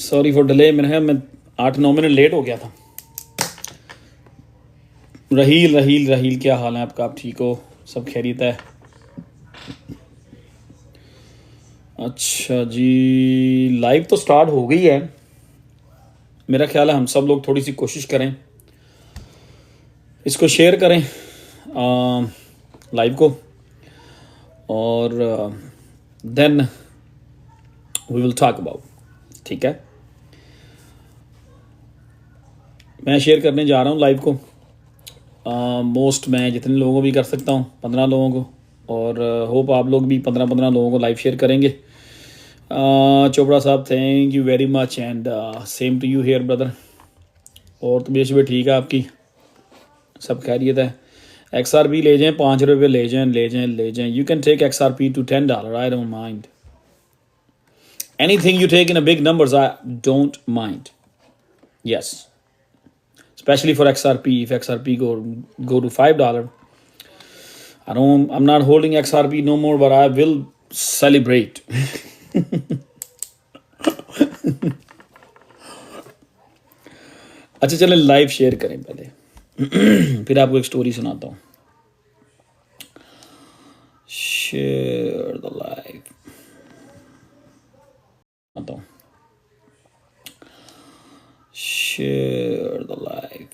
Sorry for delay, मैं 8-9 minute late हो गया था। रहील क्या हाल है आपका? आप ठीक हो? सब खैरियत है? अच्छा जी, लाइव तो स्टार्ट हो गई है। मेरा ख्याल है हम सब लोग थोड़ी सी कोशिश करें, इसको शेयर करें लाइव को, और then we will talk about. ठीक है, मैं शेयर करने जा रहा हूँ लाइव को। मोस्ट मैं जितने लोगों को भी कर सकता हूँ, 15 लोगों को, और होप आप लोग भी 15-15 लोगों को लाइव शेयर करेंगे। Chopra sahab, thank you very much, and same to you here brother. और तबीयत भी ठीक है आपकी? सब खैरियत है? XRP ले जाएं, ₹5 ले जाएं। You can take XRP to $10, I don't mind. Anything you take in a big numbers, I don't mind. Yes, especially for XRP. If XRP go to $5, I'm not holding XRP no more, but I will celebrate. अच्छा चलें live share करें पहले, फिर आपको एक story सुनाता हूँ। Share the live आता हूँ, शेयर द लाइव।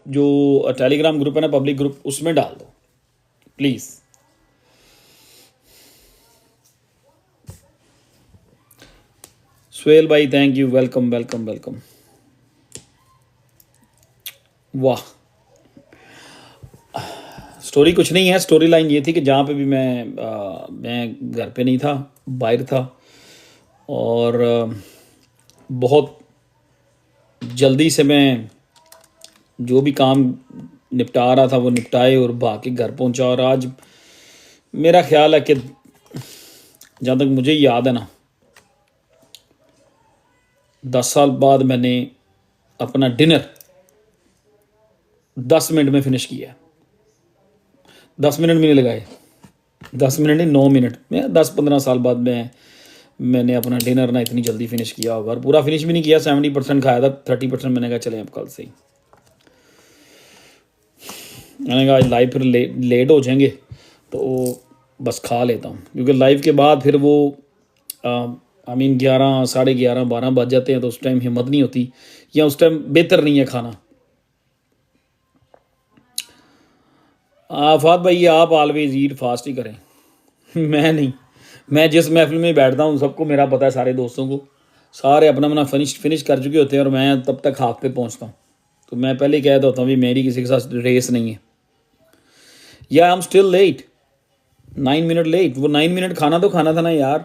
जो टेलीग्राम ग्रुप है ना, पब्लिक ग्रुप, उसमें डाल दो प्लीज। सुहेल भाई thank you, welcome welcome welcome. वाह, स्टोरी कुछ नहीं है। स्टोरी लाइन ये थी कि जहाँ पे भी मैं घर पे नहीं था, बाहर था, और बहुत जल्दी से मैं जो भी काम निपटा रहा था वो निपटाए और भाग के घर पहुंचा। और आज मेरा ख्याल है कि जहाँ तक मुझे याद है ना, 10 साल बाद मैंने अपना डिनर 10 मिनट में फिनिश किया। 10 मिनट भी नहीं लगाए, 10 मिनट नहीं, 9 मिनट में। 10-15 साल बाद मैंने अपना डिनर ना इतनी जल्दी फिनिश किया होगा। और पूरा फिनिश भी नहीं किया, 70% खाया था, 30% मैंने कहा चले अब कल से ही। मैंने कहा आज लाइव फिर लेट हो जाएंगे तो बस खा लेता हूँ, क्योंकि लाइव के बाद फिर वो 11, 11:30, 12 बज जाते हैं, तो उस टाइम हिम्मत नहीं होती, या उस टाइम बेहतर नहीं है खाना। आफात भाई, आप ऑलवेज ईट फास्ट ही करें। मैं नहीं, मैं जिस महफिल में बैठता हूँ सबको मेरा पता है, सारे दोस्तों को, सारे अपना अपना फिनिश कर चुके होते हैं, और मैं तब तक हाफ पे पहुँचता हूँ। तो मैं पहले ही कह देता हूँ भी मेरी किसी के साथ रेस नहीं है। या I am still late, 9 minute late. वो 9 मिनट खाना तो खाना था ना यार।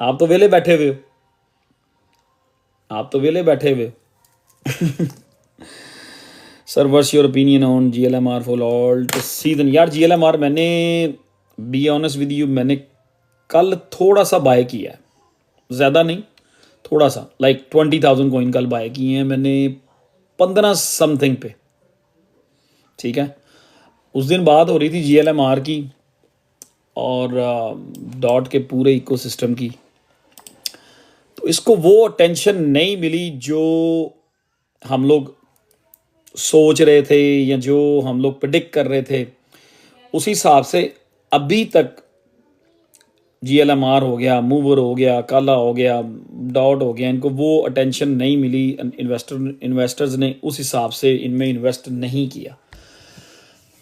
आप तो वेले बैठे हुए हो, आप तो वेले बैठे हुए हो। Sir what's your opinion on GLMR for alt season? यार GLMR मैंने, बी ऑनेस्ट विद यू, मैंने कल थोड़ा सा बाय किया है, ज़्यादा नहीं, थोड़ा सा, लाइक 20,000 कॉइन कल बाय किए हैं मैंने 15 समथिंग पे। ठीक है, उस दिन बात हो रही थी GLMR की और डॉट के पूरे इकोसिस्टम की, तो इसको वो अटेंशन नहीं मिली जो हम लोग सोच रहे थे या जो हम लोग प्रेडिक्ट कर रहे थे। उस हिसाब से अभी तक GLMR हो गया, मूवर हो गया, काला हो गया, डॉट हो गया, इनको वो अटेंशन नहीं मिली। इन्वेस्टर्स ने उस हिसाब से इनमें इन्वेस्ट नहीं किया।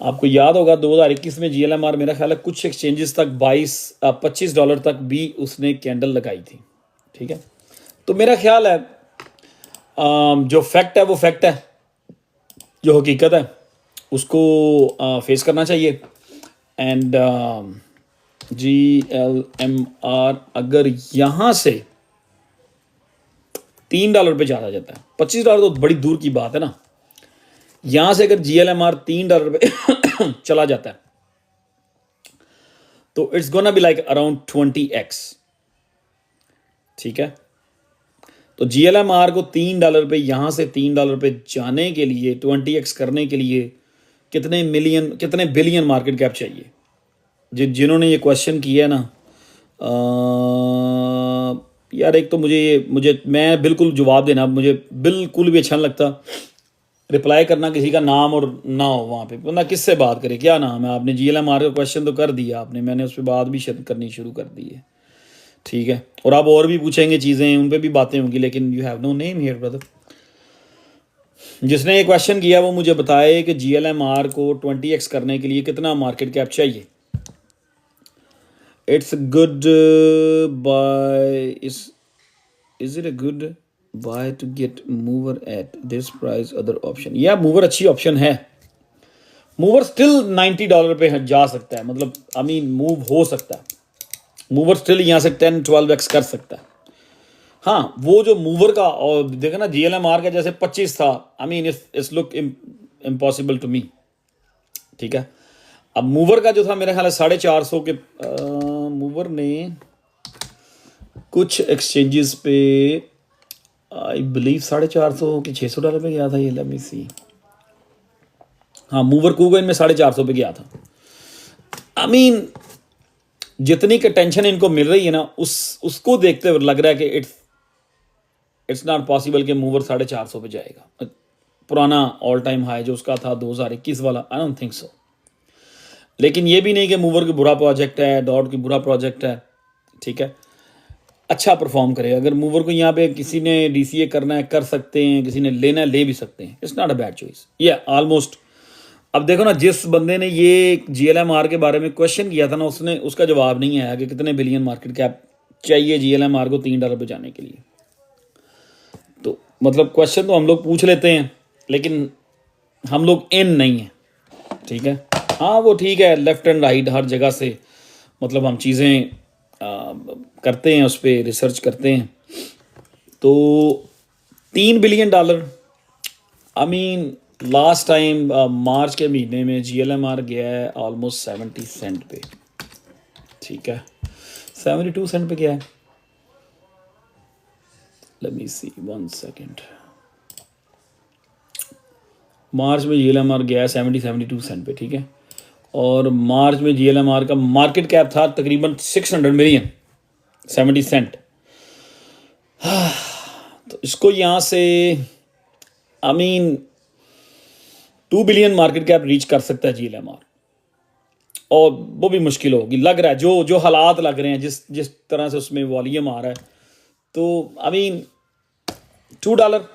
आपको याद होगा 2021 में GLMR मेरा ख्याल है कुछ एक्सचेंजेस तक $25 तक भी उसने कैंडल लगाई थी। ठीक है, तो मेरा ख्याल है जो फैक्ट है वो फैक्ट है, जो हकीकत है उसको फेस करना चाहिए। एंड GLMR अगर यहाँ से $3 पे चला जाता है, $25 तो बड़ी दूर की बात है ना, यहाँ से अगर GLMR $3 पे चला जाता है तो it's gonna be like around 20x। ठीक है, तो GLMR को $3 पे, यहाँ से $3 पे जाने के लिए, 20x करने के लिए कितने बिलियन मार्केट कैप चाहिए? जिन्होंने ये क्वेश्चन किया है ना, यार एक तो मुझे मैं बिल्कुल जवाब देना मुझे बिल्कुल भी अच्छा नहीं लगता, रिप्लाई करना किसी का नाम और ना हो वहाँ पे, बंदा किससे बात करे, क्या नाम है आपने, GLMR का क्वेश्चन तो कर दिया आपने, मैंने उस पर बात भी करनी शुरू कर दी है, ठीक है। और आप और भी पूछेंगे चीज़ें, उन पर भी बातें होंगी, लेकिन you have no name here brother. जिसने ये क्वेश्चन किया वो मुझे बताए कि GLMR को 20x करने के लिए कितना मार्केट कैप चाहिए। It's good buy is it a good buy to get Mover at this price other option? या मूवर अच्छी ऑप्शन है, मूवर स्टिल $90 पे जा सकता है, मतलब आई मीन मूव हो सकता है, मूवर स्टिल यहाँ से 10-12x कर सकता है। हाँ वो जो मूवर का और देखा ना GLMR का जैसे 25 था, I mean it's look impossible to me, ठीक है। अब मूवर का जो था मेरा ख्याल है 450 के मूवर ने कुछ एक्सचेंजेस पे आई बिलीव 450 कि $600 पे गया था ये, लेट मी सी। हाँ मूवर कूगन में 450 पे गया था। आई मीन जितनी की टेंशन इनको मिल रही है ना उसको देखते हुए लग रहा है कि इट्स नॉट पॉसिबल कि मूवर 450 पे जाएगा। पुराना ऑल टाइम हाई जो उसका था 2021 वाला, आई डोंट थिंक सो। लेकिन ये भी नहीं कि मूवर की बुरा प्रोजेक्ट है, डॉट की बुरा प्रोजेक्ट है, ठीक है, अच्छा परफॉर्म करे। अगर मूवर को यहाँ पे किसी ने DCA करना है कर सकते हैं, किसी ने लेना है ले भी सकते हैं, it's not a bad choice ये ऑलमोस्ट। अब देखो ना जिस बंदे ने ये GLMR के बारे में क्वेश्चन किया था ना उसका जवाब नहीं आया कि कितने बिलियन मार्केट कैप चाहिए GLMR को $3 पे जाने के लिए। तो मतलब क्वेश्चन तो हम लोग पूछ लेते हैं लेकिन हम लोग इन नहीं है, ठीक है। हाँ वो ठीक है, लेफ्ट एंड राइट हर जगह से मतलब हम चीज़ें करते हैं, उस पर रिसर्च करते हैं। तो $3 billion I mean last time March के महीने में GLMR गया है ऑलमोस्ट 70 सेंट पे, ठीक है, 72 सेंट पे गया है। लेट मी सी 1 सेकेंड। मार्च में GLMR गया है 72 सेंट पे, ठीक है। और मार्च में GLMR का मार्केट कैप था तकरीबन 600 मिलियन 70 सेंट। तो इसको यहाँ से I mean 2 billion market cap reach कर सकता है GLMR, और वो भी मुश्किल होगी लग रहा है, जो हालात लग रहे हैं, जिस तरह से उसमें वॉल्यूम आ रहा है। तो आई मीन $2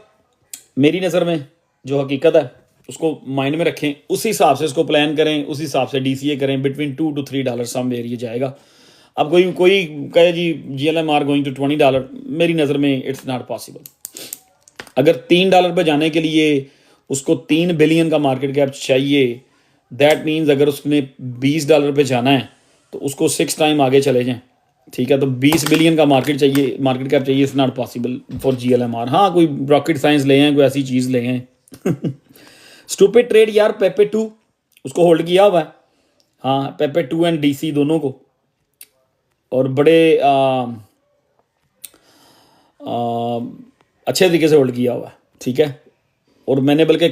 मेरी नज़र में जो हकीकत है उसको माइंड में रखें, उसी हिसाब से इसको प्लान करें, उसी हिसाब से DCA करें, बिटवीन $2 to $3 सम एरिया जाएगा। अब कोई कहे जी GLMR गोइंग टू $20, मेरी नज़र में इट्स नॉट पॉसिबल। अगर $3 पे जाने के लिए उसको 3 बिलियन का मार्केट कैप चाहिए, दैट मीन्स अगर उसने $20 पे जाना है तो उसको 6 टाइम आगे चले जाएं, ठीक है। तो 20 बिलियन का मार्केट कैप चाहिए, it's not possible for GLMR। हाँ कोई रॉकेट साइंस ले आए, कोई ऐसी चीज़ ले आए। स्टूपिड ट्रेड यार, पेपे 2 उसको होल्ड किया हुआ है, हाँ पेपे 2 एंड DC दोनों को, और बड़े अच्छे तरीके से होल्ड किया हुआ है, ठीक है। और मैंने बल्कि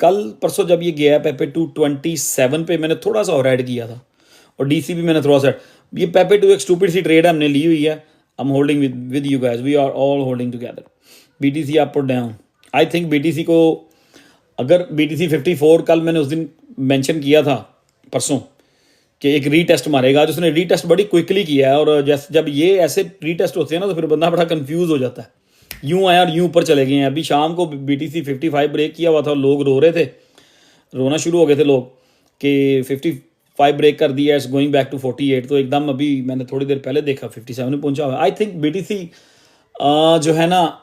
कल परसों जब ये गया पेपे 2 27 पे मैंने थोड़ा सा और ऐड किया था, और DC भी मैंने थोड़ा सा। ये पेपे 2 एक स्टूपिड सी ट्रेड हमने ली हुई है, I am holding with you guys, we are all holding together. BTC up और डाउन, आई थिंक BTC को अगर BTC 54 कल मैंने उस दिन मेंशन किया था परसों कि एक रीटेस्ट मारेगा, आज उसने रीटेस्ट बड़ी क्विकली किया है। और जब ये ऐसे रीटेस्ट होते हैं ना तो फिर बंदा बड़ा कंफ्यूज हो जाता है, यूं आया और यूं ऊपर चले गए हैं। अभी शाम को BTC 55 ब्रेक किया हुआ था, लोग रो रहे थे, रोना शुरू हो गए थे लोग कि 55 ब्रेक कर दिया, इट्स गोइंग बैक टू 48। तो एकदम अभी मैंने थोड़ी देर पहले देखा 57 में पहुंचा हुआ। आई थिंक BTC जो है ना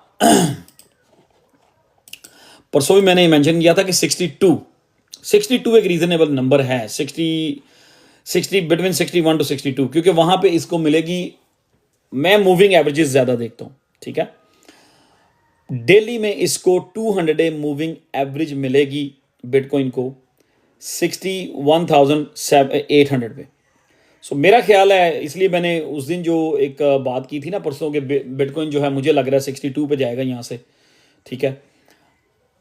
परसों भी मैंने मेंशन किया था कि 62 एक रीजनेबल नंबर है, 60 बिटवीन 61 to 62, क्योंकि वहां पे इसको मिलेगी। मैं मूविंग एवरेजेस ज्यादा देखता हूं, ठीक है। डेली में इसको 200 डे मूविंग एवरेज मिलेगी बिटकॉइन को 61,800 पे। सो मेरा ख्याल है, इसलिए मैंने उस दिन जो एक बात की थी ना परसों के, बिटकॉइन जो है मुझे लग रहा है 62 पे जाएगा यहाँ से, ठीक है।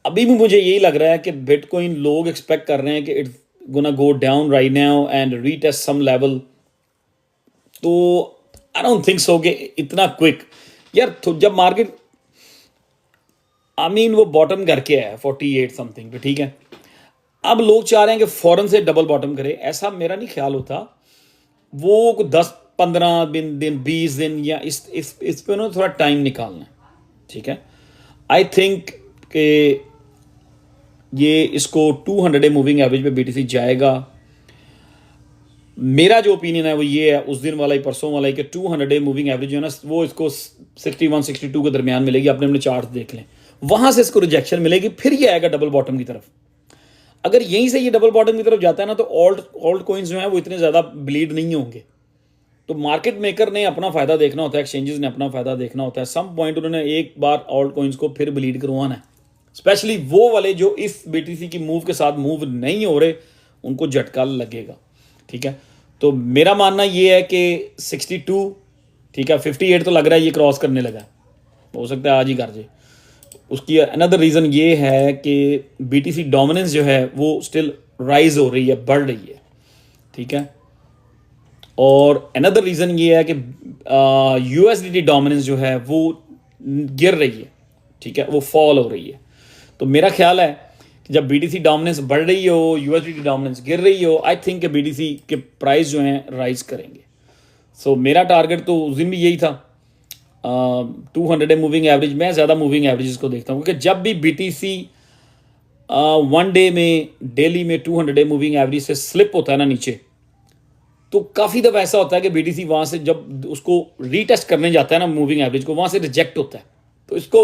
अभी भी मुझे यही लग रहा है कि बिटकॉइन लोग एक्सपेक्ट कर रहे हैं कि it's gonna go down right now and retest some level. तो आई डोंट थिंक सो कि इतना क्विक यार। तो जब मार्केट वो बॉटम करके है 48 समथिंग पे, ठीक है, अब लोग चाह रहे हैं कि फौरन से डबल बॉटम करे, ऐसा मेरा नहीं ख्याल होता। वो 10-15 दिन 20 दिन या इस पे उन्होंने थोड़ा टाइम निकालना है, ठीक है। आई थिंक कि ये इसको 200 डे मूविंग एवरेज पे बीटीसी जाएगा। मेरा जो ओपिनियन है वो ये है, उस दिन वाला ही, परसों वाला ही, कि 200 डे मूविंग एवरेज जो है ना वो इसको 61-62 के दरमियान मिलेगी। अपने अपने चार्ट देख लें, वहां से इसको रिजेक्शन मिलेगी, फिर ये आएगा डबल बॉटम की तरफ। अगर यहीं से ये डबल बॉटम की तरफ जाता है ना, तो ऑल्ट कॉइन्स जो है वो इतने ज़्यादा ब्लीड नहीं होंगे। तो मार्केट मेकर ने अपना फ़ायदा देखना होता है, एक्सचेंजेस ने अपना फ़ायदा देखना होता है। सम पॉइंट उन्होंने एक बार ऑल्ट कॉइन्स को फिर ब्लीड करवाना है, स्पेशली वो वाले जो इस बीटीसी की मूव के साथ मूव नहीं हो रहे, उनको झटका लगेगा, ठीक है। तो मेरा मानना ये है कि 62, ठीक है, 58 तो लग रहा है ये क्रॉस करने लगा, हो सकता है आज ही कर जाए। उसकी अनदर रीज़न ये है कि बीटीसी डोमिनेंस जो है वो स्टिल राइज हो रही है, बढ़ रही है, ठीक है। और अनदर रीज़न ये है कि यूएसडीटी डोमिनेंस जो है वो गिर रही है, ठीक है, वो फॉल हो रही है। तो मेरा ख्याल है कि जब बीटीसी डोमिनेंस बढ़ रही हो, यूएसडीटी डोमिनेंस गिर रही हो, आई थिंक कि बीटीसी के प्राइस जो हैं राइज करेंगे। सो मेरा टारगेट तो उस दिन भी यही था, 200 डे मूविंग एवरेज। मैं ज़्यादा मूविंग एवरेज को देखता हूँ, क्योंकि जब भी बीटीसी 1 डे में, डेली में 200 डे मूविंग एवरेज से स्लिप होता है ना नीचे, तो काफ़ी दफ़ा ऐसा होता है कि बीटीसी वहाँ से जब उसको रीटेस्ट करने जाता है ना मूविंग एवरेज को, वहाँ से रिजेक्ट होता है। तो इसको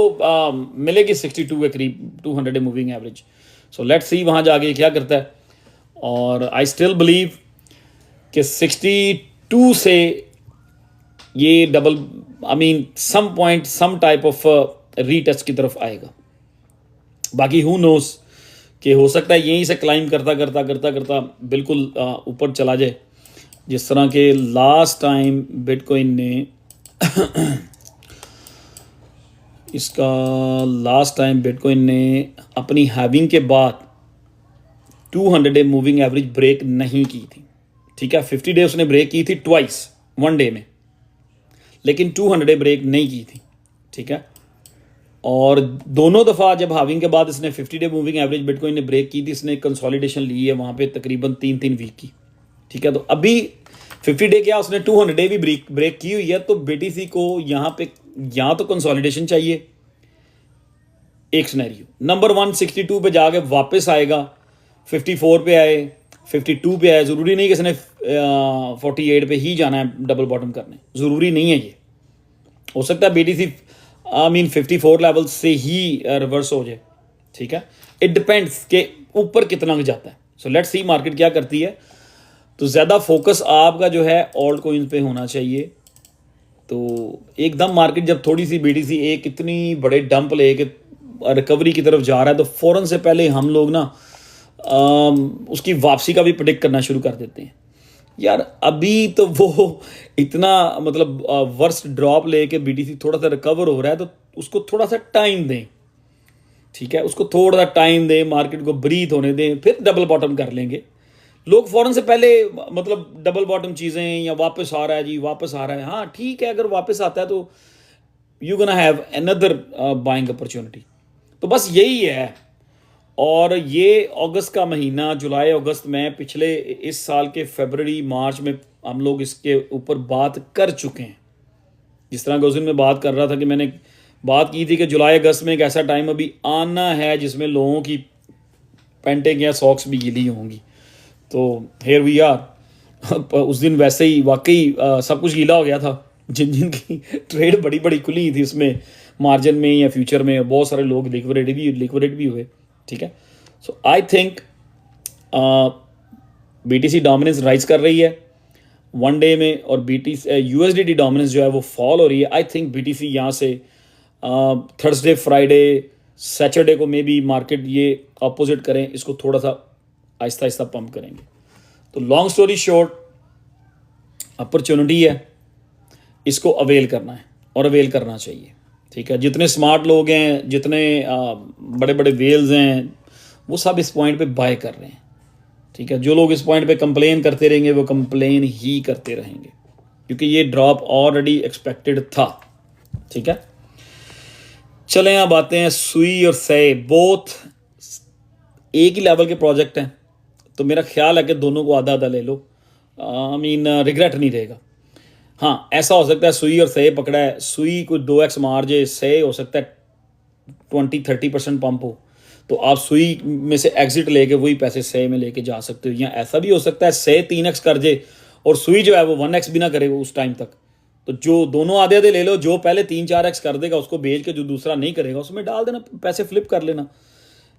मिलेगी 62 के करीब 200 day moving average. So let's सी वहाँ जाके क्या करता है। और आई स्टिल बिलीव कि 62 से ये double some point some type of retest की तरफ आएगा। बाकी हु नोस कि हो सकता है यहीं से क्लाइम करता करता करता करता बिल्कुल ऊपर चला जाए, जिस तरह के लास्ट टाइम बिटकॉइन ने इसका लास्ट टाइम बिटकॉइन ने अपनी हैविंग के बाद 200 डे मूविंग एवरेज ब्रेक नहीं की थी, ठीक है। 50 डे उसने ब्रेक की थी ट्वाइस 1 डे में, लेकिन 200 डे ब्रेक नहीं की थी, ठीक है। और दोनों दफ़ा जब हाविंग के बाद इसने 50 डे मूविंग एवरेज बिटकॉइन ने ब्रेक की थी, इसने कंसोलिडेशन ली है वहाँ पे तकरीबन 3-3 वीक की, ठीक है। तो अभी 50 डे क्या, उसने 200 डे भी ब्रेक की हुई है। तो बीटीसी को यहाँ पे यहाँ तो कंसोलिडेशन चाहिए, एक सिनेरियो। नंबर 1 62 पे जाके वापस आएगा, 54 पे आए, 52 पे आए। ज़रूरी नहीं कि इसने 48 पे ही जाना है डबल बॉटम करने, ज़रूरी नहीं है। ये हो सकता है बीटीसी 54 लेवल से ही रिवर्स हो जाए, ठीक है। इट डिपेंड्स के ऊपर कितना जाता है। सो लेट्स सी मार्केट क्या करती है। तो ज़्यादा फोकस आपका जो है ऑल्ट कॉइन्स पे होना चाहिए। तो एकदम मार्केट जब थोड़ी सी बीटीसी एक इतनी बड़े डंप लेके रिकवरी की तरफ जा रहा है, तो फ़ौरन से पहले हम लोग ना उसकी वापसी का भी प्रेडिक्ट करना शुरू कर देते हैं। यार अभी तो वो इतना वर्स्ट ड्रॉप लेके बीटीसी थोड़ा सा रिकवर हो रहा है, तो उसको थोड़ा सा टाइम दें, ठीक है। उसको थोड़ा सा टाइम दें, मार्केट को ब्रीथ होने दें, फिर डबल बॉटम कर लेंगे। लोग फ़ौरन से पहले डबल बॉटम चीज़ें, या वापस आ रहा है जी, वापस आ रहा है, हाँ ठीक है, अगर वापस आता है तो you gonna have another buying opportunity. तो बस यही है। और ये अगस्त का महीना, जुलाई अगस्त में, पिछले इस साल के फरवरी मार्च में हम लोग इसके ऊपर बात कर चुके हैं। जिस तरह के उस दिन मैं बात कर रहा था कि मैंने बात की थी कि जुलाई अगस्त में एक ऐसा टाइम अभी आना है जिसमें लोगों की पैंटें या सॉक्स भी गीली होंगी। तो हेयर वी आर। उस दिन वैसे ही वाकई सब कुछ गीला हो गया था। जिन जिन की ट्रेड बड़ी बड़ी खुली थी उसमें मार्जिन में या फ्यूचर में, बहुत सारे लोग लिक्विडेट भी हुए, ठीक है। So I think BTC dominance rise कर रही है 1 डे में, और बीटीसी यूएसडीटी डोमिनेंस जो है वो फॉल हो रही है। आई थिंक बीटीसी यहाँ से थर्सडे, फ्राइडे, सैटरडे को मे बी मार्केट ये अपोजिट करें, इसको थोड़ा सा आहिस्ता आहिस्ता पंप करेंगे। तो लॉन्ग स्टोरी शॉर्ट, अपॉर्चुनिटी है, इसको अवेल करना है और अवेल करना चाहिए, ठीक है। जितने स्मार्ट लोग हैं, जितने बड़े बड़े वेल्स हैं, वो सब इस पॉइंट पे बाय कर रहे हैं, ठीक है। जो लोग इस पॉइंट पे कंप्लेन करते रहेंगे वो कंप्लेन ही करते रहेंगे, क्योंकि ये ड्रॉप ऑलरेडी एक्सपेक्टेड था। ठीक है, चलें अब आते हैं सुई और से, बोथ एक ही लेवल के प्रोजेक्ट हैं, तो मेरा ख्याल है कि दोनों को आधा आधा ले लो, आई मीन रिग्रेट नहीं रहेगा। हाँ, ऐसा हो सकता है सुई और से पकड़ा है, सुई कोई 2x मार जाए, से हो सकता है 20-30% पंप हो, तो आप सुई में से एग्जिट लेके वही पैसे से में लेके जा सकते हो। या ऐसा भी हो सकता है से 3x कर जाए और सुई जो है वो 1x भी ना करे उस टाइम तक, तो जो दोनों आधे आधे ले लो, जो पहले 3-4x कर देगा उसको बेच के जो दूसरा नहीं करेगा उसमें डाल देना, पैसे फ्लिप कर लेना।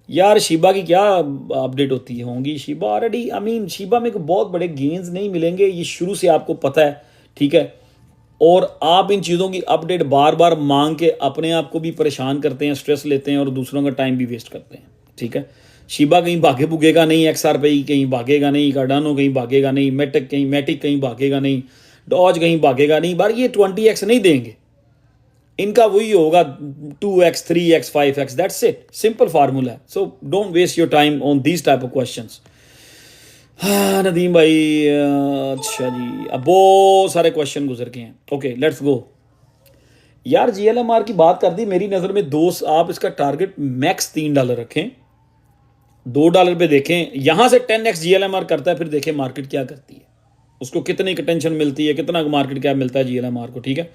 यार शिबा की क्या अपडेट होती है होंगी, Shiba already, I mean Shiba में बहुत बड़े गेन्स नहीं मिलेंगे, ये शुरू से आपको पता है। ठीक है, और आप इन चीज़ों की अपडेट बार बार मांग के अपने आप को भी परेशान करते हैं, स्ट्रेस लेते हैं और दूसरों का टाइम भी वेस्ट करते हैं। ठीक है, शिबा कहीं भागे भुगेगा नहीं, XRP कहीं भागेगा नहीं, कार्डानो कहीं भागेगा नहीं, मैटिक कहीं भागेगा नहीं, डॉज कहीं भागेगा नहीं, बार ये 20x नहीं देंगे, इनका वही होगा 2x 3x 5x, that's it, simple formula है। So don't waste your time on these type of questions. हाँ नदीम भाई, अच्छा जी, अब बहुत सारे क्वेश्चन गुजर के हैं। Okay let's go. यार GLMR की बात कर दी, मेरी नज़र में दोस्त आप इसका टारगेट मैक्स $3 रखें, $2 पे देखें, यहाँ से 10x GLMR करता है, फिर देखें मार्केट क्या करती है, उसको कितनी टेंशन मिलती है, कितना मार्केट कैप मिलता है GLMR को। ठीक है,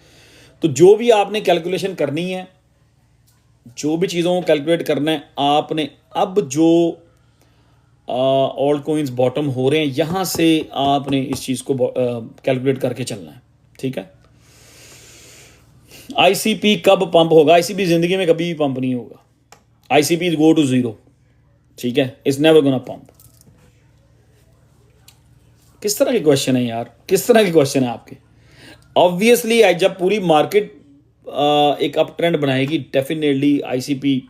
तो जो भी आपने कैलकुलेशन करनी है, जो भी चीज़ों को कैलकुलेट करना है आपने, अब जो ऑल्ट कोइंस बॉटम हो रहे हैं यहाँ से आपने इस चीज़ को कैलकुलेट करके चलना है। ठीक है, ICP कब पंप होगा? ICP ज़िंदगी में कभी भी पंप नहीं होगा, ICP गो टू जीरो। ठीक है, इट्स नेवर गोना पंप। किस तरह के क्वेश्चन है यार, किस तरह के क्वेश्चन है आपके? ऑब्वियसली जब पूरी मार्केट एक अप ट्रेंड बनाएगी, डेफिनेटली ICP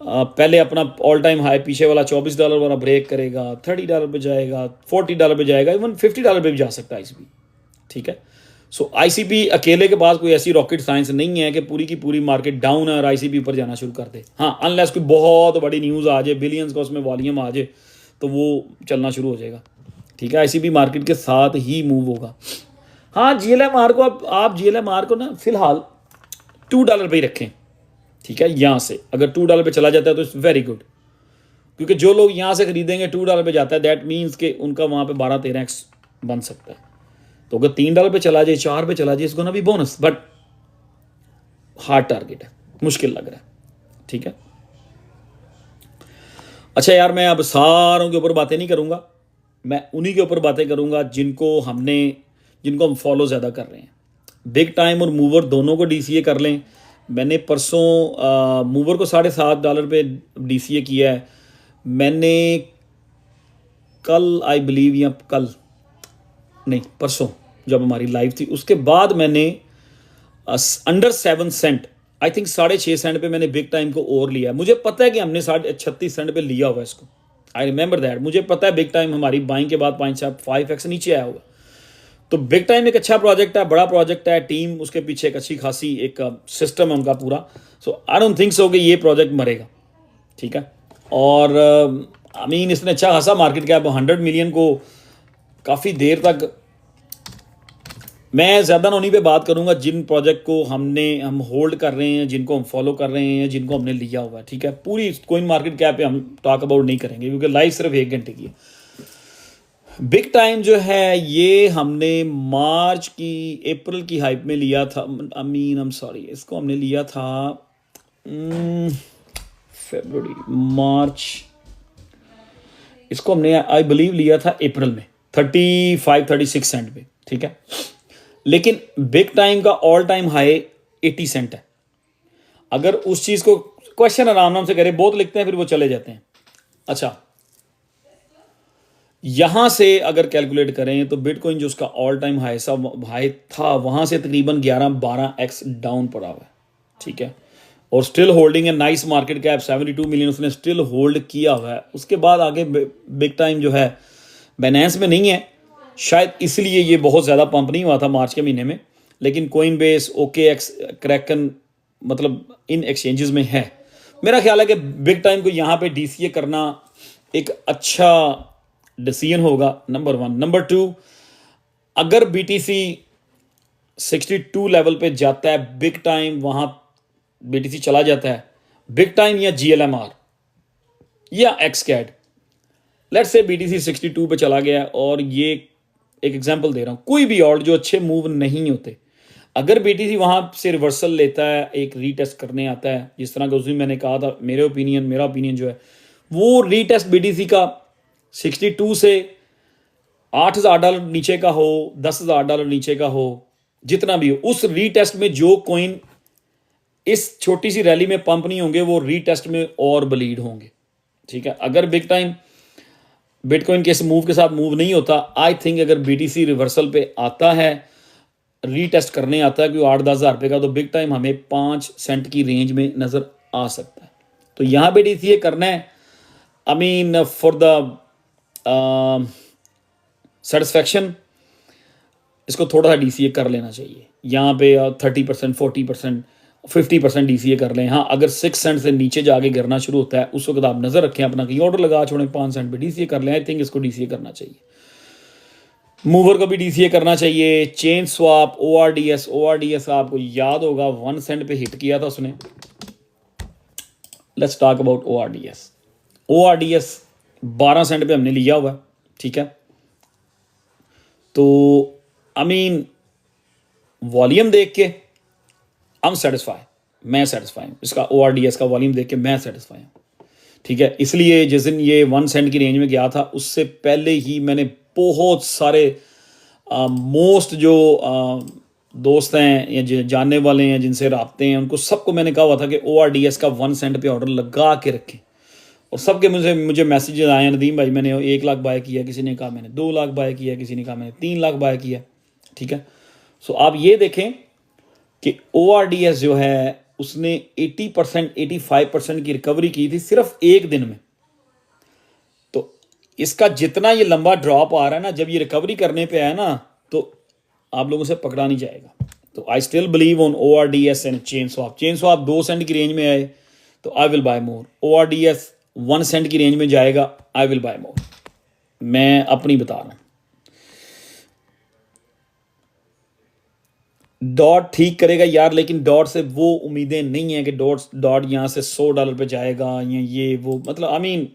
पहले अपना ऑल टाइम हाई पीछे वाला $24 वाला ब्रेक करेगा, $30 पे जाएगा, $40 पे जाएगा, इवन $50 पे भी जा सकता है ICP। ठीक है, सो ICP अकेले के पास कोई ऐसी रॉकेट साइंस नहीं है कि पूरी की पूरी मार्केट डाउन है और ICP ऊपर जाना शुरू कर दे। हाँ, अनलेस कोई बहुत बड़ी न्यूज़ आ जाए, बिलियंस का उसमें वॉल्यूम आ जाए, तो वो चलना शुरू हो जाएगा। ठीक है, ICP मार्केट के साथ ही मूव होगा। हाँ, GLMR को आप GLMR को ना फिलहाल $2 पे ही रखें। ठीक है, यहाँ से अगर $2 पे चला जाता है तो इट्स वेरी गुड, क्योंकि जो लोग यहाँ से खरीदेंगे $2 पे जाता है, दैट मीन्स कि उनका वहाँ पे 12-13x बन सकता है। तो अगर $3 पे चला जाए, 4 पे चला जाए, इसको ना भी बोनस, बट हार्ड टारगेट है, मुश्किल लग रहा है। ठीक है, अच्छा यार, मैं अब सारों के ऊपर बातें नहीं करूँगा, मैं उन्हीं के ऊपर बातें करूँगा जिनको हम फॉलो ज़्यादा कर रहे हैं। बिग टाइम और मूवर दोनों को DCA कर लें। मैंने परसों मूवर को $7.5 पे DCA किया है। मैंने कल आई बिलीव, या कल नहीं परसों जब हमारी लाइव थी, उसके बाद मैंने under 7 cent, I think 6.5 cent पे मैंने बिग टाइम को और लिया। मुझे पता है कि हमने 36 सेंट पे लिया हुआ इसको, आई रिमेंबर दैट। मुझे पता है बिग टाइम हमारी बाइंग के बाद 5x नीचे आया होगा। तो बिग टाइम एक अच्छा प्रोजेक्ट है, बड़ा प्रोजेक्ट है, टीम उसके पीछे एक अच्छी खासी एक सिस्टम है उनका पूरा। सो आई डोंट थिंक सो कि ये प्रोजेक्ट मरेगा। ठीक है, और आई मीन इसने अच्छा खासा मार्केट कैप 100 मिलियन को काफ़ी देर तक। मैं ज़्यादा ना उन्हीं पे बात करूंगा जिन प्रोजेक्ट को हम होल्ड कर रहे हैं, जिनको हम फॉलो कर रहे हैं, जिनको हमने लिया हुआ है। ठीक है, पूरी कोइन मार्केट कैप पे हम टॉक अबाउट नहीं करेंगे क्योंकि लाइव सिर्फ 1 घंटे की है। बिग टाइम जो है ये हमने अप्रैल की हाइप में लिया था, आई एम सॉरी, इसको हमने लिया था फरवरी मार्च, इसको हमने आई बिलीव लिया था अप्रैल में 35-36 सेंट पे। ठीक है, लेकिन बिग टाइम का ऑल टाइम हाई 80 सेंट है। अगर उस चीज़ को क्वेश्चन आराम से करें, बहुत लिखते हैं फिर वो चले जाते हैं। अच्छा, यहां से अगर कैलकुलेट करें तो बिटकॉइन जो उसका ऑल टाइम हाई था वहां से तकरीबन 11-12x डाउन पड़ा हुआ है। ठीक है, और स्टिल होल्डिंग है, नाइस मार्केट कैप 72 मिलियन उसने स्टिल होल्ड किया हुआ है। उसके बाद आगे बिग टाइम जो है बाइनेंस में नहीं है, शायद इसलिए ये बहुत ज़्यादा पंप नहीं हुआ था मार्च के महीने में, लेकिन कोइन बेस, OKX, क्रैकन, मतलब इन एक्सचेंजेस में है। मेरा ख्याल है कि बिग टाइम को यहाँ पे DCA करना एक अच्छा डिसीजन होगा, नंबर 1। नंबर 2, अगर BTC 62 लेवल पे जाता है बिग टाइम, वहां बीटीसी चला जाता है बिग टाइम या जीएलएमआर या एक्सकैड, लेट्स से बीटीसी 62 पे चला गया और ये एक एग्जांपल दे रहा हूं, कोई भी ऑल्ट जो अच्छे मूव नहीं होते, अगर बीटीसी वहां से रिवर्सल लेता है, एक रीटेस्ट करने आता है, जिस तरह का उस दिन मैंने कहा था, मेरा ओपिनियन जो है वो रीटेस्ट बीटीसी का 62 से $8,000 नीचे का हो, $10,000 नीचे का हो, जितना भी हो, उस रीटेस्ट में जो कॉइन इस छोटी सी रैली में पंप नहीं होंगे वो रीटेस्ट में और ब्लीड होंगे। ठीक है, अगर बिग टाइम बिटकॉइन के इस मूव के साथ मूव नहीं होता, आई थिंक अगर बीटीसी रिवर्सल पे आता है, रीटेस्ट करने आता है कोई 8-10 हज़ार रुपये का, तो बिग टाइम हमें 5 सेंट की रेंज में नज़र आ सकता है। तो यहाँ पे डीसीए करना है, I mean for the satisfaction इसको थोड़ा सा डीसीए कर लेना चाहिए। यहाँ पे 30%, 40%, 50% डीसीए कर लें। हाँ, अगर 6 सेंट से नीचे जाके गिरना शुरू होता है उस वक्त आप नज़र रखें, अपना कहीं ऑर्डर लगा छोड़ें, 5 सेंट पे डीसीए कर लें। आई थिंक इसको डीसीए करना चाहिए। मूवर को भी डीसीए करना चाहिए। चेन स्वाप, ओआरडीएस आपको याद होगा 1 सेंट पे हिट किया था उसने। लेट्स टॉक अबाउट ओआरडीएस 12 सेंट पे हमने लिया हुआ है। ठीक है, तो आई मीन वॉल्यूम देख के I'm satisfied, मैं सेटिस्फाई हूँ, इसका ओआरडीएस का वॉल्यूम देख के मैं सेटिस्फाई हूँ। ठीक है, इसलिए जिस दिन ये 1 सेंट की रेंज में गया था उससे पहले ही मैंने बहुत सारे मोस्ट जो दोस्त हैं या जानने वाले हैं जिनसे राब्ते हैं, उनको सबको मैंने कहा हुआ था कि ओआरडीएस का 1 सेंट पे ऑर्डर लगा के रखें। और सबके मुझे मैसेजेस आए, नदीम भाई मैंने 1 लाख बाय किया, किसी ने कहा मैंने 2 लाख बाय किया, किसी ने कहा मैंने 3 लाख बाय किया। ठीक है, सो आप ये देखें कि ओआरडीएस जो है उसने 80%, 85% की रिकवरी की थी सिर्फ एक दिन में। तो इसका जितना ये लंबा ड्रॉप आ रहा है ना, जब ये रिकवरी करने पे आया ना, तो आप लोगों से पकड़ा नहीं जाएगा। तो I still believe on ORDS and chain swap 2 cent की रेंज में आए तो I will buy more. ORDS 1 cent की रेंज में जाएगा, आई विल बाय मोर। मैं अपनी बता रहा हूं। डॉट ठीक करेगा यार, लेकिन डॉट से वो उम्मीदें नहीं है कि डॉट यहाँ से $100 पे जाएगा या ये वो, मतलब आई मीन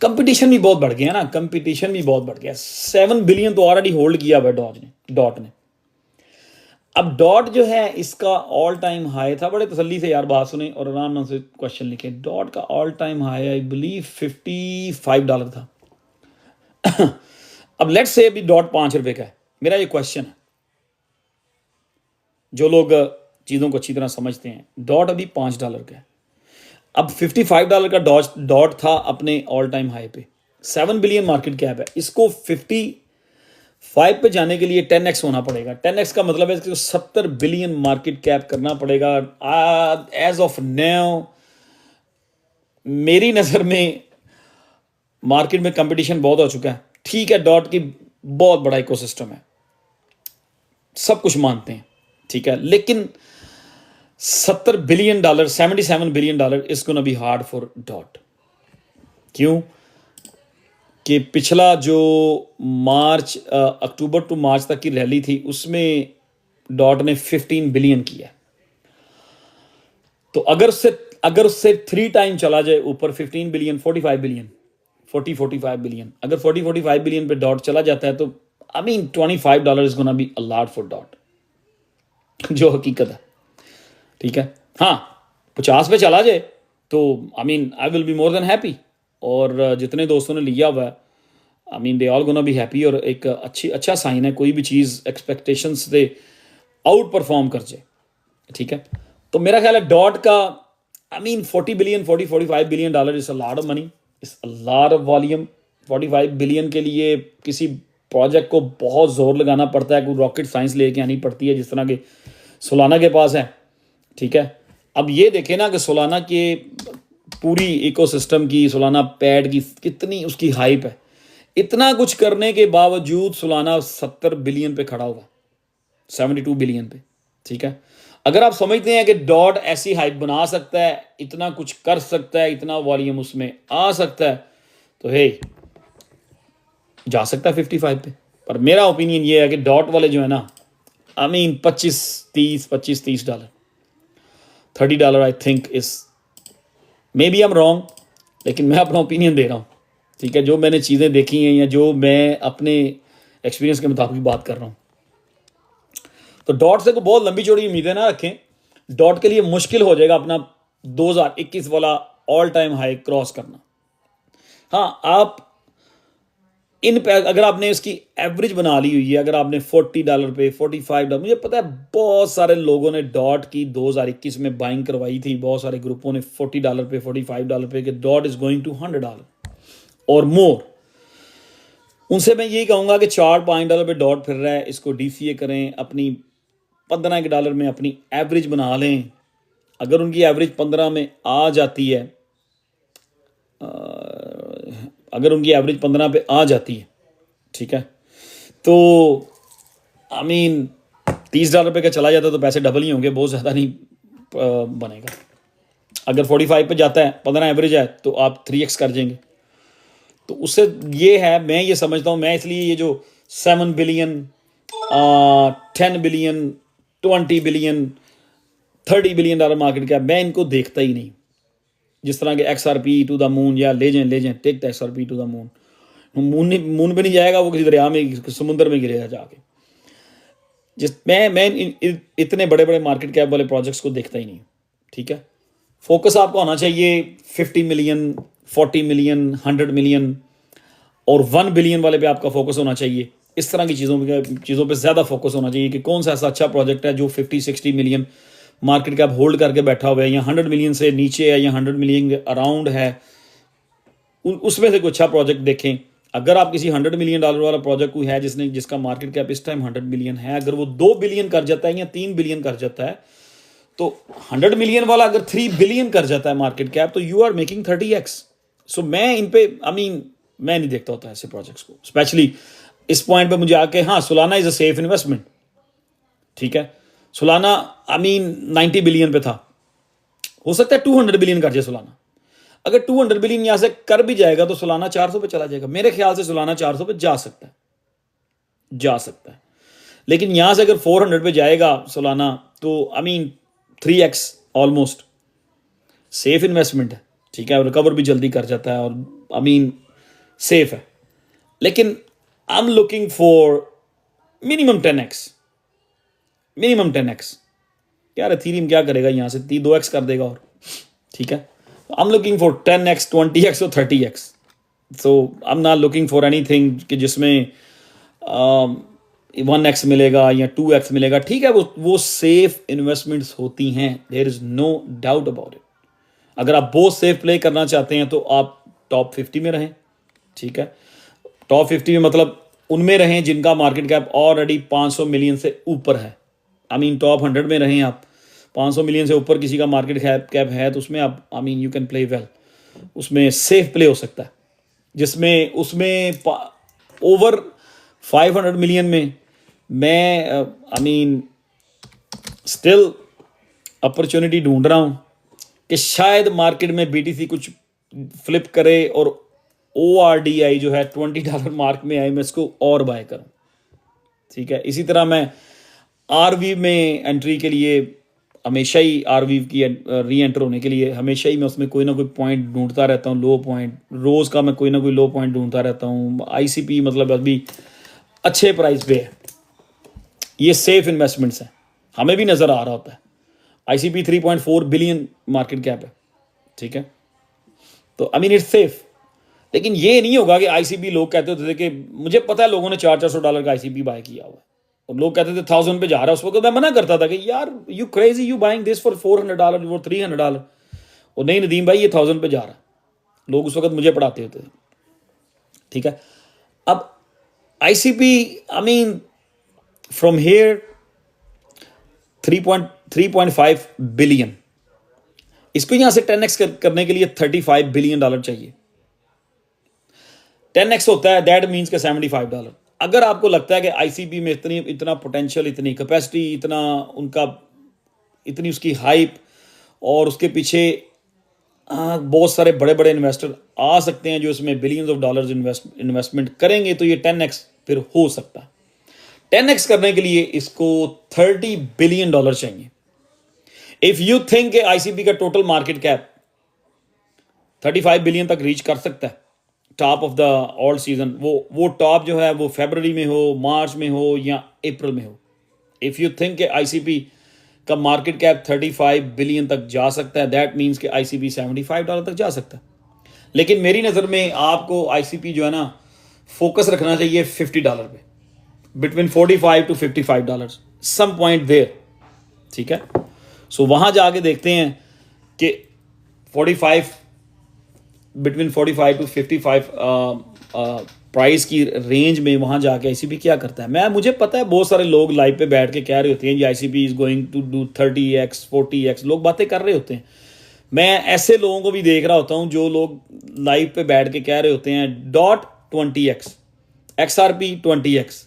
कंपटीशन भी बहुत बढ़ गया ना, कंपटीशन भी बहुत बढ़ गया। 7 बिलियन तो ऑलरेडी होल्ड किया हुआ डॉट ने। अब डॉट जो है इसका ऑल टाइम हाई था, बड़े तसल्ली से यार बात सुने और आराम से क्वेश्चन लिखें। डॉट का all time high I believe $55 था। अब लेट्स से अभी डॉट $5 का है। मेरा ये क्वेश्चन है, जो लोग चीज़ों को अच्छी तरह समझते हैं, डॉट अभी $5 का है। अब $55 का डॉट था अपने ऑल टाइम हाई पे, 7 बिलियन मार्केट कैप है। इसको 55 पे जाने के लिए 10x होना पड़ेगा। 10x का मतलब है कि 70 बिलियन मार्केट कैप करना पड़ेगा। एज ऑफ नाउ मेरी नज़र में मार्केट में कंपटीशन बहुत हो चुका है। ठीक है, डॉट की बहुत बड़ा इकोसिस्टम है, सब कुछ मानते हैं, ठीक है, लेकिन $77 billion is gonna be hard for dot. क्यों कि पिछला जो अक्टूबर टू मार्च तक की रैली थी उसमें डॉट ने 15 बिलियन किया। तो अगर उससे 3 टाइम चला जाए ऊपर, 15 बिलियन, 45 बिलियन, 45 बिलियन, अगर 45 बिलियन पे डॉट चला जाता है तो I mean $25 is gonna be a lot for dot, जो हकीकत है। ठीक है, हाँ 50 पे चला जाए तो I mean I will be more than happy. और जितने दोस्तों ने लिया हुआ है, I mean they all gonna be happy. और एक अच्छा साइन है, कोई भी चीज़ एक्सपेक्टेशंस से आउट परफॉर्म कर जाए। ठीक है, तो मेरा ख्याल है डॉट का I mean 45 billion is a lot of money, is a lot of volume. 45 billion के लिए किसी प्रोजेक्ट को बहुत जोर लगाना पड़ता है, कोई रॉकेट साइंस लेके आनी पड़ती है, जिस तरह के सोलाना के पास है। ठीक है, अब ये देखें ना कि सोलाना के पूरी इकोसिस्टम की, सोलाना पैड की कितनी उसकी हाइप है। इतना कुछ करने के बावजूद सोलाना 70 बिलियन पे खड़ा हुआ, 72 बिलियन पे। ठीक है, अगर आप समझते हैं कि डॉट ऐसी हाइप बना सकता है, इतना कुछ कर सकता है, इतना वॉल्यूम उसमें आ सकता है, तो हे जा सकता है 55 पे। पर मेरा ओपिनियन ये है कि डॉट वाले जो है ना, I mean $25-30 $30 I think is, maybe I am wrong, लेकिन मैं अपना ओपिनियन दे रहा हूँ, ठीक है, जो मैंने चीज़ें देखी हैं या जो मैं अपने एक्सपीरियंस के मुताबिक बात कर रहा हूँ। तो डॉट से को बहुत लंबी चौड़ी उम्मीदें ना रखें, डॉट के लिए मुश्किल हो जाएगा अपना 2021 वाला ऑल टाइम हाई क्रॉस करना। हाँ, आप अगर आपने इसकी एवरेज बना ली हुई है, अगर आपने $40 पे $45, मुझे पता है बहुत सारे लोगों ने डॉट की 2021 में बाइंग करवाई थी, बहुत सारे ग्रुपों ने $40 पे $45 पे कि डॉट इज गोइंग टू $100 और मोर। उनसे मैं यही कहूँगा कि $4-5 पे डॉट फिर रहा है, इसको DCA करें, अपनी $15 में अपनी एवरेज बना लें। अगर उनकी एवरेज 15 में आ जाती है, अगर उनकी एवरेज 15 पे आ जाती है, ठीक है, तो आई मीन $30 पे का चला जाता तो पैसे डबल ही होंगे, बहुत ज़्यादा नहीं बनेगा। अगर 45 पे जाता है, 15 एवरेज है, तो आप 3x कर देंगे। तो उससे ये है, मैं ये समझता हूँ, मैं इसलिए ये जो 7 billion 10 billion 20 billion $30 billion market cap, मैं इनको देखता ही नहीं। जिस तरह के XRP टू द मून या ले जाएं take the XRP to the moon, moon पे नहीं जाएगा, वो किसी दरिया में समुद्र में गिरेगा जाके। मैं इतने बड़े बड़े मार्केट कैप वाले प्रोजेक्ट्स को देखता ही नहीं, ठीक है। फोकस आपका होना चाहिए 50 मिलियन 40 मिलियन 100 मिलियन और 1 बिलियन वाले पे आपका फोकस होना चाहिए। इस तरह की चीज़ों पे ज़्यादा फोकस होना चाहिए कि कौन सा ऐसा अच्छा प्रोजेक्ट है जो 50-60 मिलियन मार्केट कैप होल्ड करके बैठा हुआ है, या 100 मिलियन से नीचे है, या 100 मिलियन के अराउंड है, उसमें से कोई अच्छा प्रोजेक्ट देखें। अगर आप किसी $100 मिलियन वाला प्रोजेक्ट कोई है जिसका मार्केट कैप इस टाइम 100 मिलियन है, अगर वो 2 बिलियन कर जाता है या 3 बिलियन कर जाता है, तो 100 मिलियन वाला अगर 3 बिलियन कर जाता है मार्केट कैप, तो यू आर मेकिंग 30x। सो मैं इन पे मैं नहीं देखता होता ऐसे प्रोजेक्ट्स को, स्पेशली इस पॉइंट पे मुझे आके। हाँ, Solana is a safe investment, ठीक है। सोलाना 90 बिलियन पे था, हो सकता है 200 बिलियन कर जाए सोलाना। अगर 200 बिलियन यहां से कर भी जाएगा तो सोलाना 400 पे चला जाएगा। मेरे ख्याल से सोलाना 400 पे जा सकता है, लेकिन यहां से अगर 400 पे जाएगा सोलाना, तो 3x ऑलमोस्ट सेफ इन्वेस्टमेंट है, ठीक है। रिकवर भी जल्दी कर जाता है और सेफ है, लेकिन I am looking for minimum 10x। यार एथेरियम क्या करेगा यहां से, 2x कर देगा और, ठीक है। I am looking for 10x 20x और 30x। So I am not looking for anything कि जिसमें 1x मिलेगा या 2x मिलेगा, ठीक है। वो सेफ इन्वेस्टमेंट्स होती हैं, there is no doubt about it. अगर आप बहुत सेफ प्ले करना चाहते हैं तो आप टॉप 50 में रहें, ठीक है। टॉप 50 में मतलब उनमें रहें जिनका मार्केट कैप ऑलरेडी 500 मिलियन से ऊपर है। टॉप 100 में रहें आप, 500 मिलियन से ऊपर किसी का मार्केट कैप है, तो उसमें आप यू कैन प्ले वेल, उसमें सेफ प्ले हो सकता है। जिसमें उसमें ओवर 500 मिलियन में मैं स्टिल अपॉर्चुनिटी ढूंढ रहा हूँ कि शायद मार्केट में BTC कुछ फ्लिप करे और ORDI जो है $20 मार्क में आए, मैं इसको और बाय करूं, ठीक है। इसी तरह मैं RV में एंट्री के लिए हमेशा ही, RV की री एंटर होने के लिए हमेशा ही मैं उसमें कोई ना कोई पॉइंट ढूंढता रहता हूँ, लो पॉइंट, रोज़ का मैं कोई ना कोई लो पॉइंट ढूंढता रहता हूँ। ICP मतलब अभी अच्छे प्राइस पे है, ये सेफ इन्वेस्टमेंट्स हैं, हमें भी नज़र आ रहा होता है। ICP 3.4 बिलियन मार्केट कैप है, ठीक है। तो इट्स सेफ, लेकिन ये नहीं होगा कि ICP, लोग कहते होते थे कि मुझे पता है लोगों ने $400 का ICP बाय किया हुआ है और लोग कहते थे 1000 पे जा रहा है, उस वक्त मैं मना करता था कि यार you crazy, you buying this for $400 और $300, और नहीं नदीम भाई ये 1000 पे जा रहा है। लोग उस वक्त मुझे पढ़ाते होते थे, ठीक है। अब ICP फ्रॉम हेयर 3.5 बिलियन, इसको यहां से 10x करने के लिए $35 बिलियन चाहिए। 10x होता है, दैट मीन्स के $75। अगर आपको लगता है कि ICP में इतना पोटेंशियल, इतनी कैपेसिटी, इतनी उसकी हाइप और उसके पीछे बहुत सारे बड़े बड़े इन्वेस्टर आ सकते हैं जो इसमें बिलियंस ऑफ डॉलर्स इन्वेस्टमेंट करेंगे, तो ये 10x फिर हो सकता है। 10x करने के लिए इसको $30 बिलियन चाहिए। इफ यू थिंक आईसीपी का टोटल मार्केट कैप 35 बिलियन तक रीच कर सकता है top of the all season, वो टॉप जो है वो फरवरी में हो, मार्च में हो या अप्रैल में हो। इफ यू थिंक आईसीपी का मार्केट कैप 35 बिलियन तक जा सकता है, दैट मीन्स कि आईसीपी $75 तक जा सकता है। लेकिन मेरी नज़र में आपको आईसीपी जो है ना फोकस रखना चाहिए $50 पे, between $45 to $55 some point there, ठीक है। सो वहाँ जाके देखते हैं कि 45 बिटवीन 45 to 55 प्राइस की रेंज में वहाँ जाके आईसीपी क्या करता है। मुझे पता है बहुत सारे लोग लाइव पे बैठ के कह रहे होते हैं जी ICP is going to do 30x 40x, लोग बातें कर रहे होते हैं। मैं ऐसे लोगों को भी देख रहा होता हूँ जो लोग लाइव पे बैठ के कह रहे होते हैं dot 20x, XRP 20x,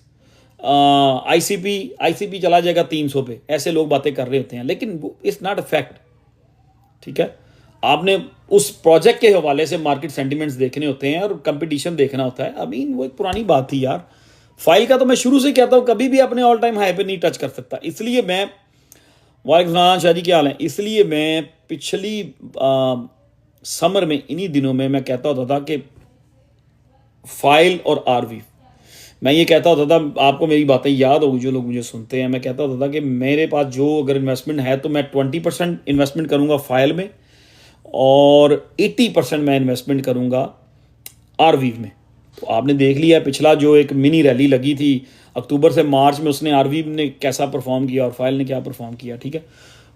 ICP चला जाएगा 300 पे, ऐसे लोग बातें कर रहे होते हैं, लेकिन इट्स नॉट अ फैक्ट, ठीक है। आपने उस प्रोजेक्ट के हवाले से मार्केट सेंटिमेंट्स देखने होते हैं और कंपटीशन देखना होता है। आई मीन वो एक पुरानी बात थी यार, फाइल का तो मैं शुरू से कहता हूँ कभी भी अपने ऑल टाइम हाई पे नहीं टच कर सकता। इसलिए मैं, वालेकुम सलाम शाह जी क्या हाल है, इसलिए मैं पिछली समर में इन्हीं दिनों में मैं कहता होता था कि फाइल और आरवी, मैं ये कहता होता था, आपको मेरी बातें याद होगी जो लोग मुझे सुनते हैं, मैं कहता होता था कि मेरे पास जो अगर इन्वेस्टमेंट है तो मैं 20% इन्वेस्टमेंट करूँगा फाइल में और 80% मैं इन्वेस्टमेंट करूँगा आरवी में। तो आपने देख लिया पिछला जो एक मिनी रैली लगी थी अक्टूबर से मार्च में, उसने आरवी ने कैसा परफॉर्म किया और फाइल ने क्या परफॉर्म किया, ठीक है।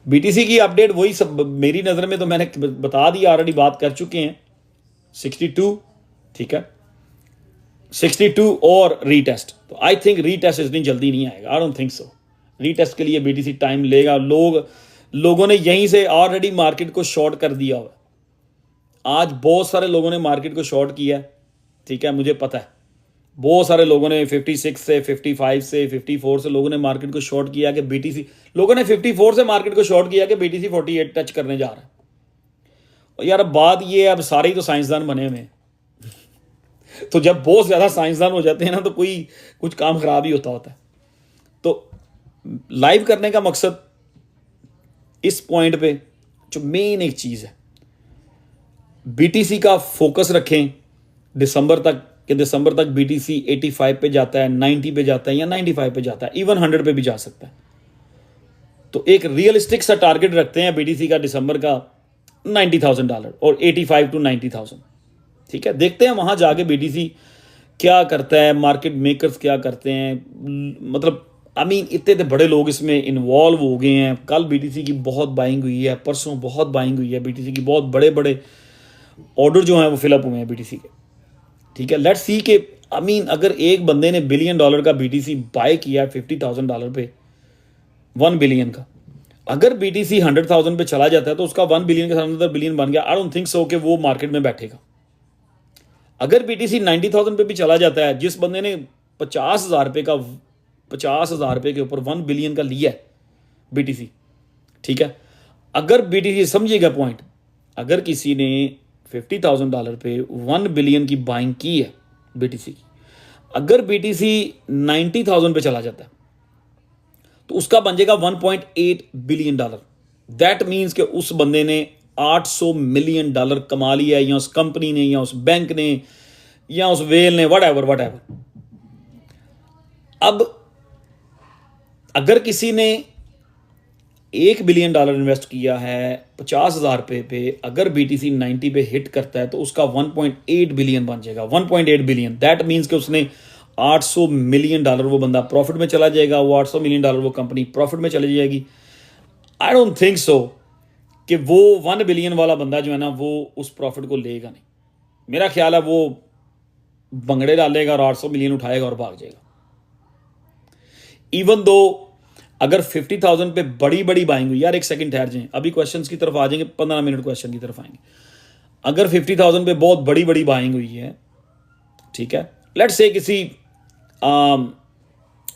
बीटीसी की अपडेट वही सब मेरी नज़र में तो मैंने बता दी, ऑलरेडी बात कर चुके हैं 62, ठीक है 62 और रीटेस्ट। तो आई थिंक रीटेस्ट इतनी जल्दी नहीं आएगा, I don't think so. Retest के लिए बीटीसी टाइम लेगा। लोगों ने यहीं से ऑलरेडी मार्केट को शॉर्ट कर दिया हुआ। आज बहुत सारे लोगों ने मार्केट को शॉर्ट किया है, ठीक है, मुझे पता है बहुत सारे लोगों ने 56 से 55 से 54 से लोगों ने मार्केट को शॉर्ट किया कि बीटीसी, लोगों ने 54 से मार्केट को शॉर्ट किया कि बीटीसी 48 टच करने जा रहा है। और यार अब बात ये है, अब सारे ही तो साइंसदान बने हुए हैं तो जब बहुत ज़्यादा साइंसदान हो जाते हैं ना तो कुछ काम खराब ही होता है। तो लाइव करने का मकसद इस पॉइंट पे जो मेन एक चीज़ है, बीटीसी का फोकस रखें दिसंबर तक, कि दिसंबर तक बीटीसी 85 पे जाता है, 90 पे जाता है या 95 पे जाता है, इवन 100 पे भी जा सकता है। तो एक रियलिस्टिक सा टारगेट रखते हैं बीटीसी का दिसंबर का $90,000 और 85 to 90,000, ठीक है। देखते हैं वहाँ जाके बीटीसी क्या करता है, मार्केट मेकर्स क्या करते हैं। मतलब इतने बड़े लोग इसमें इन्वॉल्व हो गए हैं। कल बीटीसी की बहुत बाइंग हुई है, परसों बहुत बाइंग हुई है बीटीसी की, बहुत बड़े बड़े ऑर्डर जो हैं वो फिलअप हुए हैं बीटीसी के, ठीक है। लेट्स सी कि अगर एक बंदे ने $1 बिलियन का बीटीसी बाय किया $50,000 पे, 1 बिलियन का, अगर बीटीसी 100,000 पे चला जाता है तो उसका 1 बिलियन के साथ $1 बिलियन बन गया। आई डोंट थिंक सो कि वो मार्केट में बैठेगा। अगर बीटीसी 90,000 पे भी चला जाता है, जिस बंदे ने 50,000 रुपये के ऊपर 1 बिलियन का लिया है बीटीसी, ठीक है। अगर बीटीसी, समझिएगा पॉइंट, अगर किसी ने $50,000 पे 1 बिलियन की बाइंग की है बीटीसी की, अगर बीटीसी 90,000 पे चला जाता है तो उसका बन जाएगा $1.8 बिलियन। दैट मीन्स कि उस बंदे ने $800 मिलियन कमा लिया है, या उस कंपनी ने या उस बैंक ने या उस वेल ने, वट एवर। अब अगर किसी ने $1 बिलियन इन्वेस्ट किया है 50,000 रुपये पे, अगर बीटीसी 90 पे हिट करता है तो उसका 1.8 बिलियन बन जाएगा। 1.8 बिलियन, दैट मीन्स कि उसने $800 मिलियन वो बंदा प्रॉफिट में चला जाएगा, वो $800 मिलियन वो कंपनी प्रॉफिट में चली जाएगी। आई डोंट थिंक सो कि वो 1 बिलियन वाला बंदा जो है ना वो उस प्रॉफिट को लेगा नहीं। मेरा ख्याल है वो बंगड़े डालेगा और 800 मिलियन उठाएगा और भाग जाएगा। इवन दो अगर 50,000 पे बड़ी बड़ी बाइंग हुई, यार एक सेकंड ठहर जाएं, अभी क्वेश्चंस की तरफ आ जाएंगे, 15 मिनट क्वेश्चन की तरफ आएंगे। अगर 50,000 पे बहुत बड़ी बड़ी बाइंग हुई है, ठीक है, लेट्स से किसी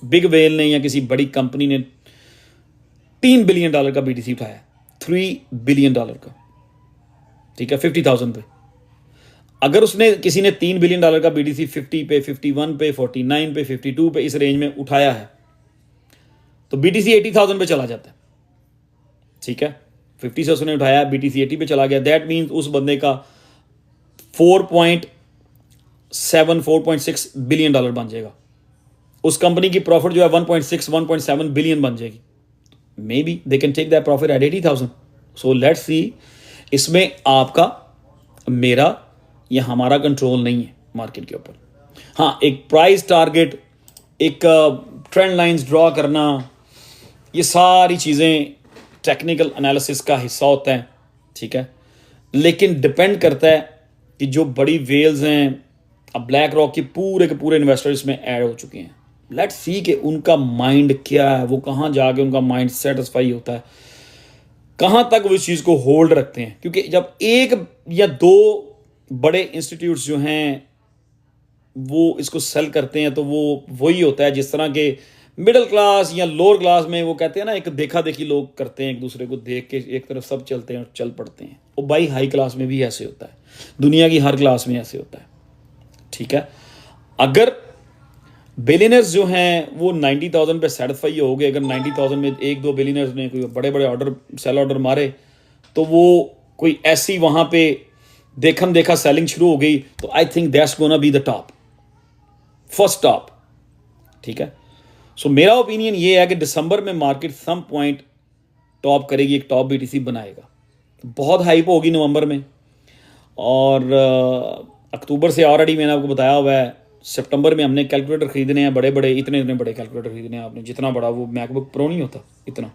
बिग वेल ने या किसी बड़ी कंपनी ने $3 बिलियन का बीटीसी उठाया, $3 बिलियन का, ठीक है, 50,000 पे। अगर उसने किसी ने $3 बिलियन का बीटीसी 50 पे, 51 पे, 49 पे, 52 पे, इस रेंज में उठाया है, तो BTC 80,000 पे चला जाता है, ठीक है। 50 से उसने उठाया, BTC 80 पे चला गया, दैट मीन्स उस बंदे का 4.6 बिलियन डॉलर बन जाएगा। उस कंपनी की प्रॉफिट जो है 1.7 बिलियन बन जाएगी। Maybe they can take that profit at 80,000। So let's see, इसमें आपका, मेरा या हमारा कंट्रोल नहीं है मार्केट के ऊपर। हाँ, एक प्राइस टारगेट, एक ट्रेंड लाइंस ड्रॉ करना, ये सारी चीज़ें टेक्निकल एनालिसिस का हिस्सा होता है, ठीक है। लेकिन डिपेंड करता है कि जो बड़ी वेल्स हैं, अब ब्लैक रॉक के पूरे इन्वेस्टर्स में ऐड हो चुके हैं। लेट्स सी कि उनका माइंड क्या है, वो कहाँ जाके उनका माइंड सेटिस्फाई होता है, कहाँ तक वो इस चीज़ को होल्ड रखते हैं। क्योंकि जब एक या दो बड़े इंस्टीट्यूट्स जो हैं वो इसको सेल करते हैं, तो वो वही होता है जिस तरह के मिडिल क्लास या लोअर क्लास में वो कहते हैं ना, एक देखा देखी लोग करते हैं, एक दूसरे को देख के एक तरफ सब चलते हैं और चल पड़ते हैं। वो भाई हाई क्लास में भी ऐसे होता है, दुनिया की हर क्लास में ऐसे होता है, ठीक है। अगर बिलियनर्स जो हैं वो 90,000 पे सेटिस्फाई हो गए, अगर 90,000 में एक दो बिलियनर्स ने कोई बड़े बड़े ऑर्डर, सेल ऑर्डर मारे, तो वो कोई ऐसी वहाँ पे देखम देखा सेलिंग शुरू हो गई, तो I think that's gonna be the top, first top, ठीक है। सो मेरा ओपिनियन ये है कि दिसंबर में मार्केट सम पॉइंट टॉप करेगी, एक टॉप BTC बनाएगा। बहुत हाइप होगी नवंबर में, और अक्टूबर से ऑलरेडी मैंने आपको बताया हुआ है, सितंबर में हमने कैलकुलेटर खरीदने हैं, बड़े बड़े, इतने बड़े कैलकुलेटर खरीदने हैं आपने, जितना बड़ा वो मैकबुक प्रो नहीं होता इतना।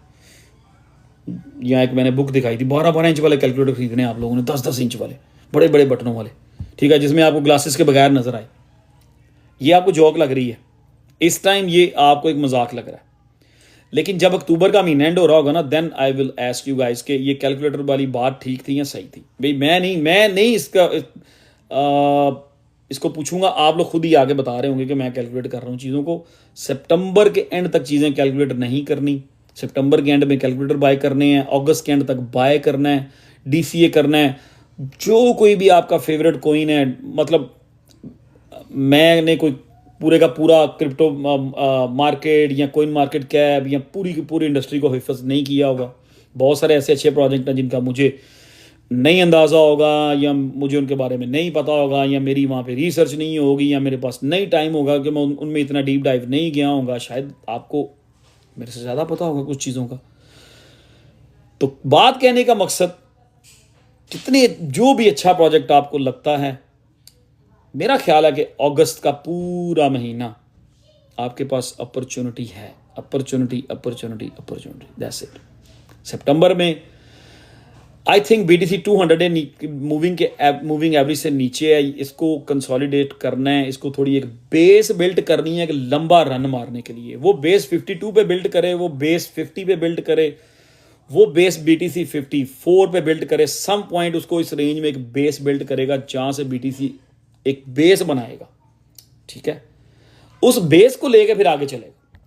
यहाँ एक मैंने बुक दिखाई थी, 12-12 इंच वाले कैलकुलेटर खरीदने हैं आप लोगों ने, 10-10 इंच वाले, बड़े बड़े बटनों वाले, ठीक है, जिसमें आपको ग्लासेस के बगैर नजर आए। ये आपको जॉक लग रही है इस टाइम, ये आपको एक मजाक लग रहा है। लेकिन जब अक्टूबर का महीना एंड हो रहा होगा ना, then I will ask you guys कि ये कैलकुलेटर वाली बात ठीक थी या सही थी। भाई मैं नहीं इसको पूछूंगा, आप लोग खुद ही आगे बता रहे होंगे कि मैं कैलकुलेट कर रहा हूँ चीज़ों को। सितंबर के एंड तक चीज़ें कैलकुलेट नहीं करनी, सितंबर के एंड में कैलकुलेटर बाय करने हैं, अगस्त के एंड तक बाय करना है, DCA करना है। जो कोई भी आपका फेवरेट कोइन है, मतलब मैंने कोई पूरे का पूरा क्रिप्टो मार्केट या कोइन मार्केट कैप या पूरी की पूरी इंडस्ट्री को हिफाजत नहीं किया होगा। बहुत सारे ऐसे अच्छे प्रोजेक्ट हैं जिनका मुझे नहीं अंदाज़ा होगा, या मुझे उनके बारे में नहीं पता होगा, या मेरी वहाँ पे रिसर्च नहीं होगी, या मेरे पास नहीं टाइम होगा कि मैं उनमें इतना डीप डाइव नहीं गया होगा। शायद आपको मेरे से ज़्यादा पता होगा कुछ चीज़ों का। तो बात कहने का मकसद, कितने जो भी अच्छा प्रोजेक्ट आपको लगता है, मेरा ख्याल है कि अगस्त का पूरा महीना आपके पास अपॉर्चुनिटी है, अपॉर्चुनिटी, दैट्स इट। सितंबर में आई थिंक BTC 200 मूविंग एवरेज से नीचे है, इसको कंसोलिडेट करना है, इसको थोड़ी एक बेस बिल्ड करनी है कि लंबा रन मारने के लिए। वो बेस 52 पे बिल्ड करे, वो बेस 50 पे बिल्ड करे, वो बेस BTC 54 पे बिल्ड करे, सम पॉइंट उसको इस रेंज में एक बेस बिल्ड करेगा जहां से BTC एक बेस बनाएगा, ठीक है। उस बेस को लेकर फिर आगे चलेगा,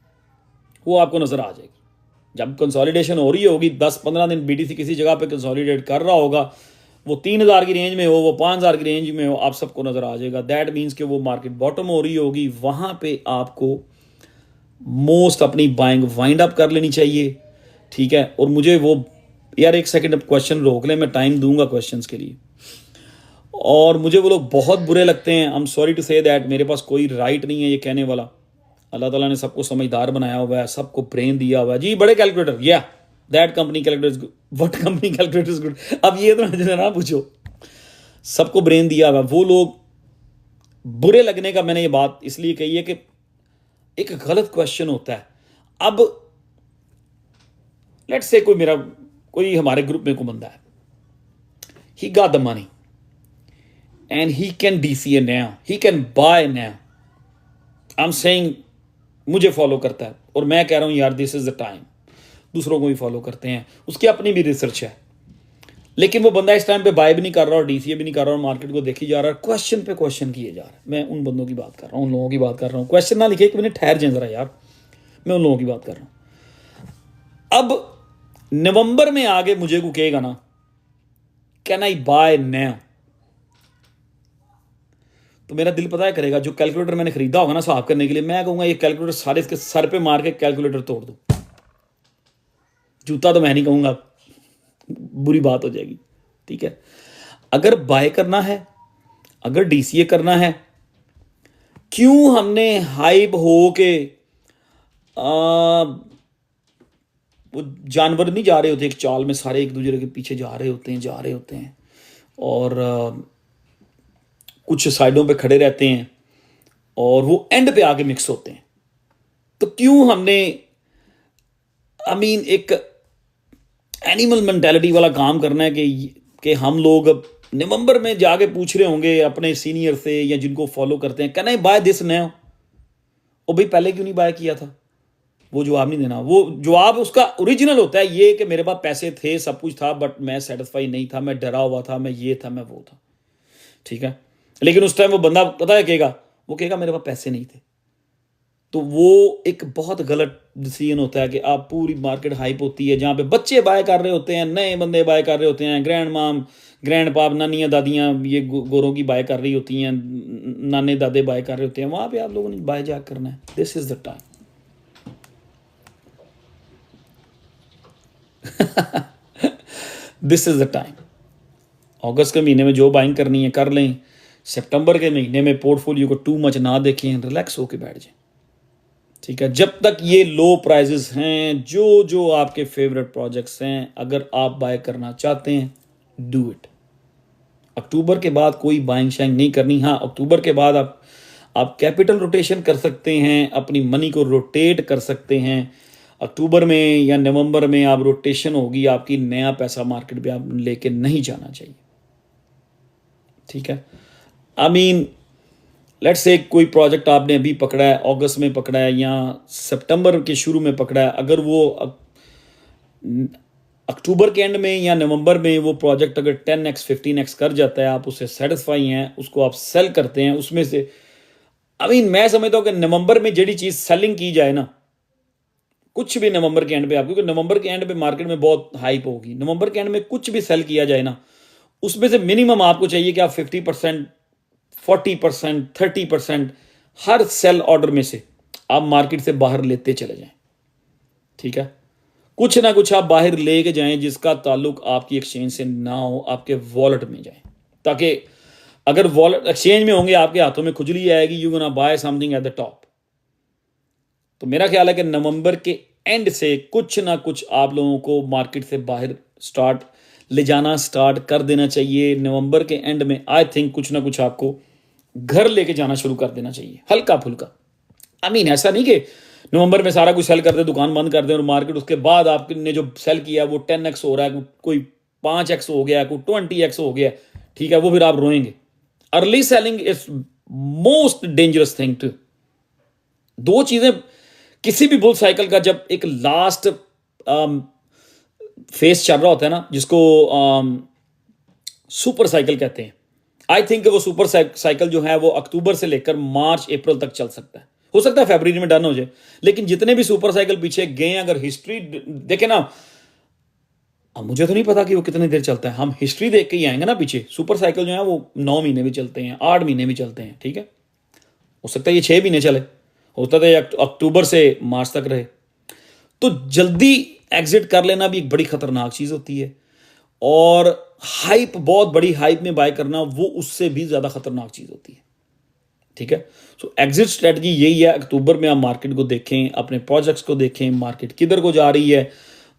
वो आपको नजर आ जाएगी। जब कंसोलिडेशन हो रही होगी, 10-15 दिन BTC किसी जगह पे कंसोलिडेट कर रहा होगा, वो 3,000 की रेंज में हो, वो 5,000 की रेंज में हो, आप सबको नजर आ जाएगा। दैट मीन्स कि वो मार्केट बॉटम हो रही होगी, वहां पे आपको मोस्ट अपनी बाइंग वाइंड अप कर लेनी चाहिए, ठीक है। और मुझे वो, यार एक सेकंड क्वेश्चन रोक ले, मैं टाइम दूंगा क्वेश्चंस के लिए। और मुझे वो लोग बहुत बुरे लगते हैं, I am sorry to say that, मेरे पास कोई राइट नहीं है ये कहने वाला। अल्लाह ताला ने सबको समझदार बनाया हुआ है, सबको ब्रेन दिया हुआ है। जी बड़े कैलकुलेटर, या that company calculator is good, what company calculator is good. अब ये तो मुझे ना पूछो, सबको ब्रेन दिया हुआ। वो लोग बुरे लगने का मैंने ये बात इसलिए कही है कि एक गलत क्वेश्चन होता है। अब लेट्स से कोई हमारे ग्रुप में कोई बंदा है, he got the money and he can DCA now, he can buy now. I'm saying मुझे फॉलो करता है और मैं कह रहा हूं यार दिस इज द टाइम। दूसरों को भी फॉलो करते हैं, उसकी अपनी भी रिसर्च है, लेकिन वो बंदा इस टाइम पे बाय भी नहीं कर रहा और DCA भी नहीं कर रहा और मार्केट को देखी जा रहा है, क्वेश्चन पे क्वेश्चन किए जा रहा है। मैं उन बंदों की बात कर रहा हूँ, उन लोगों की बात कर रहा हूँ। क्वेश्चन ना लिखे कि मैंने ठहर जाए जरा यार, मैं उन लोगों की बात कर रहा हूँ। अब नवंबर में आगे मुझे को कहेगा ना, कैन आई बाय नाउ, तो मेरा दिल पता है करेगा, जो कैलकुलेटर मैंने खरीदा होगा ना साफ करने के लिए, मैं कहूँगा ये कैलकुलेटर सारे इसके सर पे मार के कैलकुलेटर तोड़ दो, जूता तो मैं नहीं कहूँगा, बुरी बात हो जाएगी, ठीक है। अगर बाय करना है, अगर डीसीए करना है, क्यों हमने हाइप हो के वो जानवर नहीं जा रहे होते एक चाल में, सारे एक दूसरे के पीछे जा रहे होते हैं और कुछ साइडों पे खड़े रहते हैं और वो एंड पे आके मिक्स होते हैं। तो क्यों हमने एक एनिमल मेंटालिटी वाला काम करना है कि हम लोग नवंबर में जाके पूछ रहे होंगे अपने सीनियर से या जिनको फॉलो करते हैं, कहना है बाय दिस नया, ओ भाई पहले क्यों नहीं बाय किया था? वो जवाब नहीं देना। वो जवाब उसका ओरिजिनल होता है ये कि मेरे पास पैसे थे, सब कुछ था, बट मैं सेटिस्फाई नहीं था, मैं डरा हुआ था, मैं ये था, मैं वो था, ठीक है। लेकिन उस टाइम वो बंदा पता है कहेगा, वो कहेगा मेरे पास पैसे नहीं थे। तो वो एक बहुत गलत डिसीजन होता है कि आप पूरी मार्केट हाइप होती है जहाँ पे बच्चे बाय कर रहे होते हैं, नए बंदे बाय कर रहे होते हैं, ग्रैंड माम ग्रैंड पाप नानियाँ दादियाँ ये गोरों की बाय कर रही होती हैं, नाने दादे बाय कर रहे होते हैं, वहाँ पे आप लोगों ने बाय जा करना है। This is the time. This is the time. अगस्त के महीने में जो बाइंग करनी है कर लें, सितंबर के महीने में पोर्टफोलियो को टू मच ना देखें, रिलैक्स होके बैठ जाएं, ठीक है। जब तक ये लो प्राइजेस हैं, जो जो आपके फेवरेट प्रोजेक्ट्स हैं, अगर आप बाय करना चाहते हैं डू इट। अक्टूबर के बाद कोई बाइंग शाइंग नहीं करनी। हाँ, अक्टूबर के बाद आप कैपिटल रोटेशन कर सकते हैं, अपनी मनी को रोटेट कर सकते हैं। अक्टूबर में या नवंबर में आप रोटेशन होगी आपकी, नया पैसा मार्केट पे आप लेके नहीं जाना चाहिए, ठीक है। लेट्स से कोई प्रोजेक्ट आपने अभी पकड़ा है, अगस्त में पकड़ा है या सितंबर के शुरू में पकड़ा है, अगर वो अक्टूबर के एंड में या नवंबर में वो प्रोजेक्ट अगर 10x 15x कर जाता है, आप उससे सेटिस्फाई हैं, उसको आप सेल करते हैं, उसमें से मैं समझता हूँ कि नवंबर में जेडी चीज़ सेलिंग की जाए ना, कुछ भी नवंबर के एंड पे आप, क्योंकि नवंबर के एंड पे मार्केट में बहुत हाइप होगी, नवंबर के एंड में कुछ भी सेल किया जाए ना, उसमें से मिनिमम आपको चाहिए कि आप 50%, 40%, 30% हर सेल ऑर्डर में से आप मार्केट से बाहर लेते चले जाएं, ठीक है। कुछ ना कुछ आप बाहर लेके जाएं जिसका ताल्लुक आपकी एक्सचेंज से ना हो, आपके वॉलेट में जाए, ताकि अगर वॉलेट एक्सचेंज में होंगे आपके हाथों में खुजली आएगी, you gonna buy something eight the top. तो मेरा ख्याल है कि नवंबर के एंड से कुछ ना कुछ आप लोगों को मार्केट से बाहर ले जाना स्टार्ट कर देना चाहिए। नवंबर के एंड में आई थिंक कुछ ना कुछ आपको घर लेके जाना शुरू कर देना चाहिए, हल्का फुल्का। ऐसा नहीं कि नवंबर में सारा कुछ सेल कर दे, दुकान बंद कर दे और मार्केट उसके बाद आपने जो सेल किया वो 10x हो रहा है, कोई 5x हो गया, कोई 20x हो गया, ठीक है, वो फिर आप रोएंगे। Early selling is most dangerous thing to. दो चीजें किसी भी बुल साइकिल का, जब एक लास्ट फेस चल रहा होता है ना, जिसको सुपर साइकिल कहते हैं, आई थिंक वो सुपर साइकिल जो है वो अक्टूबर से लेकर मार्च अप्रैल तक चल सकता है, हो सकता है फरवरी में डन हो जाए। लेकिन जितने भी सुपर साइकिल पीछे गए, अगर हिस्ट्री देखे ना, अब मुझे तो नहीं पता कि वो कितनी देर चलता है, हम हिस्ट्री देख के ही आएंगे ना पीछे। सुपर साइकिल जो है वो 9 महीने भी चलते हैं, 8 महीने भी चलते हैं, ठीक है। हो सकता है ये 6 महीने चले, होता था अक्टूबर से मार्च तक रहे। तो जल्दी एग्जिट कर लेना भी एक बड़ी खतरनाक चीज होती है, और हाइप, बहुत बड़ी हाइप में बाय करना, वो उससे भी ज्यादा खतरनाक चीज होती है, ठीक है। सो एग्जिट स्ट्रेटजी यही है, अक्टूबर में आप मार्केट को देखें, अपने प्रोजेक्ट्स को देखें, मार्केट किधर को जा रही है,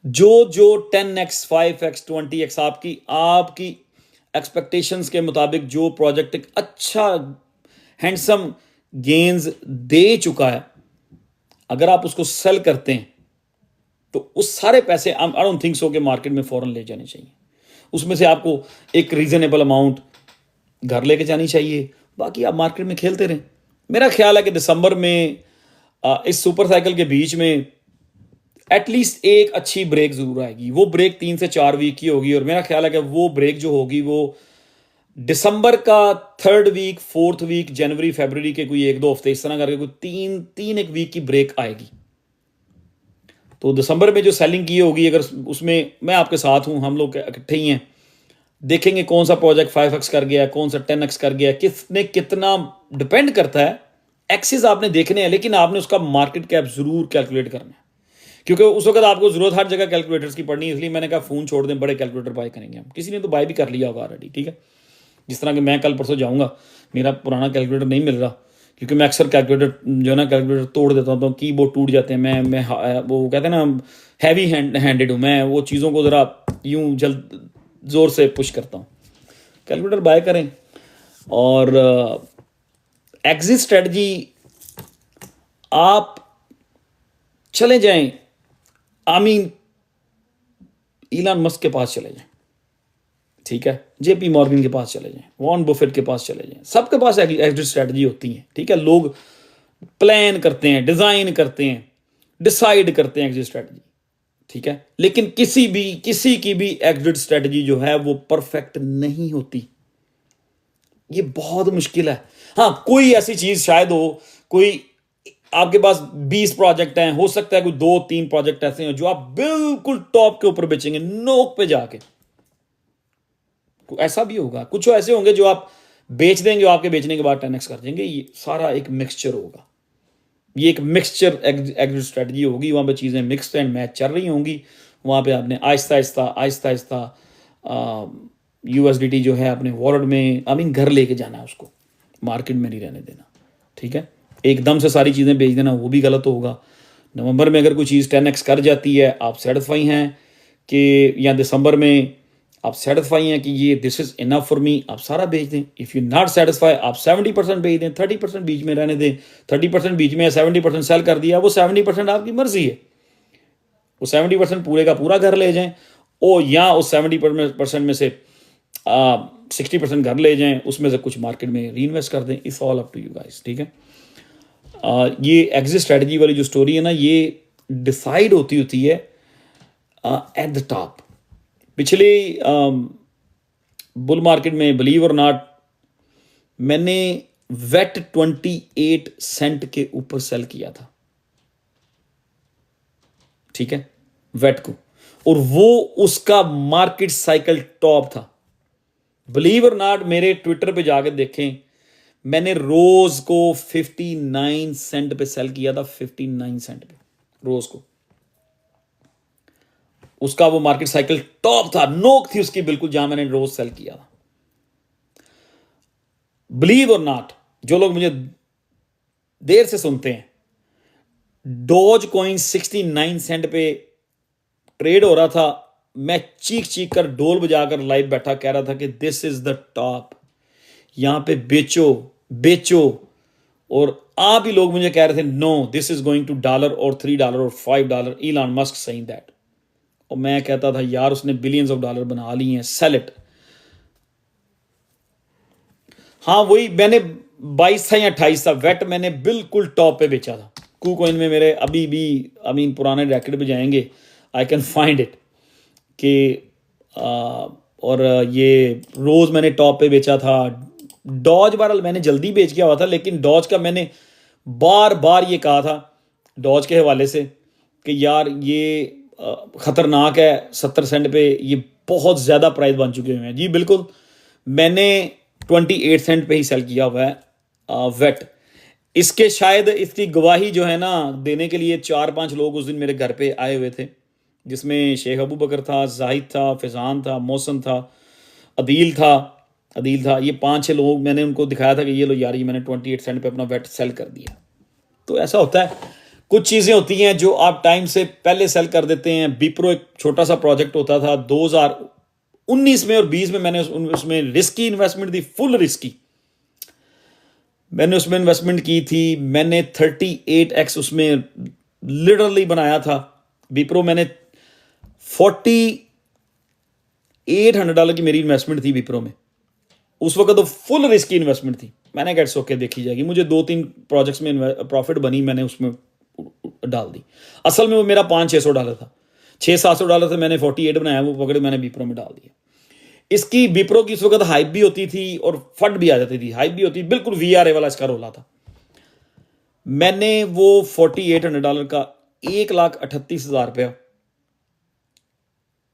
जो 10x 5x 20x आपकी एक्सपेक्टेशंस के मुताबिक जो प्रोजेक्ट एक अच्छा हैंडसम गेन्स दे चुका है, अगर आप उसको सेल करते हैं तो उस सारे पैसे आई डोंट थिंक सो कि मार्केट में फौरन ले जाने चाहिए। उसमें से आपको एक रीजनेबल अमाउंट घर लेके जानी चाहिए, बाकी आप मार्केट में खेलते रहें। मेरा ख्याल है कि दिसंबर में इस सुपर साइकिल के बीच में एटलीस्ट एक अच्छी ब्रेक जरूर आएगी। वो ब्रेक 3 से 4 वीक की होगी, और मेरा ख्याल है कि वो ब्रेक जो होगी वो दिसंबर का 3rd वीक, 4th वीक, जनवरी फरवरी के कोई 1-2 हफ्ते, इस तरह करके कोई 3 एक वीक की ब्रेक आएगी। तो दिसंबर में जो सेलिंग की होगी, अगर उसमें मैं आपके साथ हूं, हम लोग इकट्ठे ही हैं, देखेंगे कौन सा प्रोजेक्ट 5x कर गया, कौन सा 10x कर गया, किसने कितना, डिपेंड करता है। एक्सिस आपने देखने हैं, लेकिन आपने उसका मार्केट कैप जरूर कैलकुलेट करना है, क्योंकि उस वक्त आपको ज़रूरत हर जगह कैलकुलेटर्स की पड़नी है, इसलिए मैंने कहा फ़ोन छोड़ दें, बड़े कैलकुलेटर बाय करेंगे हम। किसी ने तो बाय भी कर लिया होगा ऑलरेडी, ठीक है। जिस तरह कि मैं कल परसों जाऊँगा, मेरा पुराना कैलकुलेटर नहीं मिल रहा, क्योंकि मैं अक्सर कैलकुलेटर जो है ना कैलकुलेटर तोड़ देता हूँ, तो कीबोर्ड टूट जाते हैं। मैं वो कहते हैं ना हैवी हैंडेड हूँ मैं, वो चीज़ों को ज़रा यूँ जल्द ज़ोर से पुश करता हूँ। कैलकुलेटर बाय करें। और एग्जिट स्ट्रेटजी, आप चले जाएं, आमीन इलान मस्क के पास चले जाएं, ठीक है, जेपी मॉर्गन के पास चले जाएं, वॉरेन बफेट के पास चले जाएं, सबके पास एग्जिट स्ट्रेटजी होती है, ठीक है। लोग प्लान करते हैं, डिज़ाइन करते हैं, डिसाइड करते हैं एग्जिट स्ट्रेटजी, ठीक है, लेकिन किसी की भी एग्जिट स्ट्रेटजी जो है वो परफेक्ट नहीं होती। ये बहुत मुश्किल है। हाँ, कोई ऐसी चीज शायद हो, कोई आपके पास 20 प्रोजेक्ट हैं, हो सकता है कोई 2-3 प्रोजेक्ट ऐसे हैं जो आप बिल्कुल टॉप के ऊपर बेचेंगे, नोक पे जाके। ऐसा भी होगा, कुछ ऐसे होंगे जो आप बेच देंगे, आपके बेचने के बाद 10x कर देंगे। ये सारा एक मिक्सचर होगा, ये एक मिक्सचर एग्जिट स्ट्रेटजी होगी। वहां पे चीज़ें मिक्स एंड मैच चल रही होंगी। वहां पे आपने आहिस्ता आहिस्ता USDT जो है अपने वॉलेट में घर लेके जाना है, उसको मार्केट में नहीं रहने देना, ठीक है। एकदम से सारी चीज़ें बेच देना वो भी गलत होगा। नवंबर में अगर कोई चीज़ 10x कर जाती है, आप सेटिस्फाई हैं कि, या दिसंबर में आप सेटिस्फाई हैं कि ये this is enough for me, आप सारा बेच दें। इफ़ यू नॉट सेटिस्फाई, आप 70% बेच दें, 30% बीच में रहने दें। 30% बीच में, 70% सेल कर दिया, वो 70% आपकी मर्जी है। वो 70% पूरे का पूरा घर ले जाएं, ओ या उस 70% में से 60% घर ले जाएं, उसमें से कुछ मार्केट में री इन्वेस्ट कर दें। It's all up to you guys, ठीक है। ये एग्जिट स्ट्रेटजी वाली जो स्टोरी है ना, ये डिसाइड होती है एट द टॉप। पिछले बुल मार्केट में, बिलीव और नॉट, मैंने वेट 28 सेंट के ऊपर सेल किया था, ठीक है, वेट को, और वो उसका मार्केट साइकिल टॉप था। बिलीव और नॉट, मेरे ट्विटर पे जाकर देखें, मैंने रोज को 59 सेंट पे सेल किया था, 59 सेंट पे रोज को। उसका वो मार्केट साइकिल टॉप था, नोक थी उसकी बिल्कुल, जहां मैंने रोज सेल किया था। बिलीव और नॉट, जो लोग मुझे देर से सुनते हैं, डॉज कॉइन 69 सेंट पे ट्रेड हो रहा था, मैं चीख कर ढोल बजाकर लाइव बैठा कह रहा था कि दिस इज द टॉप, यहां पे बेचो। और आप ही लोग मुझे कह रहे थे no this is going to $1 और $3 और $5, इलॉन मस्क सेइंग दैट। और मैं कहता था यार उसने बिलियंस ऑफ डॉलर बना लिए हैं, सेल इट। हाँ, वही मैंने 22 था या 28 था, वेट मैंने बिल्कुल टॉप पे बेचा था। KuCoin में मेरे अभी भी पुराने रैकेट पे जाएंगे, आई कैन फाइंड इट कि और ये रोज मैंने टॉप पे बेचा था। डॉज बहरहाल मैंने जल्दी बेच किया हुआ था, लेकिन डॉज का मैंने बार ये कहा था डॉज के हवाले से कि यार ये ख़तरनाक है, 70 सेंट पे ये बहुत ज़्यादा प्राइस बन चुके हुए हैं। जी बिल्कुल, मैंने 28 सेंट पे ही सेल किया हुआ है वेट। इसके शायद इसकी गवाही जो है ना देने के लिए 4-5 लोग उस दिन मेरे घर पे आए हुए थे, जिसमें शेख अबू बकर था, जाहिद था, फैज़ान था, मौसम था, अदील था। ये 5-6 लोग, मैंने उनको दिखाया था कि ये लो यार, ये मैंने 28 सेंट पे अपना वेट सेल कर दिया। तो ऐसा होता है, कुछ चीज़ें होती हैं जो आप टाइम से पहले सेल कर देते हैं। विप्रो एक छोटा सा प्रोजेक्ट होता था 2019 में और 20 में, मैंने उसमें रिस्की इन्वेस्टमेंट दी, फुल रिस्की मैंने उसमें इन्वेस्टमेंट की थी। मैंने 38x उसमें लिटरली बनाया था। विप्रो मैंने $4,800 की मेरी इन्वेस्टमेंट थी विप्रो में, उस वक्त तो फुल रिस्की इन्वेस्टमेंट थी। मैंने कहा इट्स ओके, देखी जाएगी। मुझे 2-3 प्रोजेक्ट्स में प्रॉफिट बनी, मैंने उसमें डाल दी। असल में वो मेरा $500-600 था, $600-700 से मैंने 48 बनाया, वो पकड़े मैंने विप्रो में डाल दिया। इसकी विप्रो की इस वक्त हाइप भी होती थी और फट भी आ जाती थी। हाइप भी होती, बिल्कुल VRA वाला इसका रोला था। मैंने वो $4,800 का $1,38,000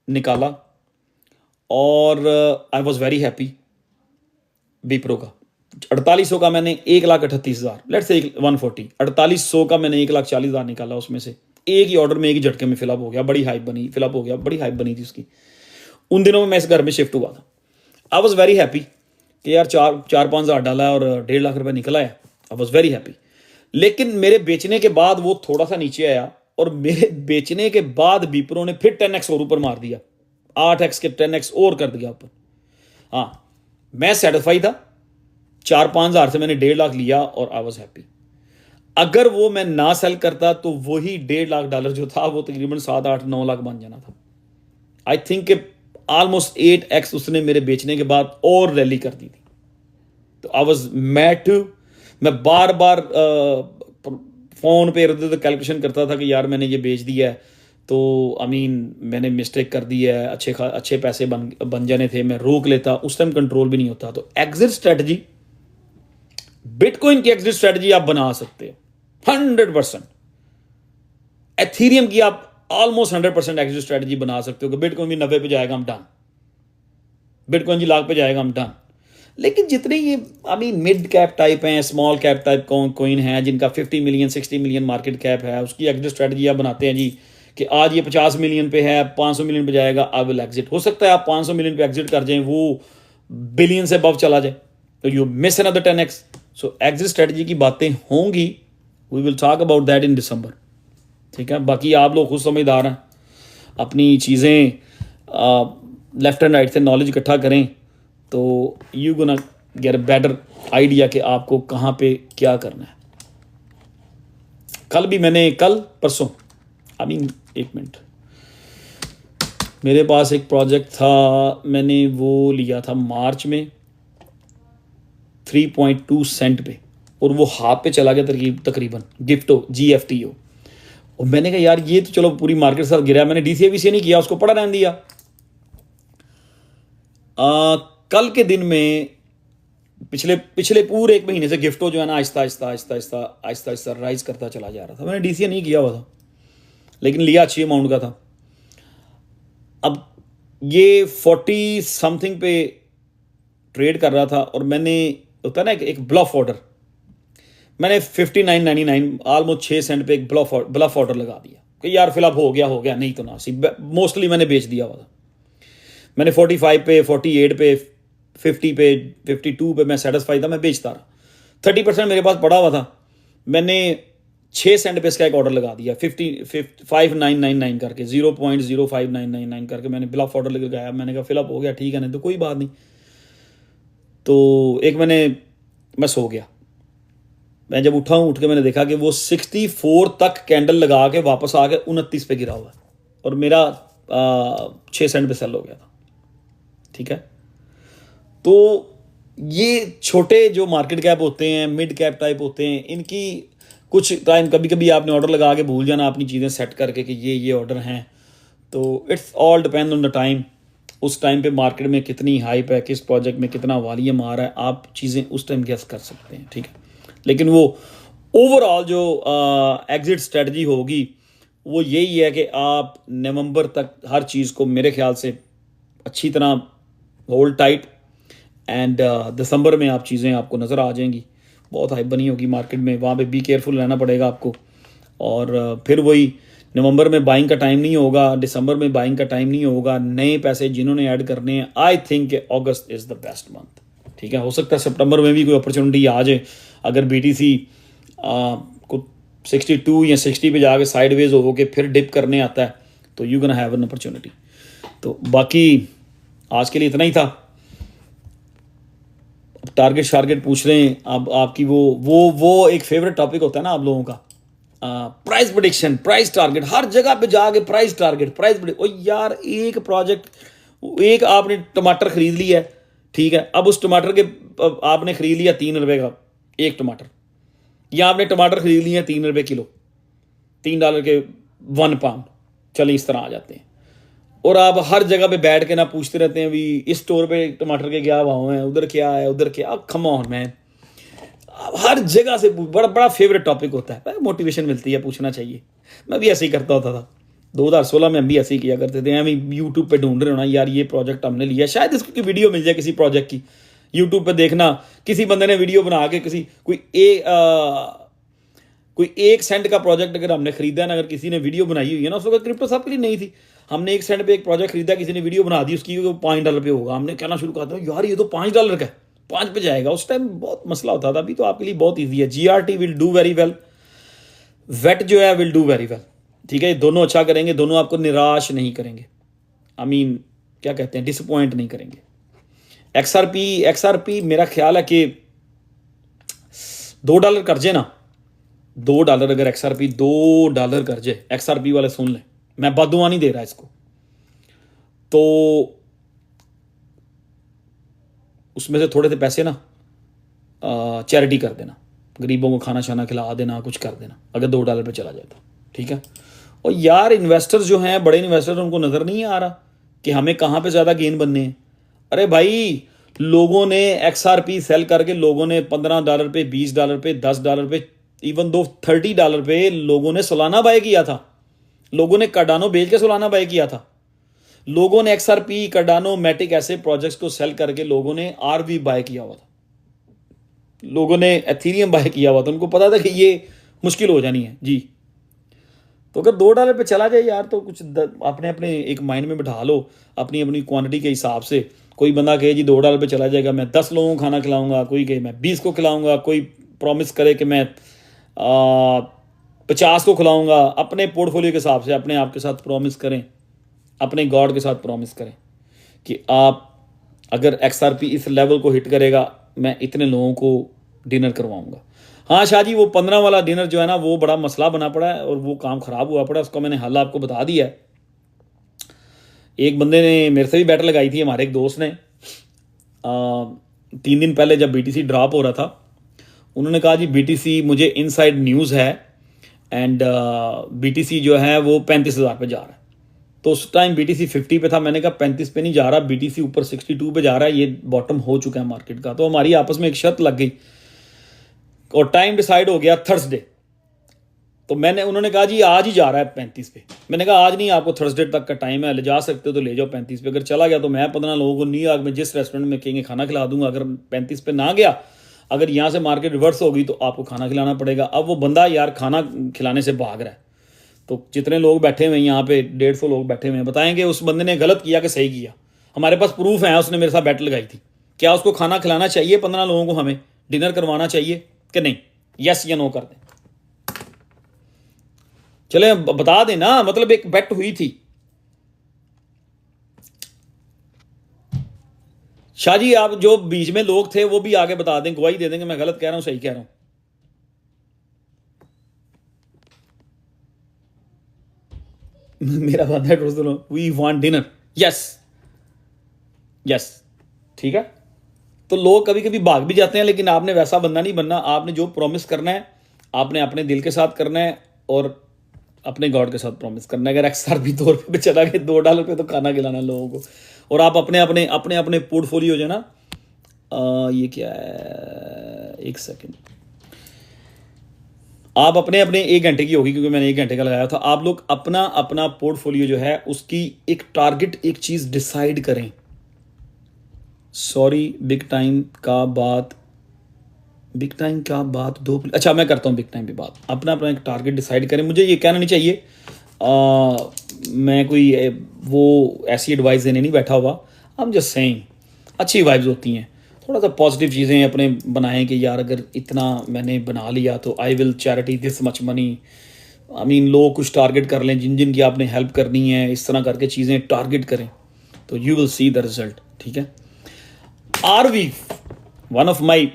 निकाला और I was very happy. Wipro का 4800 का मैंने 1,38,000, लेट्स से 140, 4800 का मैंने 1,40,000 निकाला उसमें से, एक ही ऑर्डर में एक ही झटके में फिलअप हो गया, बड़ी हाइप बनी, फिलअप हो गया, बड़ी हाइप बनी थी उसकी। उन दिनों में मैं इस घर में शिफ्ट हुआ था। आई वॉज वेरी हैप्पी कि यार 4-5 हज़ार डाला और 1.5 लाख रुपये निकला है। I was very happy. लेकिन मेरे बेचने के बाद वो थोड़ा सा नीचे आया, और मेरे बेचने के बाद विप्रो ने फिर 10x और ऊपर मार दिया, 8x के 10x और कर दिया ऊपर। हाँ, मैं सेटिस्फाई था, 4-5 हज़ार से मैंने 1.5 लाख लिया और आई वॉज हैप्पी। अगर वो मैं ना सेल करता तो वही $1.5 लाख जो था वो तकरीबन 7-8-9 लाख बन जाना था। आई थिंक ऑलमोस्ट 8x उसने मेरे बेचने के बाद और रैली कर दी थी। तो आई वॉज मैड टू, मैं बार बार फ़ोन पे इधर कैलकुलेशन करता था कि यार मैंने ये बेच दिया है, तो आई मीन मैंने मिस्टेक कर दी है, अच्छे पैसे बन जाने थे, मैं रोक लेता। उस टाइम कंट्रोल भी नहीं होता। तो एग्जिट स्ट्रेटजी, बिटकॉइन की एग्जिट स्ट्रेटजी आप बना सकते हो 100%। एथीरियम की आप ऑलमोस्ट 100% एग्जिट स्ट्रेटजी बना सकते हो कि बिटकॉइन भी 90 पे जाएगा, हम डन। बिटकॉइन जी लाख पे जाएगा, हम डन। लेकिन जितने ये I mean mid cap type हैं, स्मॉल कैप टाइप कॉइन हैं, जिनका 50 मिलियन 60 मिलियन मार्केट कैप है, उसकी एग्जिट स्ट्रेटजी आप बनाते हैं जी कि आज ये 50 मिलियन पे है, 500 मिलियन पे जाएगा, आई विल एग्जिट। हो सकता है आप 500 मिलियन पे एग्जिट कर जाएं, वो बिलियन से अबव चला जाए, तो you miss another 10x। So exit strategy की बातें होंगी, we will talk about that in December. ठीक है, बाकी आप लोग खुद समझदार हैं, अपनी चीज़ें लेफ्ट एंड राइट से नॉलेज इकट्ठा करें, तो you gonna get a better idea कि आपको कहाँ पे क्या करना है। कल परसों आई मीन एक मिनट, मेरे पास एक प्रोजेक्ट था, मैंने वो लिया था मार्च में 3.2 सेंट पे, और वो हाथ पे चला गया तकरीबन गिफ्टो GFTO। और मैंने कहा यार ये तो चलो पूरी मार्केट साथ गिरा, मैंने DCA नहीं किया, उसको पड़ा रहने दिया। कल के दिन में पिछले पूरे 1 महीने से गिफ्टो जो है ना आहिस्ता राइज करता चला जा रहा था। मैंने DCA नहीं किया हुआ था, लेकिन लिया अच्छी अमाउंट का था। अब ये 40 समथिंग पे ट्रेड कर रहा था, और मैंने होता है ना एक ब्लफ ऑर्डर, मैंने 59.99 ऑलमोस्ट 6 सेंट पे एक ब्लफ ऑर्डर लगा दिया कि यार फिलहाल हो गया, नहीं तो ना सी, मोस्टली मैंने बेच दिया हुआ था। मैंने 45 पे, 48 पे, 50 पे, 52 पे मैं सेटिस्फाई था, मैं बेचता रहा। 30% मेरे पास पड़ा हुआ था, मैंने 6 सेंट पे इसका एक ऑर्डर लगा दिया 5999 करके, 0.05999 करके मैंने ब्लफ ऑर्डर लगाया। मैंने कहा फिलअप हो गया, ठीक है, नहीं तो कोई बात नहीं। तो मैं सो गया। मैं जब उठ के मैंने देखा कि वो 64 तक कैंडल लगा के वापस आके 29 पे गिरा हुआ है, और मेरा 6 सेंट पे सेल हो गया था। ठीक है, तो ये छोटे जो मार्केट कैप होते हैं, मिड कैप टाइप होते हैं, इनकी कुछ टाइम कभी आपने ऑर्डर लगा के भूल जाना अपनी चीज़ें सेट करके कि ये ऑर्डर हैं। तो it's all depend on the time, उस टाइम पे मार्केट में कितनी हाइप है, किस प्रोजेक्ट में कितना वॉल्यूम आ रहा है, आप चीज़ें उस टाइम गेस कर सकते हैं। ठीक है, लेकिन वो ओवरऑल जो एग्जिट स्ट्रेटजी होगी वो यही है कि आप नवंबर तक हर चीज़ को मेरे ख्याल से अच्छी तरह होल्ड टाइट, एंड दिसंबर में आप चीज़ें आपको नज़र आ जाएंगी, बहुत हाइप बनी होगी मार्केट में, वहाँ पे बी केयरफुल रहना पड़ेगा आपको। और फिर वही नवंबर में बाइंग का टाइम नहीं होगा, दिसंबर में बाइंग का टाइम नहीं होगा। नए पैसे जिन्होंने ऐड करने हैं, I think August is the best month. ठीक है, हो सकता है सितंबर में भी कोई अपॉर्चुनिटी आ जाए, अगर BTC को 62 या 60 पे जाके साइडवेज हो के फिर डिप करने आता है, तो you can have an opportunity. तो बाकी आज के लिए इतना ही था। टारगेट पूछ रहे हैं, अब आपकी वो एक फेवरेट टॉपिक होता है ना आप लोगों का, प्राइस प्रेडिक्शन, प्राइस टारगेट। हर जगह पे जाके प्राइस टारगेट, ओ यार, एक प्रोजेक्ट, एक आपने टमाटर खरीद लिया है, ठीक है, अब उस टमाटर के आपने खरीद लिया 3 रुपए का एक टमाटर, या आपने टमाटर खरीद लिया 3 रुपए किलो, $3 के 1 पाउंड, चलिए इस तरह आ जाते हैं। और आप हर जगह पे बैठ के ना पूछते रहते हैं भी इस स्टोर पे टमाटर के क्या भाव हैं, उधर क्या है, उधर क्या, कम ऑन मैन। हर जगह से बड़ा फेवरेट टॉपिक होता है, मोटिवेशन मिलती है, पूछना चाहिए। मैं भी ऐसे ही करता होता था, 2016 में हम भी ऐसे ही किया करते थे। हम यूट्यूब पे ढूंढ रहे होना, यार ये प्रोजेक्ट हमने लिया, शायद इसकी वीडियो मिल जाए किसी प्रोजेक्ट की, यूट्यूब पे देखना किसी बंदे ने वीडियो बना के कोई 1 सेंट का प्रोजेक्ट अगर हमने खरीदा ना, अगर किसी ने वीडियो बनाई हुई है ना, उस वक्त क्रिप्टो सबके लिए नहीं थी, हमने 1 सेंट पे एक प्रोजेक्ट खरीदा, किसी ने वीडियो बना दी उसकी, वो $5 पे होगा, हमने कहना शुरू कर दिया यार ये तो $5 का है, 5 पे जाएगा। उस टाइम बहुत मसला होता था, अभी तो आपके लिए बहुत ईजी है। GRT will do very well, wait जो है विल डू वेरी वेल, ठीक है। ये दोनों अच्छा करेंगे, दोनों आपको निराश नहीं करेंगे, आई मीन क्या कहते हैं, डिसअपॉइंट नहीं करेंगे। XRP मेरा ख्याल है कि $2 कर जाए ना, $2 अगर XRP $2 कर जाए, XRP वाले सुन लें, मैं बददुआ नहीं दे रहा इसको, तो उसमें से थोड़े से पैसे ना चैरिटी कर देना, गरीबों को खाना शाना खिला देना, कुछ कर देना, अगर $2 पे चला जाए तो, ठीक है। और यार इन्वेस्टर्स जो हैं, बड़े इन्वेस्टर, उनको नज़र नहीं आ रहा कि हमें कहाँ पे ज़्यादा गेन बनने हैं। अरे भाई लोगों ने XRP सेल करके, लोगों ने $15 पे, $20 पे, $10 पे, इवन दो $30 पे लोगों ने सोलाना बाय किया था, लोगों ने कार्डानो बेच के सोलाना बाय किया था, लोगों ने XRP, कार्डानो, मैटिक ऐसे प्रोजेक्ट्स को सेल करके लोगों ने RV बाय किया हुआ था, लोगों ने एथीरियम बाय किया हुआ था, उनको पता था कि ये मुश्किल हो जानी है जी। तो अगर $2 पे चला जाए यार, तो कुछ अपने अपने एक माइंड में बिठा लो, अपनी अपनी क्वांटिटी के हिसाब से। कोई बंदा कहे जी $2 पे चला जाएगा, मैं 10 लोगों को खाना खिलाऊंगा, कोई कहे मैं 20 को खिलाऊंगा, कोई प्रॉमिस करे कि मैं 50 को खिलाऊंगा। अपने पोर्टफोलियो के हिसाब से अपने आप के साथ प्रॉमिस करें, अपने गॉड के साथ प्रॉमिस करें कि आप अगर XRP इस लेवल को हिट करेगा, मैं इतने लोगों को डिनर करवाऊंगा। हाँ शाह जी, वो 15 वाला डिनर जो है ना, वो बड़ा मसला बना पड़ा है और वो काम ख़राब हुआ पड़ा है, उसका मैंने हल आपको बता दिया है। एक बंदे ने मेरे से भी बैट लगाई थी, हमारे एक दोस्त ने 3 दिन पहले जब BTC ड्रॉप हो रहा था, उन्होंने कहा जी BTC, मुझे इनसाइड न्यूज़ है एंड BTC जो है वो 35,000 पे जा रहा है। तो उस टाइम BTC 50 पे था, मैंने कहा 35 पे नहीं जा रहा, BTC ऊपर 62 पे जा रहा है, ये बॉटम हो चुका है मार्केट का। तो हमारी आपस में एक शर्त लग गई और टाइम डिसाइड हो गया थर्सडे। तो उन्होंने कहा जी आज ही जा रहा है 35 पे, मैंने कहा आज नहीं, आपको थर्सडे तक का टाइम है, ले जा सकते हो तो ले जाओ 35 पे। अगर चला गया तो मैं 15 लोगों को न्यूयॉर्क में जिस रेस्टोरेंट में कहेंगे खाना खिला दूंगा। अगर 35 पे ना गया, अगर यहाँ से मार्केट रिवर्स होगी तो आपको खाना खिलाना पड़ेगा। अब वो बंदा यार खाना खिलाने से भाग रहा है, तो जितने लोग बैठे हुए हैं यहाँ पे, 150 लोग बैठे हुए हैं, बताएंगे उस बंदे ने गलत किया कि सही किया। हमारे पास प्रूफ है, उसने मेरे साथ बैट लगाई थी। क्या उसको खाना खिलाना चाहिए 15 लोगों को, हमें डिनर करवाना चाहिए कि नहीं? यस या नो कर दें, चले बता देना, मतलब एक बेट हुई थी। शाह जी आप जो बीच में लोग थे वो भी आगे बता दें, गवाही दे देंगे मैं गलत कह रहा हूं सही कह रहा हूं। मेरा बंदा है, we want dinner, yes yes, ठीक है। तो लोग कभी कभी भाग भी जाते हैं, लेकिन आपने वैसा बंदा नहीं बनना। आपने जो प्रॉमिस करना है, आपने अपने दिल के साथ करना है और अपने गॉड के साथ प्रॉमिस करना है। अगर XRP 2 रुपये पे चला गया, $2 पे तो खाना खिलाना लोगों को। और आप अपने अपने अपने अपने पोर्टफोलियो जो है ना, ये क्या है, एक सेकेंड, आप अपने अपने 1 घंटे की होगी क्योंकि मैंने 1 घंटे का लगाया था। आप लोग अपना अपना पोर्टफोलियो जो है उसकी एक टारगेट, एक चीज़ डिसाइड करें। सॉरी, बिग टाइम का बात दो, अच्छा मैं करता हूँ बिग टाइम पे बात। अपना अपना एक टारगेट डिसाइड करें। मुझे ये कहना नहीं चाहिए, मैं कोई वो ऐसी एडवाइस देने नहीं बैठा हुआ। आई एम जस्ट सेइंग, अच्छी वाइब्स होती हैं, थोड़ा सा पॉजिटिव चीज़ें अपने बनाएं कि यार अगर इतना मैंने बना लिया तो I will charity this much money. I mean लोग कुछ टारगेट कर लें, जिन जिन की आपने हेल्प करनी है, इस तरह करके चीज़ें टारगेट करें तो you will see the result, ठीक है। RV, one of my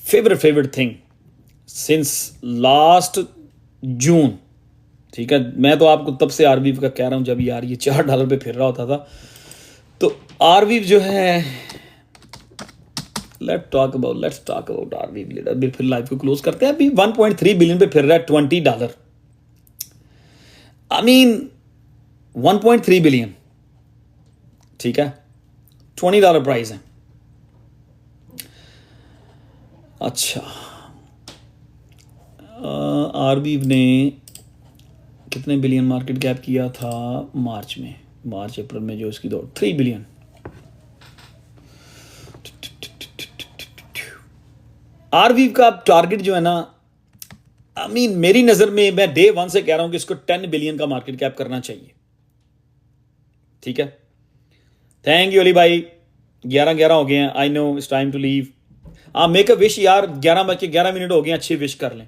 favourite thing since last June, ठीक है। मैं तो आपको तब से RV का कह रहा हूँ जब यार ये $4 पे फिर रहा होता था। तो RV जो है, लेट्स टॉक अबाउट RV। फिर लाइव को क्लोज करते हैं। अभी 1.3 बिलियन पे फिर रहा है, $20। आई मीन 1.3 बिलियन, ठीक है, $20 प्राइस है। अच्छा, RV ने कितने बिलियन मार्केट कैप किया था मार्च अप्रैल में जो इसकी दौड़, 3 बिलियन। RV का टारगेट जो है ना आई मीन मेरी नजर में मैं डे वन से कह रहा हूं कि इसको 10 बिलियन का मार्केट कैप करना चाहिए। ठीक है, थैंक यू अली भाई। 11 हो गए हैं, I know it's time to leave. Make a wish यार, 11 हो गए, अच्छी विश कर लें।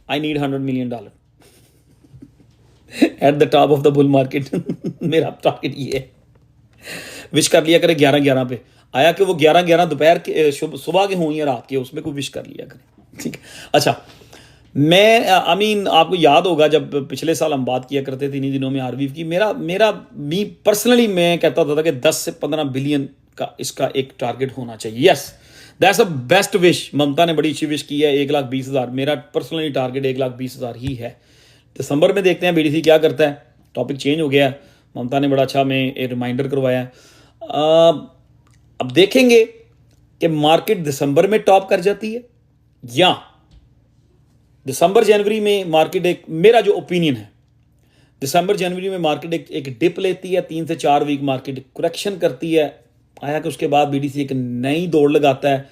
I need $100 million at the top of the bull market. मेरा टारगेट ये है, विश कर लिया करें 11 पे। आया कि वो 11 दोपहर के सुबह के हों या रात के, उसमें कोई विश कर लिया करें। ठीक है, अच्छा मैं आई मीन आपको याद होगा जब पिछले साल हम बात किया करते थे इन्हीं दिनों में आरवीव की, मेरा मेरा मी पर्सनली मैं कहता होता था कि 10 से 15 बिलियन का इसका एक टारगेट होना चाहिए। Yes, that's a best wish. Mamata ने बड़ी अच्छी विश की है, 1,20,000। मेरा पर्सनली टारगेट 1,20,000 ही है। दिसंबर में देखते हैं बीडीसी क्या करता है। टॉपिक चेंज हो गया, ममता ने बड़ा अच्छा में एक रिमाइंडर करवाया है। अब देखेंगे कि मार्केट दिसंबर में टॉप कर जाती है या दिसंबर जनवरी में मार्केट एक, मेरा जो ओपिनियन है, दिसंबर जनवरी में मार्केट एक डिप लेती है, 3 से 4 वीक मार्केट करेक्शन करती है। आया कि उसके बाद बीडीसी एक नई दौड़ लगाता है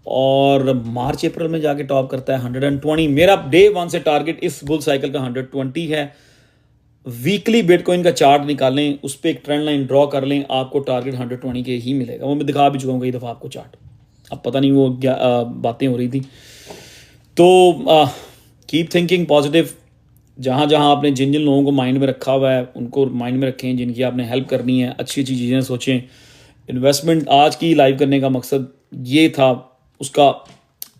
और मार्च अप्रैल में जाके टॉप करता है 120। मेरा डे वन से टारगेट इस बुल साइकिल का 120 है। वीकली बिटकॉइन का चार्ट निकालें, उस पर एक ट्रेंड लाइन ड्रॉ कर लें, आपको टारगेट 120 के ही मिलेगा। वो मैं दिखा भी चुका हूँ कई दफ़ा आपको चार्ट, अब पता नहीं वो क्या बातें हो रही थी। तो कीप थिंकिंग पॉजिटिव। जहाँ जहाँ आपने जिन जिन लोगों को माइंड में रखा हुआ है उनको माइंड में रखें, जिनकी आपने हेल्प करनी है, अच्छी अच्छी चीज़ें सोचें। इन्वेस्टमेंट आज की लाइव करने का मकसद ये था, उसका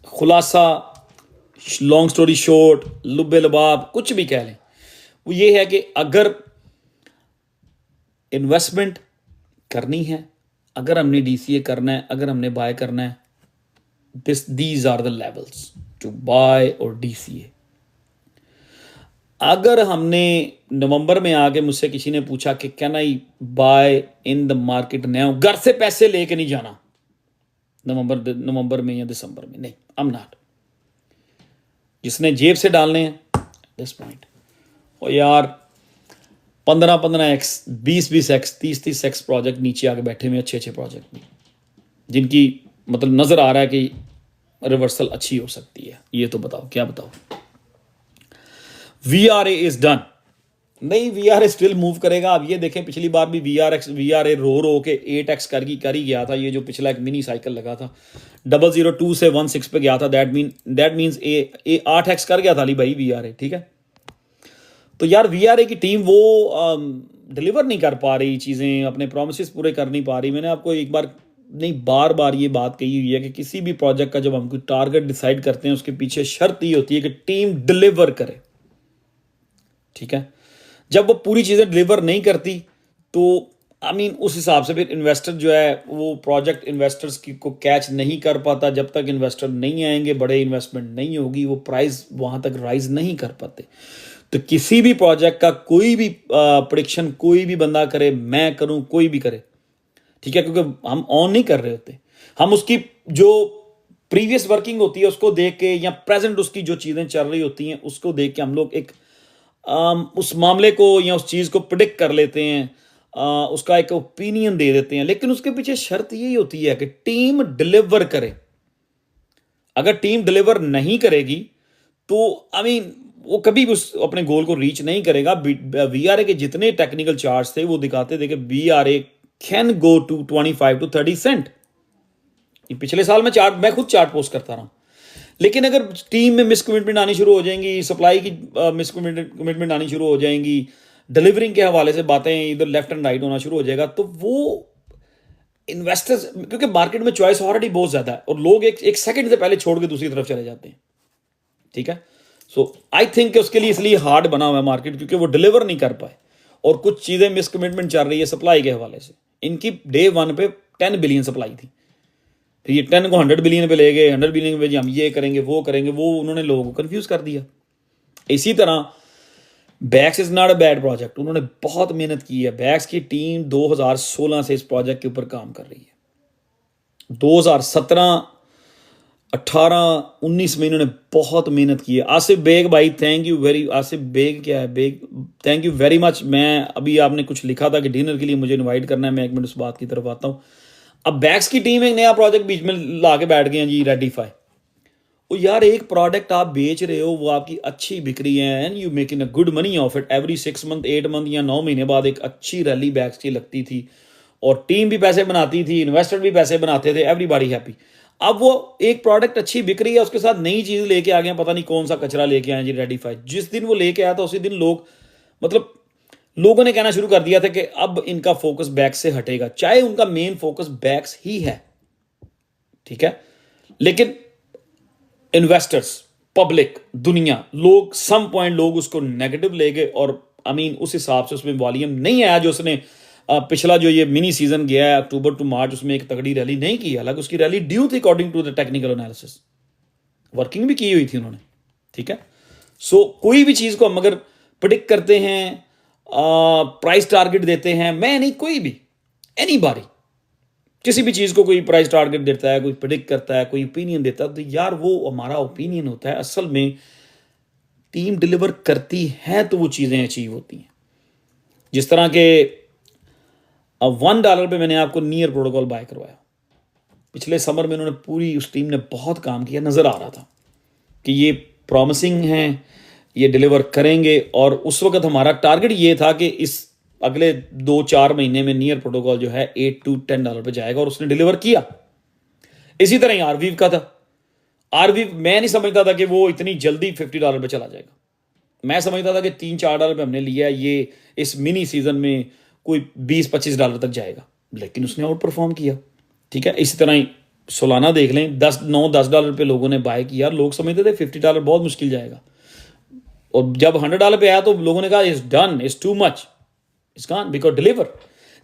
खुलासा, लॉन्ग स्टोरी शॉर्ट, लुब्बे लबाब, कुछ भी कह लें, वो ये है कि अगर इन्वेस्टमेंट करनी है, अगर हमने डीसीए करना है, अगर हमने बाय करना है, these are the levels to buy और डीसीए। अगर हमने नवंबर में आके मुझसे किसी ने पूछा कि can I buy in the market now, घर से पैसे लेके नहीं जाना नवंबर में या दिसंबर में, नहीं, आई एम नॉट। जिसने जेब से डालने हैं दिस पॉइंट, और यार 15x 20x 30x प्रोजेक्ट नीचे आके बैठे हुए, अच्छे अच्छे प्रोजेक्ट भी, जिनकी मतलब नजर आ रहा है कि रिवर्सल अच्छी हो सकती है। ये तो बताओ, क्या बताओ। VRA इज डन, नहीं VRA स्टिल मूव करेगा। अब ये देखें, पिछली बार भी VRA रो के 8x कर ही गया था। ये जो पिछला एक मिनी साइकिल लगा था 002 से 16 पे गया था, दैट मीन्स ए 8x कर गया था अली भाई VRA। ठीक है, तो यार VRA की टीम वो डिलीवर नहीं कर पा रही चीज़ें, अपने प्रोमिस पूरे कर नहीं पा रही। मैंने आपको एक बार नहीं बार बार ये बात कही हुई है कि किसी भी प्रोजेक्ट का जब हम कोई टारगेट डिसाइड करते हैं, उसके पीछे शर्त ये होती है कि टीम डिलीवर करे। ठीक है, जब वो पूरी चीज़ें डिलीवर नहीं करती तो आई मीन उस हिसाब से फिर इन्वेस्टर जो है वो प्रोजेक्ट इन्वेस्टर्स की को कैच नहीं कर पाता। जब तक इन्वेस्टर नहीं आएंगे, बड़े इन्वेस्टमेंट नहीं होगी, वो प्राइस वहाँ तक राइज नहीं कर पाते। तो किसी भी प्रोजेक्ट का कोई भी प्रेडिक्शन कोई भी बंदा करे, मैं करूँ, कोई भी करे, ठीक है, क्योंकि हम ऑन नहीं कर रहे होते, हम उसकी जो प्रीवियस वर्किंग होती है उसको देख के या प्रेजेंट उसकी जो चीज़ें चल रही होती हैं उसको देख के हम लोग एक उस मामले को या उस चीज़ को प्रिडिक्ट कर लेते हैं, उसका एक ओपिनियन दे देते हैं। लेकिन उसके पीछे शर्त यही होती है कि टीम डिलीवर करे। अगर टीम डिलीवर नहीं करेगी तो आई मीन वो कभी भी उस अपने गोल को रीच नहीं करेगा। VRA के जितने टेक्निकल चार्ट्स थे वो दिखाते थे कि VRA can go to 25 to 30 cent. पिछले साल मैं खुद चार्ट पोस्ट करता रहा। लेकिन अगर टीम में मिसकमिटमेंट आनी शुरू हो जाएंगी, सप्लाई की मिसकमिटमेंट आनी शुरू हो जाएंगी, डिलीवरिंग के हवाले से बातें इधर लेफ्ट एंड राइट होना शुरू हो जाएगा, तो वो इन्वेस्टर्स, क्योंकि मार्केट में चॉइस ऑलरेडी बहुत ज़्यादा है और लोग एक सेकंड से पहले छोड़ के दूसरी तरफ चले जाते हैं। ठीक है, सो आई थिंक उसके लिए इसलिए हार्ड बना हुआ है मार्केट, क्योंकि वो डिलीवर नहीं कर पाए और कुछ चीज़ें मिसकमिटमेंट चल रही है सप्लाई के हवाले से। इनकी डे वन पे 10 बिलियन सप्लाई थी, फिर ये 10 को 100 बिलियन पे ले गए, 100 बिलियन पे हम ये करेंगे वो करेंगे, वो उन्होंने लोगों को कंफ्यूज कर दिया। इसी तरह backs is not a bad project, उन्होंने बहुत मेहनत की है। बैक्स की टीम 2016 से इस प्रोजेक्ट के ऊपर काम कर रही है। 2017, 18, 19 में इन्होंने बहुत मेहनत की है। आसिफ बेग भाई thank you very, Asif Baig क्या है Baig, thank you very much. मैं अभी आपने कुछ लिखा था कि डिनर के लिए मुझे इन्वाइट करना है, मैं 1 मिनट उस बात की तरफ आता हूँ। अब बैक्स की टीम एक नया प्रोजेक्ट बीच में ला के बैठ गए हैं जी, रेडिफाई। वो यार एक प्रोडक्ट आप बेच रहे हो, वो आपकी अच्छी बिक रही है and you making a good money of it. Every 6 month 8 month या 9 महीने बाद एक अच्छी रैली बैग्स की लगती थी और टीम भी पैसे बनाती थी, इन्वेस्टर भी पैसे बनाते थे, एवरीबॉडी हैप्पी। अब वो एक प्रोडक्ट अच्छी बिक रही है, उसके साथ नई चीज लेके आ गए, पता नहीं कौन सा कचरा लेके आए जी, रेडिफाइड। जिस दिन वो लेके आया था उसी दिन लोग, मतलब लोगों ने कहना शुरू कर दिया था कि अब इनका फोकस बैक्स से हटेगा, चाहे उनका मेन फोकस बैक्स ही है, ठीक है। लेकिन इन्वेस्टर्स, पब्लिक, दुनिया, लोग सम पॉइंट लोग उसको नेगेटिव ले गए और आई मीन उस हिसाब से उसमें वॉल्यूम नहीं आया जो उसने पिछला जो ये मिनी सीजन गया है अक्टूबर टू मार्च, उसमें एक तगड़ी रैली नहीं की। हालांकि उसकी रैली ड्यू थी according to the technical analysis, working भी की हुई थी उन्होंने, ठीक है। सो कोई भी चीज को हम अगर प्रिडिक्ट करते हैं, प्राइस टारगेट देते हैं, मैं नहीं, कोई भी, एनी बारी किसी भी चीज को कोई प्राइस टारगेट देता है, कोई प्रिडिक्ट करता है, कोई ओपिनियन देता है, तो यार वो हमारा ओपिनियन होता है। असल में टीम डिलीवर करती है तो वो चीजें अचीव होती हैं। जिस तरह के अब $1 पे मैंने आपको नियर प्रोटोकॉल बाय करवाया, पिछले समर में उन्होंने पूरी उस टीम ने बहुत काम किया, नजर आ रहा था कि ये प्रॉमिसिंग है, ये डिलीवर करेंगे। और उस वक्त हमारा टारगेट ये था कि इस अगले 2-4 महीने में नियर प्रोटोकॉल जो है $8 to $10 पे जाएगा, और उसने डिलीवर किया। इसी तरह ही आरवीव का था। आरवीव मैं नहीं समझता था कि वो इतनी जल्दी $50 पे चला जाएगा। मैं समझता था कि $3-4 पे हमने लिया, ये इस मिनी सीजन में कोई $20-25 तक जाएगा, लेकिन उसने आउट परफॉर्म किया, ठीक है। इसी तरह ही सोलाना देख लें, $9-10 पे लोगों ने बाय किया। लोग समझते थे $50 बहुत मुश्किल जाएगा, और जब $100 पे आया तो लोगों ने कहा is done, is too much, is gone, because deliver.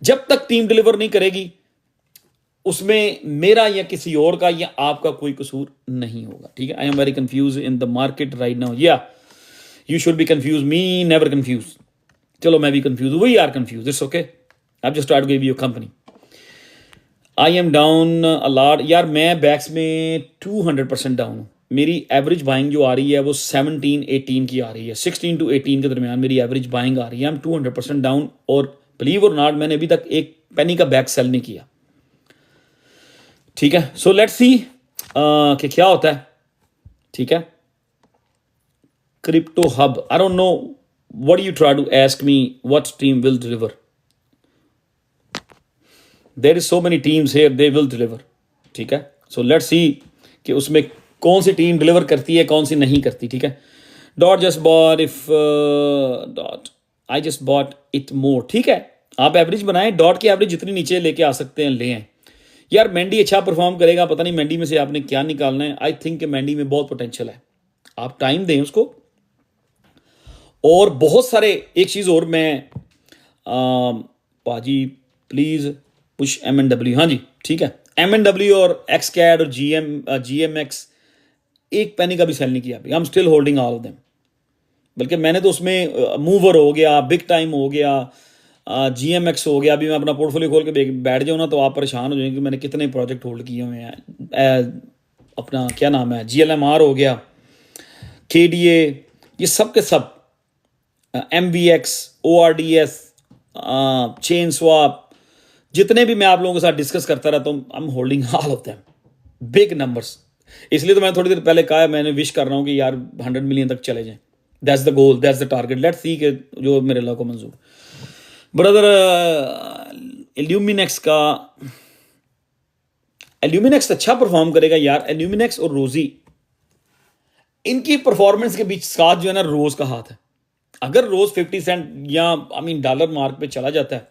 जब तक टीम डिलीवर नहीं करेगी उसमें मेरा या किसी और का या आपका कोई कसूर नहीं होगा, ठीक है। I am very confuse in the market right now, या you should be confuse, me never confuse. चलो मैं भी कंफ्यूज हूँ, we are confuse, it's okay. I just start give you company. I am down a lot यार, मैं backs में 200% down हूँ। मेरी एवरेज बाइंग जो आ रही है वो 17-18 की आ रही है, 16 to 18 के दरमियान मेरी एवरेज बाइंग आ रही है। आई एम 200% डाउन, और बिलीव और नॉट मैंने अभी तक एक पेनी का बैक सेल नहीं किया, ठीक है। सो लेट्स सी कि क्या होता है, ठीक है। Crypto hub, I don't know what you try to ask me, what team will deliver. There is so many teams here, they will deliver, ठीक है। सो लेट्स सी कि उसमें कौन सी टीम डिलीवर करती है, कौन सी नहीं करती, ठीक है। Dot just bought, if dot I just bought it more, ठीक है। आप एवरेज बनाएं, डॉट की एवरेज जितनी नीचे लेके आ सकते हैं ले आए। यार मैंडी अच्छा परफॉर्म करेगा, पता नहीं मैंडी में से आपने क्या निकालना है। आई थिंक मैंडी में बहुत पोटेंशियल है, आप टाइम दें उसको। और बहुत सारे, एक चीज और मैं पाजी प्लीज पुश M&W, हाँ जी ठीक है। M&W और एक्स कैड और GMX एक पैनी का भी सेल नहीं किया अभी, आई am still holding all of them. बल्कि मैंने तो उसमें मूवर हो गया, बिग टाइम हो गया, GMX हो गया। अभी मैं अपना पोर्टफोलियो खोल के बैठ जाऊँ ना तो आप परेशान हो जाएंगे कि मैंने कितने प्रोजेक्ट होल्ड किए हुए हैं। अपना क्या नाम है, GLMR हो गया, KDA, ये सब के सब, MVX, ORDS, चेन स्वैप, जितने भी मैं आप लोगों के साथ डिस्कस करता रहता हूँ, आई am holding all of them, big numbers. इसलिए तो मैंने थोड़ी देर पहले कहा, मैंने विश कर रहा हूँ कि यार 100 मिलियन तक चले जाएं। That's the goal, that's the target, let's see के जो मेरे अल्लाह को मंजूर। ब्रदर एल्यूमिनेक्स अच्छा परफॉर्म करेगा यार। एल्यूमिनेक्स और रोजी, इनकी परफॉर्मेंस के बीच साथ जो है ना रोज का हाथ है। अगर रोज 50 सेंट या आई मीन डॉलर मार्क पे चला जाता है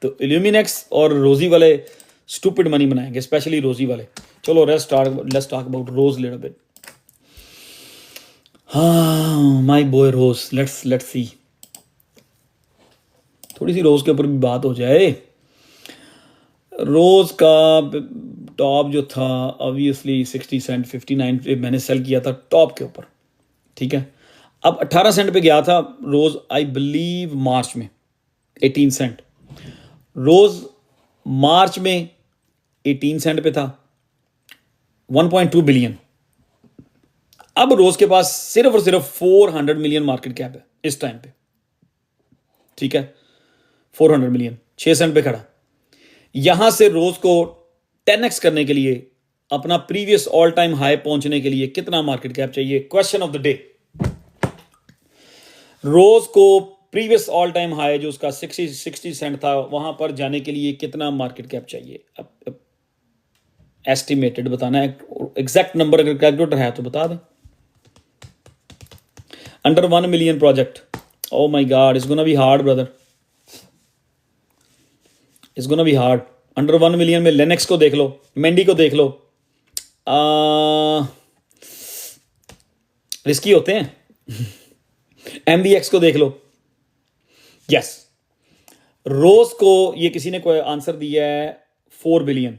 तो एल्यूमिनेक्स और रोजी वाले स्टूपिड मनी बनाएंगे, स्पेशली रोजी वाले। चलो let's talk about Rose little bit. हाँ my boy Rose, let's see, थोड़ी सी रोज के ऊपर भी बात हो जाए। रोज का टॉप जो था ऑब्वियसली 60 सेंट, 59 पे मैंने सेल किया था टॉप के ऊपर, ठीक है। अब 18 सेंट पे गया था रोज, आई बिलीव मार्च में 18 सेंट। रोज मार्च में 18 सेंट पे था, 1.2 बिलियन। अब रोज के पास सिर्फ और सिर्फ 400 मिलियन मार्केट कैप है इस टाइम पे, ठीक है। 400 मिलियन, 6 सेंट पे खड़ा। यहां से रोज को 10x करने के लिए अपना प्रीवियस ऑल टाइम हाई पहुंचने के लिए कितना मार्केट कैप चाहिए? Question of the day. Rose को प्रीवियस ऑल टाइम हाई जो उसका 60 सेंट था वहां पर जाने के लिए कितना मार्केट कैप चाहिए? अब एस्टिमेटेड बताना है, एग्जैक्ट नंबर अगर कैलकुलेटर है तो बता दें। Under 1 million project, O my God, it's gonna be hard brother, it's gonna be hard. Under 1 million में लेनेक्स को देख लो, मेंडी को देख लो, रिस्की होते हैं। एमबीएक्स को देख लो। यस, रोज को ये किसी ने कोई आंसर दिया है 4 billion,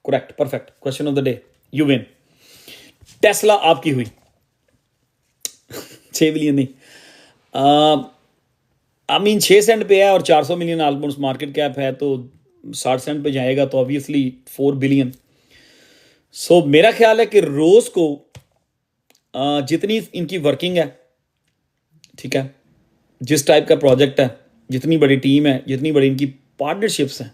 correct, perfect, question of the day, you win. Tesla आपकी हुई 6 बिलियन नहीं, आई मीन 6 सेंट पे है और 400 मिलियन ऑलमोस्ट मार्केट कैप है, तो 60 सेंट पे जाएगा तो ऑब्वियसली 4 बिलियन। सो मेरा ख्याल है कि रोज को जितनी इनकी वर्किंग है, ठीक है, जिस टाइप का प्रोजेक्ट है, जितनी बड़ी टीम है, जितनी बड़ी इनकी पार्टनरशिप्स हैं,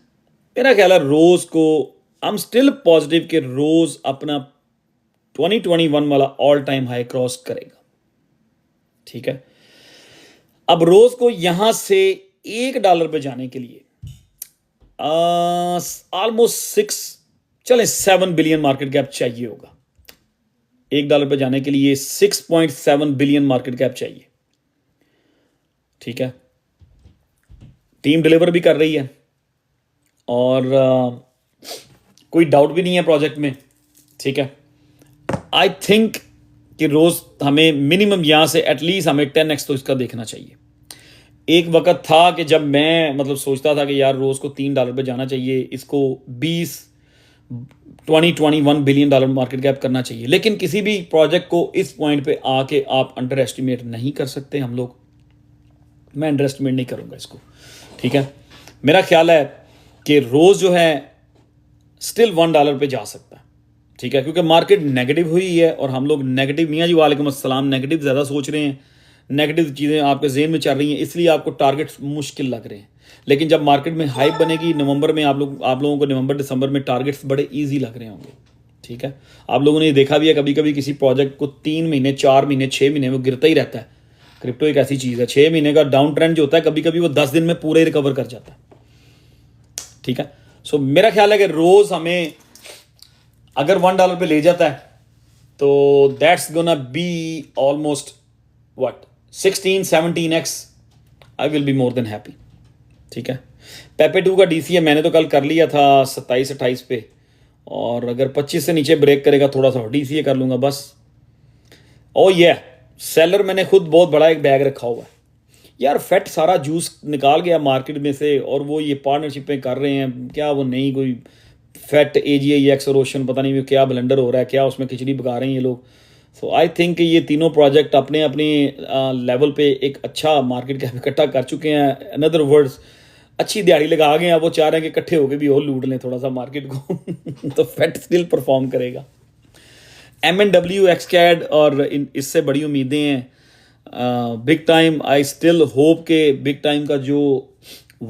मेरा ख्याल है रोज को आई एम स्टिल पॉजिटिव कि रोज अपना 2021 वाला ऑल टाइम हाई क्रॉस करेगा, ठीक है। अब रोज को यहां से $1 पे जाने के लिए ऑलमोस्ट 7 बिलियन मार्केट कैप चाहिए होगा। $1 पे जाने के लिए 6.7 बिलियन मार्केट कैप चाहिए, ठीक है। टीम डिलीवर भी कर रही है और कोई डाउट भी नहीं है प्रोजेक्ट में, ठीक है। आई थिंक कि रोज हमें मिनिमम यहां से एटलीस्ट हमें 10x तो इसका देखना चाहिए। एक वक्त था कि जब मैं मतलब सोचता था कि यार रोज को $3 पे जाना चाहिए, इसको 21 बिलियन डॉलर मार्केट कैप करना चाहिए, लेकिन किसी भी प्रोजेक्ट को इस पॉइंट पे आके आप अंडर एस्टिमेट नहीं कर सकते। हम लोग, मैं अंडर एस्टिमेट नहीं करूंगा इसको, ठीक है। मेरा ख्याल है कि रोज जो है स्टिल $1 पे जा सकता है, ठीक है, क्योंकि मार्केट नेगेटिव हुई है और हम लोग नेगेटिव, मियाँ जी वालेकुम अस्सलाम, नेगेटिव ज़्यादा सोच रहे हैं, नेगेटिव चीज़ें आपके जेहन में चल रही हैं, इसलिए आपको टारगेट्स मुश्किल लग रहे हैं। लेकिन जब मार्केट में हाइप बनेगी नवंबर में, आप लोगों को नवंबर दिसंबर में टारगेट्स बड़े ईजी लग रहे होंगे, ठीक है। आप लोगों ने देखा भी है कभी कभी किसी प्रोजेक्ट को 3 महीने 4 महीने 6 महीने वो गिरता ही रहता है। क्रिप्टो एक ऐसी चीज़ है, 6 महीने का डाउन ट्रेंड जो होता है कभी कभी वो 10 दिन में पूरे रिकवर कर जाता है, ठीक है। सो मेरा ख्याल है कि रोज हमें अगर $1 पे ले जाता है तो that's gonna be almost what 16-17x, I will be more than happy, ठीक है। पेपे 2 का डीसी है, मैंने तो कल कर लिया था 27-28 पे, और अगर 25 से नीचे ब्रेक करेगा थोड़ा सा डीसीए कर लूंगा बस। ओ ये सेलर मैंने खुद बहुत बड़ा एक बैग रखा हुआ है यार, फेट सारा जूस निकाल गया मार्केट में से, और वो ये पार्टनरशिपें कर रहे हैं, क्या वो नहीं कोई फेट AGIX और ओशन, पता नहीं क्या ब्लेंडर हो रहा है, क्या उसमें खिचड़ी पका रहे हैं ये लोग। सो आई थिंक ये तीनों प्रोजेक्ट अपने अपने लेवल पे एक अच्छा मार्केट कैप इकट्ठा कर चुके हैं। अनदर वर्ड्स, अच्छी दिहाड़ी लगा गए हैं, वो चाह रहे हैं कि इकट्ठे होकर भी और लूट लें थोड़ा सा मार्केट को। तो फेट स्टिल परफॉर्म करेगा। MNW, XCAD और इससे बड़ी उम्मीदें हैं big time. I still hope के बिग टाइम का जो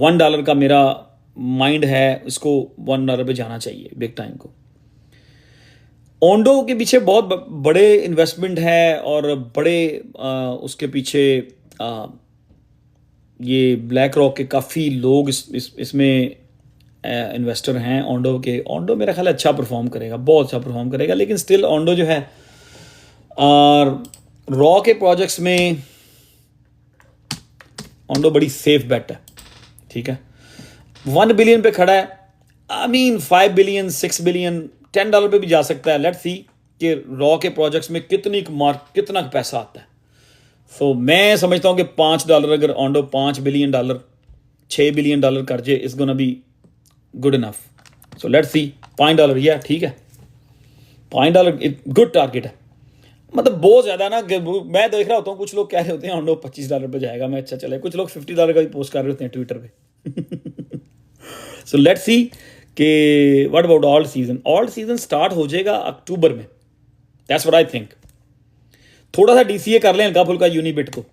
$1 का मेरा माइंड है, इसको $1 पे जाना चाहिए बिग टाइम को। ओंडो के पीछे बहुत बड़े इन्वेस्टमेंट है और बड़े उसके पीछे ये ब्लैक रॉक के काफ़ी लोग इसमें इन्वेस्टर हैं ओंडो के। ओंडो मेरा ख्याल अच्छा परफॉर्म करेगा, बहुत अच्छा परफॉर्म करेगा, लेकिन स्टिल ओंडो जो है रॉ के प्रोजेक्ट्स में ओंडो बड़ी सेफ बेट है, ठीक है। 1 बिलियन पे खड़ा है, आई मीन 5 बिलियन 6 बिलियन $10 पे भी जा सकता है। लेट्स सी कि रॉ के प्रोजेक्ट्स में कितना पैसा आता है। सो मैं समझता हूँ कि $5 अगर ओंडो $5 बिलियन $6 बिलियन कर जाए, is gonna be good enough. So let's सी $5, या ठीक है, $5 गुड टारगेट है। मतलब बहुत ज़्यादा ना, मैं देख रहा होता हूँ कुछ लोग कह रहे होते हैं ओंडो $25 पे जाएगा, मैं अच्छा चले, कुछ लोग $50 का भी पोस्ट कर रहे होते हैं ट्विटर पे। सो लेट्स सी कि what about alt season. Alt season start हो जाएगा अक्टूबर में, दैट्स व्हाट आई थिंक। थोड़ा सा DCA कर लें हल्का फुल्का यूनिबिट को।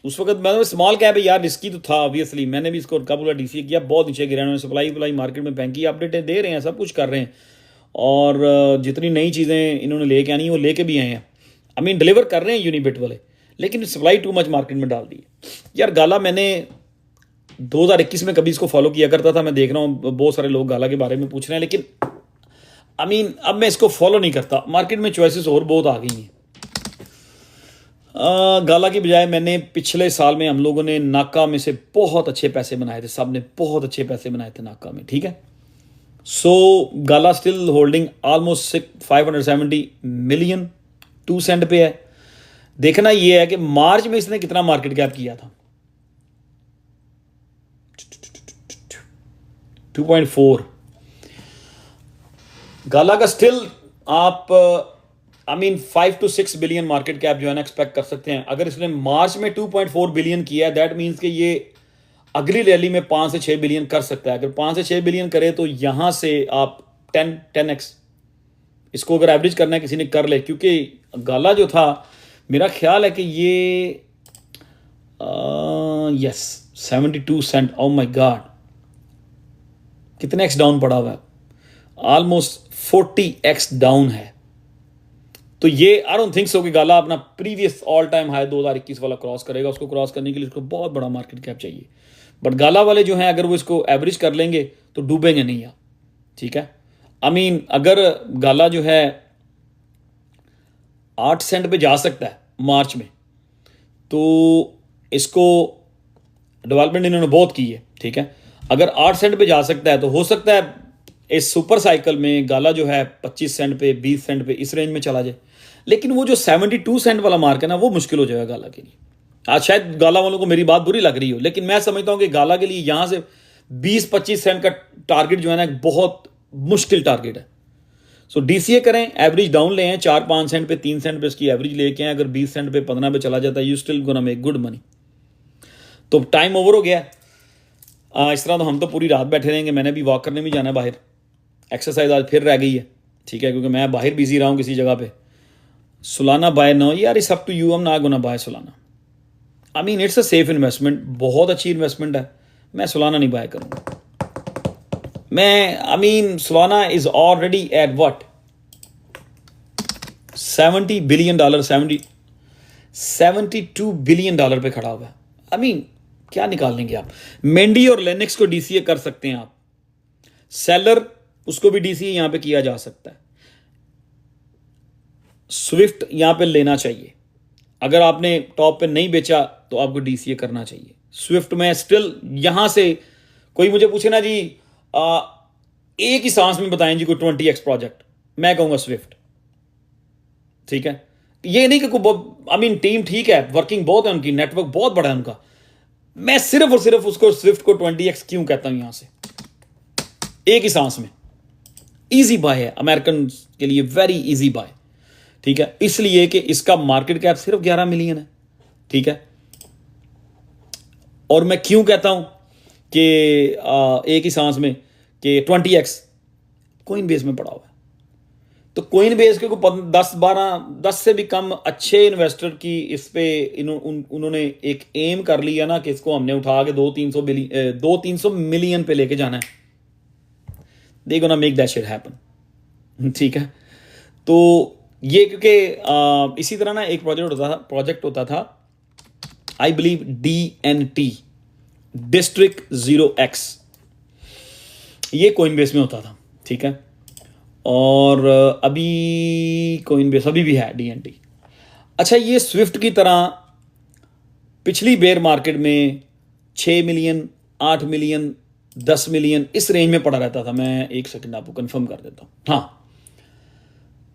उस वक्त मैं स्मॉल कैप है यार, रिस्की तो था ऑब्वियसली, मैंने भी इसको हल्का फुल्का DCA किया, बहुत नीचे गिरा, उन्होंने सप्लाई मार्केट में बैंक की अपडेटें दे रहे हैं, सब कुछ कर रहे हैं, और जितनी नई चीज़ें इन्होंने लेके आनी है वो लेके भी आए हैं। आई मीन डिलीवर कर रहे हैं यूनिबिट वाले, लेकिन सप्लाई टू मच मार्केट में डाल दी है यार। गाला मैंने 2021 में कभी इसको फॉलो किया करता था, मैं देख रहा हूँ बहुत सारे लोग गाला के बारे में पूछ रहे हैं, लेकिन आई मीन अब मैं इसको फॉलो नहीं करता। मार्केट में चॉइसेस और बहुत आ गई हैं। गाला की बजाय मैंने पिछले साल में हम लोगों ने नाका में से बहुत अच्छे पैसे बनाए थे, सब ने बहुत अच्छे पैसे बनाए थे नाका में, ठीक है। So Gala still holding almost 570 million 2 cent पे है। देखना ये है कि मार्च में इसने कितना मार्केट कैप किया था, 2.4। गाला का स्टिल आप I mean 5 to 6 billion market cap जो है ना एक्सपेक्ट कर सकते हैं। अगर इसने मार्च में 2.4 बिलियन किया है, दैट मीन्स कि ये अगली रैली में 5 से 6 बिलियन कर सकता है। अगर 5 से 6 बिलियन करे तो यहां से आप 10x इसको अगर एवरेज करना है किसी ने कर ले, क्योंकि गाला जो था मेरा ख्याल है कि ये yes 72 cent, oh my god कितने एक्स डाउन पड़ा हुआ है, ऑलमोस्ट 40x डाउन है। तो ये आई डोंट थिंक सो कि गाला अपना प्रीवियस ऑल टाइम हाई 2021 वाला क्रॉस करेगा। उसको क्रॉस करने के लिए उसको बहुत बड़ा मार्केट कैप चाहिए। बट गाला वाले जो हैं अगर वो इसको एवरेज कर लेंगे तो डूबेंगे नहीं यार, ठीक है। आई मीन अगर गाला जो है 8 सेंट पे जा सकता है मार्च में, तो इसको डेवलपमेंट इन्होंने बहुत की है, ठीक है। अगर 8 सेंट पे जा सकता है तो हो सकता है इस सुपर साइकिल में गाला जो है 25 सेंट पे 20 सेंट पे इस रेंज में चला जाए। लेकिन वो जो 72 सेंट वाला मार्क है ना, वो मुश्किल हो जाएगा गाला के लिए। आज शायद गाला वालों को मेरी बात बुरी लग रही हो, लेकिन मैं समझता हूं कि गाला के लिए यहां से 20-25 सेंट का टारगेट जो है ना बहुत मुश्किल टारगेट है। सो डीसीए करें, एवरेज डाउन ले आए 4-5 सेंट पे 3 सेंट पे इसकी एवरेज लेके आए। अगर 20 सेंट पे 15 पे चला जाता है, you still gonna make good money. तो टाइम ओवर हो गया। इस तरह तो हम तो पूरी रात बैठे रहेंगे। मैंने भी वॉक करने भी जाना है बाहर, एक्सरसाइज आज फिर रह गई है, ठीक है, क्योंकि मैं बाहर बिजी रहा हूँ किसी जगह पे। सुलाना बाय नो यार, इट्स अप टू यू, हम ना gonna buy Solana. I mean it's a safe investment, बहुत अच्छी इन्वेस्टमेंट है। मैं सुलाना नहीं बाय करूँगा। मैं I mean Solana is already at what $70 billion, 72 billion dollar पे खड़ा हुआ है। आई मीन क्या निकाल लेंगे आप। मेंडी और लेनिक्स को डीसीए कर सकते हैं आप, सेलर उसको भी डीसीए यहां पे किया जा सकता है। स्विफ्ट यहां पे लेना चाहिए। अगर आपने टॉप पे नहीं बेचा तो आपको डीसीए करना चाहिए। स्विफ्ट में स्टिल यहां से कोई मुझे पूछे ना जी एक ही सांस में बताएं जी कोई 20x प्रोजेक्ट, मैं कहूंगा स्विफ्ट, ठीक है। ये नहीं कि आई मीन टीम ठीक है, वर्किंग बहुत है उनकी, नेटवर्क बहुत बड़ा है उनका। मैं सिर्फ और सिर्फ उसको स्विफ्ट को 20x क्यों कहता हूं यहां से एक ही सांस में। इजी बाय है अमेरिकन के लिए, वेरी इजी बाय, ठीक है। इसलिए कि इसका मार्केट कैप सिर्फ 11 मिलियन है, ठीक है। और मैं क्यों कहता हूं कि एक ही सांस में कि 20x कोइन बेस में पड़ा हुआ है। तो कोइन बेस के को 10 से भी कम अच्छे इन्वेस्टर की इस पे उन्होंने एक एम कर लिया ना कि इसको हमने उठा के 200-300 मिलियन पे लेके जाना है। They gonna make that shit happen, ठीक है। तो ये क्योंकि इसी तरह ना एक प्रोजेक्ट होता था I believe DNT, district 0x, ये कोइन बेस में होता था, ठीक है। और अभी कोइन बेस अभी भी है DNT। अच्छा, ये स्विफ्ट की तरह पिछली बेयर मार्केट में 6 मिलियन 8 मिलियन 10 मिलियन इस रेंज में पड़ा रहता था। मैं एक सेकंड आपको कंफर्म कर देता हूं। हाँ,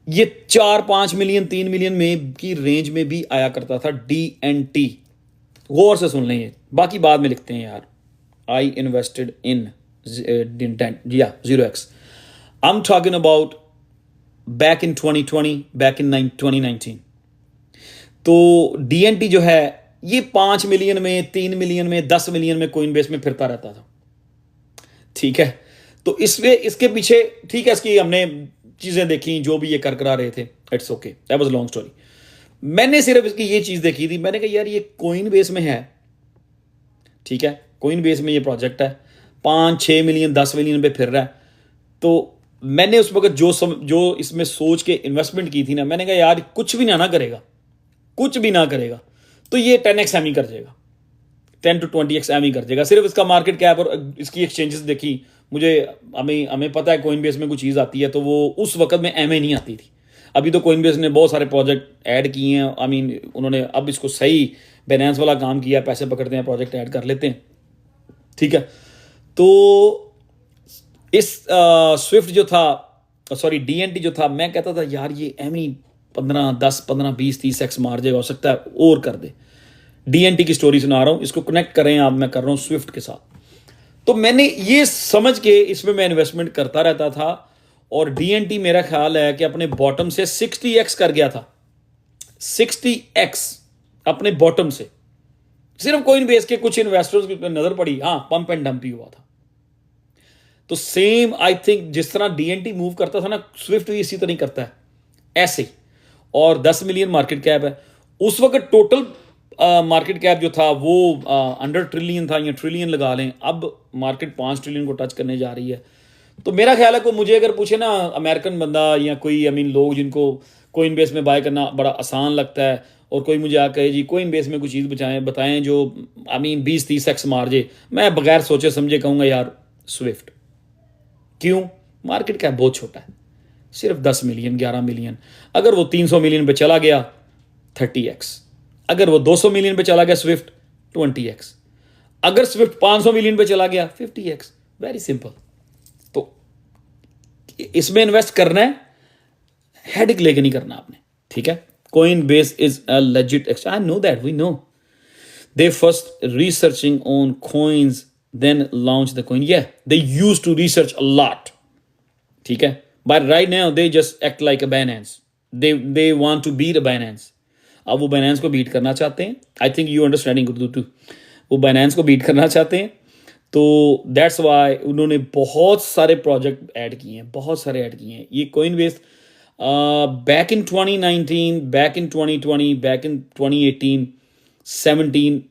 ये 4-5 मिलियन 3 मिलियन में की रेंज में भी आया करता था DNT। गौर से सुन लें, ये बाकी बाद में लिखते हैं यार। आई इन्वेस्टेड इन या 0x। I am talking about back in 2020, back in 2019। तो DNT जो है ये 5 मिलियन में 3 मिलियन में 10 मिलियन में कोइन बेस में फिरता रहता था, ठीक है। तो इसके पीछे ठीक है इसकी हमने चीजें देखी जो भी ये कर करा रहे थे, it's okay, that was long story. मैंने सिर्फ इसकी ये चीज देखी थी, मैंने कहा यार ये कोइन बेस में है, ठीक है, कोइन बेस में ये प्रोजेक्ट है, 5-6 मिलियन 10 मिलियन पे फिर रहा है। तो मैंने उस वक्त जो इसमें सोच के इन्वेस्टमेंट की थी ना, मैंने कहा यार कुछ भी ना करेगा, कुछ भी ना करेगा तो ये 10x एम ही कर जाएगा, 10 to 20x एम ही कर जाएगा। सिर्फ इसका मार्केट कैप और इसकी एक्सचेंजेस देखी, मुझे हमें हमें पता है कोइन बेस में कोई चीज़ आती है तो वो उस वक्त में एम नहीं आती थी। अभी तो कोइन बेस ने बहुत सारे प्रोजेक्ट ऐड किए हैं, आई मीन उन्होंने अब इसको सही बाइनेंस वाला काम किया, पैसे पकड़ते हैं, प्रोजेक्ट ऐड कर लेते हैं, ठीक है। तो इस स्विफ्ट जो था, सॉरी डीएनटी जो था, मैं कहता था यार ये एम ही 15, 10, 15, 20, 30x मार जाएगा, हो सकता है और कर दे। डीएनटी की स्टोरी सुना रहा हूँ, इसको कनेक्ट करें आप, मैं कर रहा हूँ स्विफ्ट के साथ। तो मैंने ये समझ के इसमें मैं इन्वेस्टमेंट करता रहता था, और डीएनटी मेरा ख्याल है कि अपने बॉटम से 60x कर गया था, 60x अपने बॉटम से। सिर्फ कोइन बेस के कुछ इन्वेस्टर्स की नजर पड़ी, हाँ पंप एंड डंप ही हुआ था। तो सेम आई थिंक जिस तरह डीएनटी मूव करता था ना, स्विफ्ट भी इसी तरह ही करता है, ऐसे ही। और 10 मिलियन मार्केट कैप है। उस वक्त टोटल मार्केट कैप जो था वो अंडर ट्रिलियन था, या ट्रिलियन लगा लें, अब मार्केट 5 ट्रिलियन को टच करने जा रही है। तो मेरा ख्याल है को मुझे अगर पूछे ना अमेरिकन बंदा या कोई आई मीन लोग जिनको कोइन बेस में बाय करना बड़ा आसान लगता है, और कोई मुझे आकर जी कोइन बेस में कुछ चीज़ बताएं जो आई मीन 20-30x मार जाए, मैं बगैर सोचे समझे कहूँगा यार स्विफ्ट। क्यों? मार्केट कैप बहुत छोटा है, सिर्फ 10 मिलियन 11 मिलियन। अगर वो 300 मिलियन पे चला गया 30x, अगर वो 200 मिलियन पे चला गया स्विफ्ट 20x, अगर स्विफ्ट 500 मिलियन पे चला गया 50x। Very simple. तो इसमें इन्वेस्ट करना है, हेडिक लेके नहीं करना आपने, ठीक है। Coinbase is a legit exchange, I know that, we know. They first researching on coins, then launch the coin. Yeah, they used to research a lot. ठीक है, but right now they just act like a Binance. They want to beat a Binance. अब वो Binance को beat करना चाहते हैं। I think you understanding Urdu too. वो Binance को बीट करना चाहते हैं, तो that's why उन्होंने बहुत सारे प्रोजेक्ट ऐड किए हैं, बहुत सारे ऐड किए हैं। ये coin base back in 2019, back in 2020, back in 2018, 17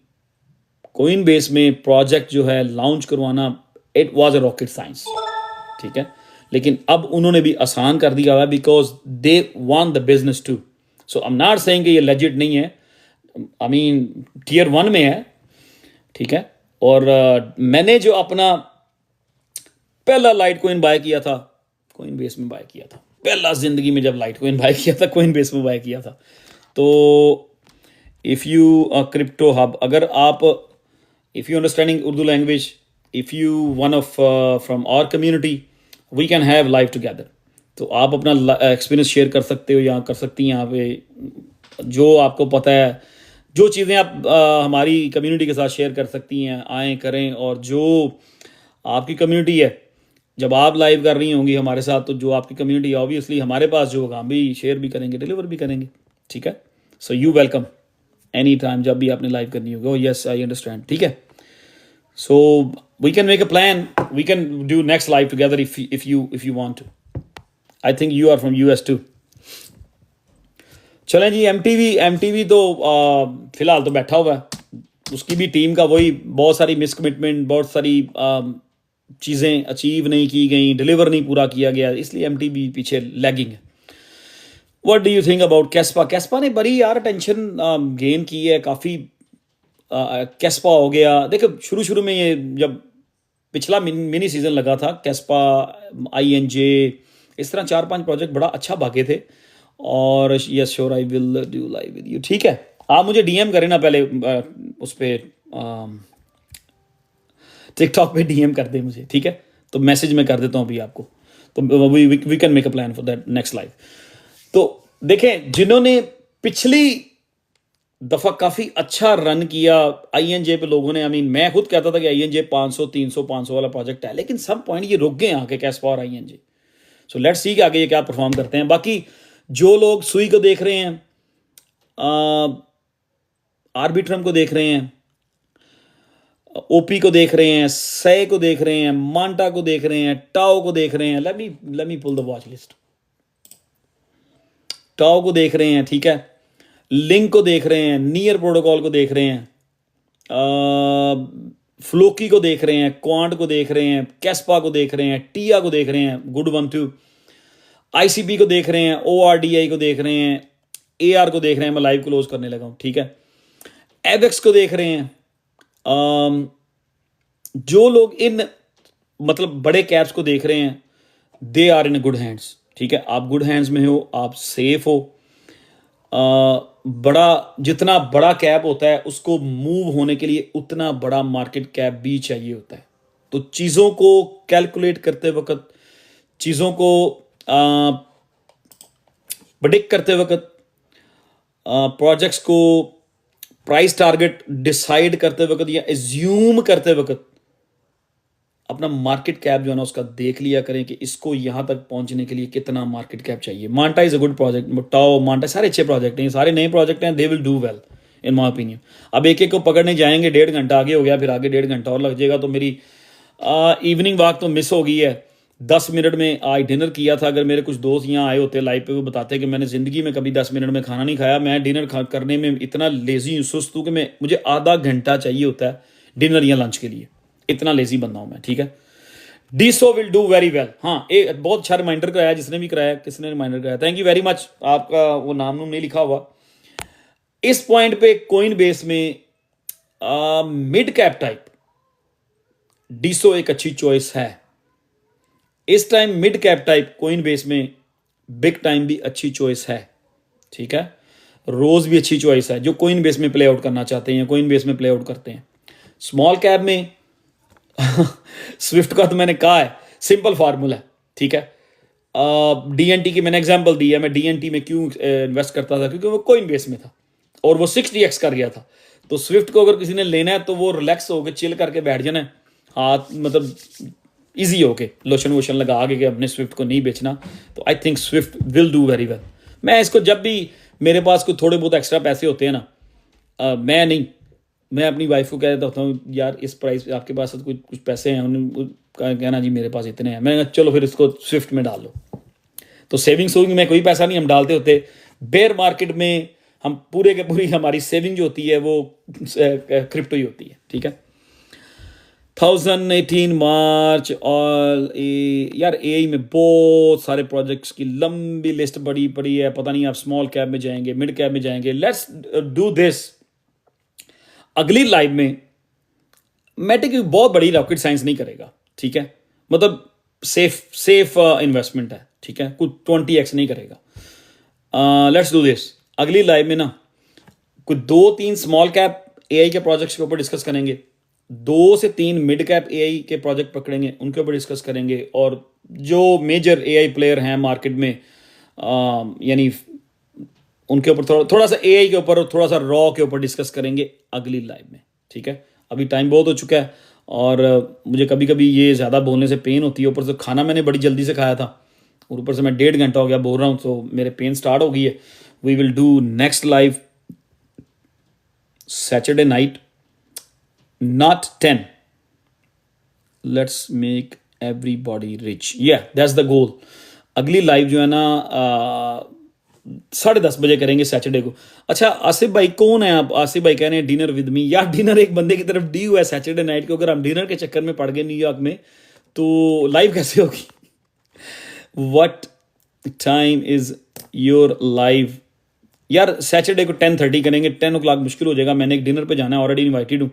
coin base में प्रोजेक्ट जो है लॉन्च करवाना, it was a rocket science, ठीक है। लेकिन अब उन्होंने भी आसान कर दिया है, because they want the business to. So I am not saying कि ये लेजिट नहीं है, आई मीन टियर 1 में है, ठीक है। और मैंने जो अपना पहला लाइट कोइन बाय किया था, कोइन बेस में बाय किया था, पहला जिंदगी में जब लाइट कोइन बाय किया था कोइन बेस में बाय किया था। तो इफ़ यू क्रिप्टो हब, अगर आप if you understanding Urdu language, if you one of from our community, we can have live together. तो आप अपना एक्सपीरियंस शेयर कर सकते हो, या कर सकती हैं यहाँ पे, जो आपको पता है, जो चीज़ें आप हमारी कम्युनिटी के साथ शेयर कर सकती हैं, आएँ करें। और जो आपकी कम्युनिटी है, जब आप लाइव कर रही होंगी हमारे साथ, तो जो आपकी कम्युनिटी है ऑब्वियसली हमारे पास जो होगा हम भी शेयर भी करेंगे, डिलीवर भी करेंगे, ठीक है। So you welcome any time, जब भी आपने लाइव करनी होगी। यस आई अंडरस्टैंड, ठीक है। So we can make a plan. We can do next live together if you want to. I think you are from US too. चलें जी, MTV तो फिलहाल तो बैठा हुआ है, उसकी भी टीम का वही बहुत सारी मिसकमिटमेंट, बहुत सारी चीज़ें अचीव नहीं की गई, डिलीवर नहीं पूरा किया गया, इसलिए एमटीवी पीछे लैगिंग है। What do you think about कैस्पा? कैस्पा ने बड़ी यार टेंशन गेन की है काफ़ी। कैस्पा हो गया, देखो शुरू में ये जब पिछला मिनी सीजन लगा था, कैस्पा, INJ, इस तरह 4-5 प्रोजेक्ट बड़ा अच्छा भागे थे। और yes sure I will do live with you, ठीक है। आप मुझे डीएम करें ना पहले, उस पर टिकटॉक पे डीएम कर दे मुझे, ठीक है। तो मैसेज में कर देता हूँ अभी आपको, तो we can make a plan for that next live. तो देखें, जिन्होंने पिछली दफ़ा काफ़ी अच्छा रन किया INJ पे लोगों ने, आई मीन मैं खुद कहता था कि INJ 500 300 500 वाला प्रोजेक्ट है, लेकिन सब पॉइंट ये रुक गए आके कैस्पा और INJ। सो लेट्स सी कि आगे ये क्या परफॉर्म करते हैं। बाकी जो लोग सुई को देख रहे हैं, आर्बिट्रम को देख रहे हैं, OP को देख रहे हैं, से को देख रहे हैं, मांटा को देख रहे हैं, टाओ को देख रहे हैं, let me pull the watch list. TAO को देख रहे हैं, ठीक है, लिंक को देख रहे हैं, नियर प्रोटोकॉल को देख रहे हैं, फ्लोकी को देख रहे हैं, क्वांट को देख रहे हैं, कैस्पा को देख रहे हैं, टिया को देख रहे हैं, गुड वन टू, आईसीपी को देख रहे हैं, ओआरडीआई को देख रहे हैं, एआर को देख रहे हैं। मैं लाइव क्लोज करने लगा हूँ, ठीक है। एवेक्स को देख रहे हैं। जो लोग इन मतलब बड़े कैप्स को देख रहे हैं, they are in good hands, ठीक है। आप गुड हैंड्स में हो, आप सेफ हो। बड़ा जितना बड़ा कैप होता है उसको मूव होने के लिए उतना बड़ा मार्केट कैप भी चाहिए होता है। तो चीज़ों को कैलकुलेट करते वक्त, चीज़ों को प्रेडिक्ट करते वक्त, प्रोजेक्ट्स को प्राइस टारगेट डिसाइड करते वक्त या एज्यूम करते वक्त अपना मार्केट कैप जो है ना उसका देख लिया करें कि इसको यहां तक पहुंचने के लिए कितना मार्केट कैप चाहिए। Manta is a good project, tau, Manta सारे अच्छे प्रोजेक्ट हैं, सारे नए प्रोजेक्ट हैं, they will do well in my opinion. अब एक एक को पकड़ने जाएंगे, 1.5 घंटा आगे हो गया, फिर आगे 1.5 घंटा और लग जाएगा, तो मेरी इवनिंग वॉक तो मिस हो गई है। 10 मिनट में आज डिनर किया था। अगर मेरे कुछ दोस्त यहाँ आए होते लाइव पे, वो बताते कि मैंने ज़िंदगी में कभी 10 मिनट में खाना नहीं खाया। मैं डिनर करने में इतना लेजी सुस्त हूँ कि मुझे आधा घंटा चाहिए होता है डिनर या लंच के लिए, इतना लेजी बंदा हूँ मैं, ठीक है। डीसो विल डू वेरी वेल। हाँ, एक बहुत अच्छा रिमाइंडर कराया, जिसने भी कराया, किसने रिमाइंडर कराया, थैंक यू वेरी मच। आपका वो नाम नहीं लिखा हुआ इस पॉइंट पे। कोइन बेस में मिड कैप टाइप डीसो एक अच्छी चॉइस है इस time. Mid cap type coin base में बिग टाइम भी अच्छी चॉइस है, ठीक है। रोज भी अच्छी चॉइस है जो कोइन बेस में प्ले आउट करना चाहते हैं, कोइन बेस में प्ले आउट करते हैं। स्मॉल कैप में स्विफ्ट का तो मैंने कहा है, सिंपल फार्मूला है, ठीक है। डीएनटी की मैंने एग्जांपल दी है। मैं डीएनटी में क्यों इन्वेस्ट करता था, क्योंकि वो कोइन बेस में था और वो 60x कर गया था। तो स्विफ्ट को अगर किसी ने लेना है तो वो रिलैक्स होकर चिल करके बैठ जाना है, हाथ मतलब इजी होके लोशन वोशन लगा के कि अपने स्विफ्ट को नहीं बेचना। तो I think Swift will do very well. मैं इसको जब भी मेरे पास कोई थोड़े बहुत एक्स्ट्रा पैसे होते हैं ना, मैं अपनी वाइफ को कह देता होता हूँ, यार इस प्राइस आपके पास तो कुछ पैसे हैं, कहना जी मेरे पास इतने हैं। मैं चलो फिर इसको स्विफ्ट में डाल लो, तो सेविंग्स होगी। मैं कोई पैसा नहीं हम डालते होते। बेयर मार्केट में हम पूरे के पूरी हमारी सेविंग जो होती है वो क्रिप्टो ही होती है, ठीक है। 2018 मार्च और यार एआई में बहुत सारे प्रोजेक्ट्स की लंबी लिस्ट बड़ी पड़ी है। पता नहीं आप स्मॉल कैप में जाएंगे, मिड कैप में जाएंगे। Let's do this. अगली लाइव में मैटिक बहुत बड़ी रॉकेट साइंस नहीं करेगा, ठीक है। मतलब सेफ इन्वेस्टमेंट है, ठीक है। कुछ 20x नहीं करेगा। Let's do this. अगली लाइव में ना कुछ 2-3 स्मॉल कैप एआई के प्रोजेक्ट्स के ऊपर डिस्कस करेंगे, 2 से 3 मिड कैप एआई के प्रोजेक्ट पकड़ेंगे, उनके ऊपर डिस्कस करेंगे। और जो मेजर एआई प्लेयर हैं मार्केट में, यानी उनके ऊपर थोड़ा सा एआई के ऊपर और थोड़ा सा रॉ के ऊपर डिस्कस करेंगे अगली लाइव में, ठीक है। अभी टाइम बहुत हो चुका है और मुझे कभी कभी ये ज़्यादा बोलने से पेन होती है। ऊपर से खाना मैंने बड़ी जल्दी से खाया था और ऊपर से मैं 1.5 घंटा हो गया बोल रहा हूँ, तो मेरे पेन स्टार्ट हो गई है। We will do next live Saturday night, not 10. Let's make everybody rich. Yeah, that's the goal. अगली लाइव जो है ना 10:30 बजे करेंगे सैटरडे को। अच्छा, आसिफ भाई कौन है आप? आसिफ भाई कह रहे हैं डिनर विद मी। यार डिनर एक बंदे की तरफ डी हुआ है सैटरडे नाइट को। अगर हम डिनर के चक्कर में पड़ गए न्यूयॉर्क में तो लाइव कैसे होगी? What time is your live? यार सैटरडे को 10:30 करेंगे। 10 o'clock मुश्किल हो जाएगा, मैंने एक डिनर पे जाना है, ऑलरेडी इन्वाइटेड हूँ।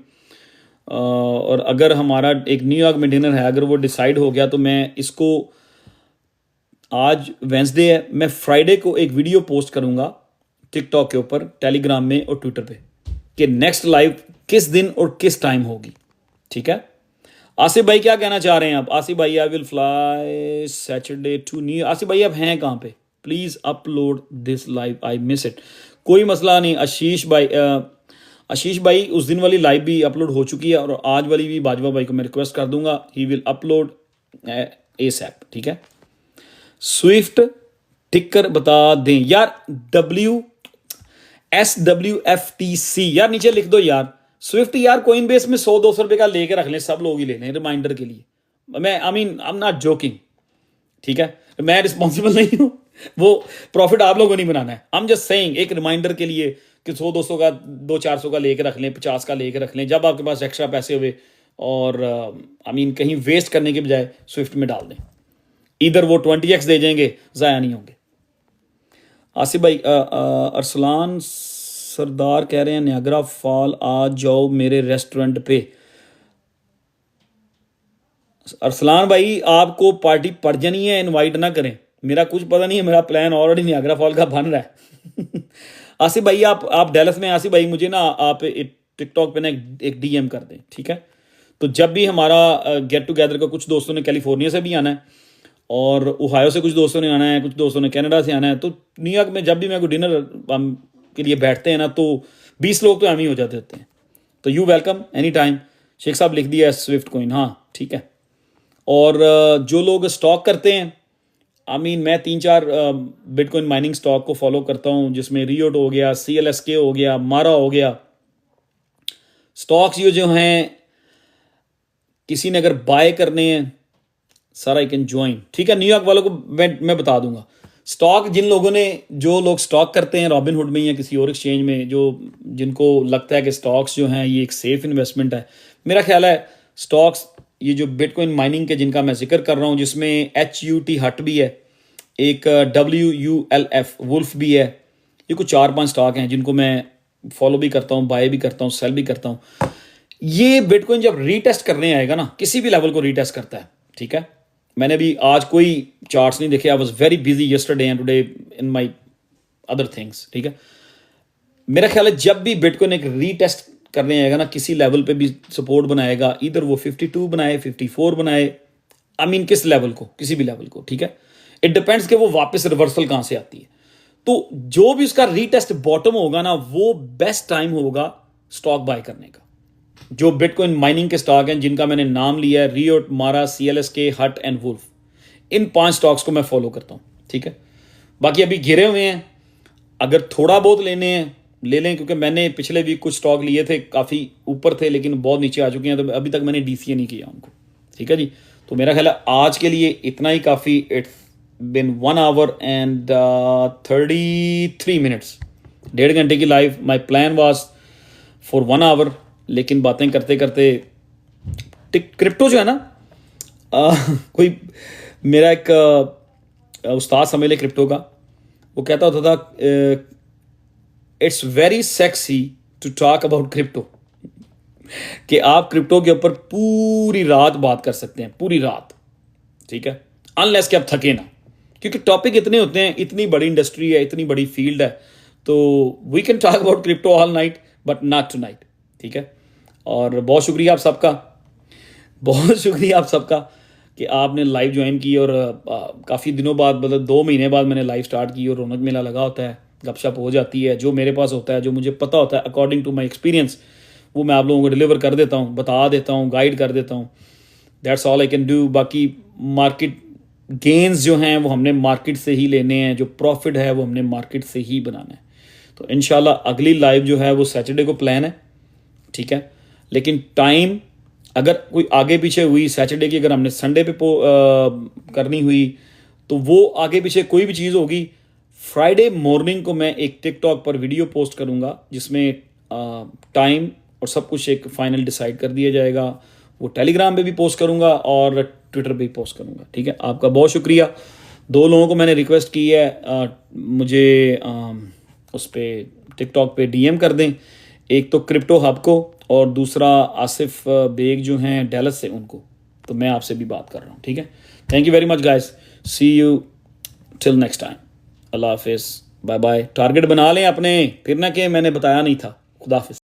और अगर हमारा एक न्यूयॉर्क में डिनर है, अगर वो डिसाइड हो गया तो मैं इसको, आज वेंसडे है, मैं फ्राइडे को एक वीडियो पोस्ट करूंगा टिकटॉक के ऊपर, टेलीग्राम में और ट्विटर पे कि नेक्स्ट लाइव किस दिन और किस टाइम होगी, ठीक है। आसिफ भाई क्या कहना चाह रहे हैं आप? आसिफ भाई I will fly Saturday to new. Asif भाई आप हैं कहाँ पे? Please upload this live, I miss it. कोई मसला नहीं। आशीष भाई उस दिन वाली लाइव भी अपलोड हो चुकी है और आज वाली भी बाजवा भाई को मैं रिक्वेस्ट कर दूंगा, ही विल अपलोड एसएप, ठीक है। स्विफ्ट टिकर बता दें यार, SWFTC यार नीचे लिख दो यार। स्विफ्ट यार कोइन बेस में 100-200 रुपए का लेके रख लें, सब लोग ही ले लें रिमाइंडर के लिए। मैं आई एम नॉट जोकिंग, ठीक है। मैं रिस्पॉन्सिबल नहीं हूं, वो प्रॉफिट आप लोगों को नहीं बनाना है। आई एम जस्ट सेइंग एक रिमाइंडर के लिए कि 100-200 का 200-400 का लेके रख लें, 50 का लेके रख लें। जब आपके पास एक्स्ट्रा पैसे हुए और आई मीन कहीं वेस्ट करने के बजाय स्विफ्ट में डाल दें। इधर वो 20x दे जाएंगे, ज़ाया नहीं होंगे। आसिफ भाई, अरसलान सरदार कह रहे हैं नियाग्रा फॉल आ जाओ मेरे रेस्टोरेंट पे। अरसलान भाई, आपको पार्टी पड़ जानी है, इनवाइट ना करें, मेरा कुछ पता नहीं है, मेरा प्लान ऑलरेडी नियाग्रा फॉल का बन रहा है। आसिफ भाई, आप डेलस में, आसिफ भाई मुझे ना आप टिकटॉक पे ना एक डीएम कर दें, ठीक है? तो जब भी हमारा गेट टुगेदर का, कुछ दोस्तों ने कैलिफोर्निया से भी आना है और ओहायो से कुछ दोस्तों ने आना है, कुछ दोस्तों ने कनाडा से आना है, तो न्यूयॉर्क में जब भी मैं कोई डिनर के लिए बैठते हैं ना, तो 20 लोग तो हम ही हो जाते होते हैं। तो you welcome any time. Sheikh साहब लिख दिया है स्विफ्ट कोइन, हाँ ठीक है। और जो लोग स्टॉक करते हैं, आई मीन मैं 3-4 बिटकॉइन माइनिंग स्टॉक को फॉलो करता हूँ, जिसमें रियोट हो गया, CLSK हो गया, मारा हो गया। स्टॉक्स ये जो हैं, किसी ने अगर बाय करने हैं सर, आई कैन ज्वाइन, ठीक है? न्यूयॉर्क वालों को मैं बता दूंगा स्टॉक, जिन लोगों ने, जो लोग स्टॉक करते हैं रॉबिन हुड में या किसी और एक्सचेंज में, जो जिनको लगता है कि स्टॉक्स जो हैं ये एक सेफ इन्वेस्टमेंट है, मेरा ख्याल है स्टॉक्स, ये जो बिटकॉइन माइनिंग के जिनका मैं जिक्र कर रहा हूँ, जिसमें HUT हट भी है, एक WULF वुल्फ भी है, ये कुछ 4-5 स्टॉक हैं जिनको मैं फॉलो भी करता हूँ, बाय भी करता हूँ, सेल भी करता हूँ। ये बिटकॉइन जब रीटेस्ट करने आएगा ना, किसी भी लेवल को रीटेस्ट करता है, ठीक है? मैंने भी आज कोई चार्ट्स नहीं देखे, I was very busy yesterday and today in my other things, ठीक है? मेरा ख्याल है जब भी बिटकॉइन एक रीटेस्ट करने आएगा ना, किसी लेवल पे भी सपोर्ट बनाएगा, इधर वो 52 बनाए, 54 बनाए, आई मीन किस लेवल को, किसी भी लेवल को, ठीक है? इट डिपेंड्स कि वो वापस रिवर्सल कहाँ से आती है। तो जो भी उसका रीटेस्ट बॉटम होगा ना, वो बेस्ट टाइम होगा स्टॉक बाय करने का। जो बिटकॉइन माइनिंग के स्टॉक हैं जिनका मैंने नाम लिया है, रियोट, मारा, CLSK, हट एंड वुल्फ, इन 5 स्टॉक्स को मैं फॉलो करता हूँ, ठीक है? बाकी अभी गिरे हुए हैं, अगर थोड़ा बहुत लेने हैं ले लें, क्योंकि मैंने पिछले वीक कुछ स्टॉक लिए थे, काफ़ी ऊपर थे लेकिन बहुत नीचे आ चुके हैं, तो अभी तक मैंने DCA नहीं किया उनको, ठीक है जी? तो मेरा ख्याल है आज के लिए इतना ही काफ़ी। It's been 1 hour and 33 minutes, 1.5 घंटे की live. My plan was for 1 hour, लेकिन बातें करते करते क्रिप्टो जो है ना, कोई मेरा एक उस्ताद समझ ले क्रिप्टो का, वो कहता होता था it's very sexy to talk about crypto, कि आप क्रिप्टो के ऊपर पूरी रात बात कर सकते हैं, पूरी रात, ठीक है? अनलेस कि आप थके ना, क्योंकि टॉपिक इतने होते हैं, इतनी बड़ी इंडस्ट्री है, इतनी बड़ी फील्ड है, तो we can talk about crypto all night but not tonight, ठीक है? और बहुत शुक्रिया आप सबका, बहुत शुक्रिया आप सबका कि आपने लाइव ज्वाइन की, और काफ़ी दिनों बाद, मतलब 2 महीने बाद मैंने लाइव स्टार्ट की, और रौनक मेला लगा होता है, गपशप हो जाती है, जो मेरे पास होता है, जो मुझे पता होता है अकॉर्डिंग टू माई एक्सपीरियंस, वो मैं आप लोगों को डिलीवर कर देता हूँ, बता देता हूँ, गाइड कर देता हूँ। That's all I can do. बाकी मार्केट गेंस जो हैं वो हमने मार्केट से ही लेने हैं, जो प्रॉफिट है वो हमने मार्केट से ही बनाना है। तो इंशाल्लाह अगली लाइव जो है वो सैटरडे को प्लान है, ठीक है? लेकिन टाइम अगर कोई आगे पीछे हुई सैटरडे की, अगर हमने संडे पे करनी हुई, तो वो आगे पीछे कोई भी चीज़ होगी, फ्राइडे मॉर्निंग को मैं एक टिकटॉक पर वीडियो पोस्ट करूँगा, जिसमें टाइम और सब कुछ एक फाइनल डिसाइड कर दिया जाएगा। वो टेलीग्राम पे भी पोस्ट करूँगा और ट्विटर पे भी पोस्ट करूँगा, ठीक है? आपका बहुत शुक्रिया। 2 लोगों को मैंने रिक्वेस्ट की है मुझे उस पर टिकटॉक पे DM कर दें, एक तो क्रिप्टो हब को, और दूसरा आसिफ बेग जो हैं डेलस से, उनको। तो मैं आपसे भी बात कर रहा हूँ, ठीक है? Thank you very much guys, see you till next time, अल्लाह हाफिज़, बाय बाय। टारगेट बना लें अपने, फिर ना कि मैंने बताया नहीं था। खुदा हाफिज़।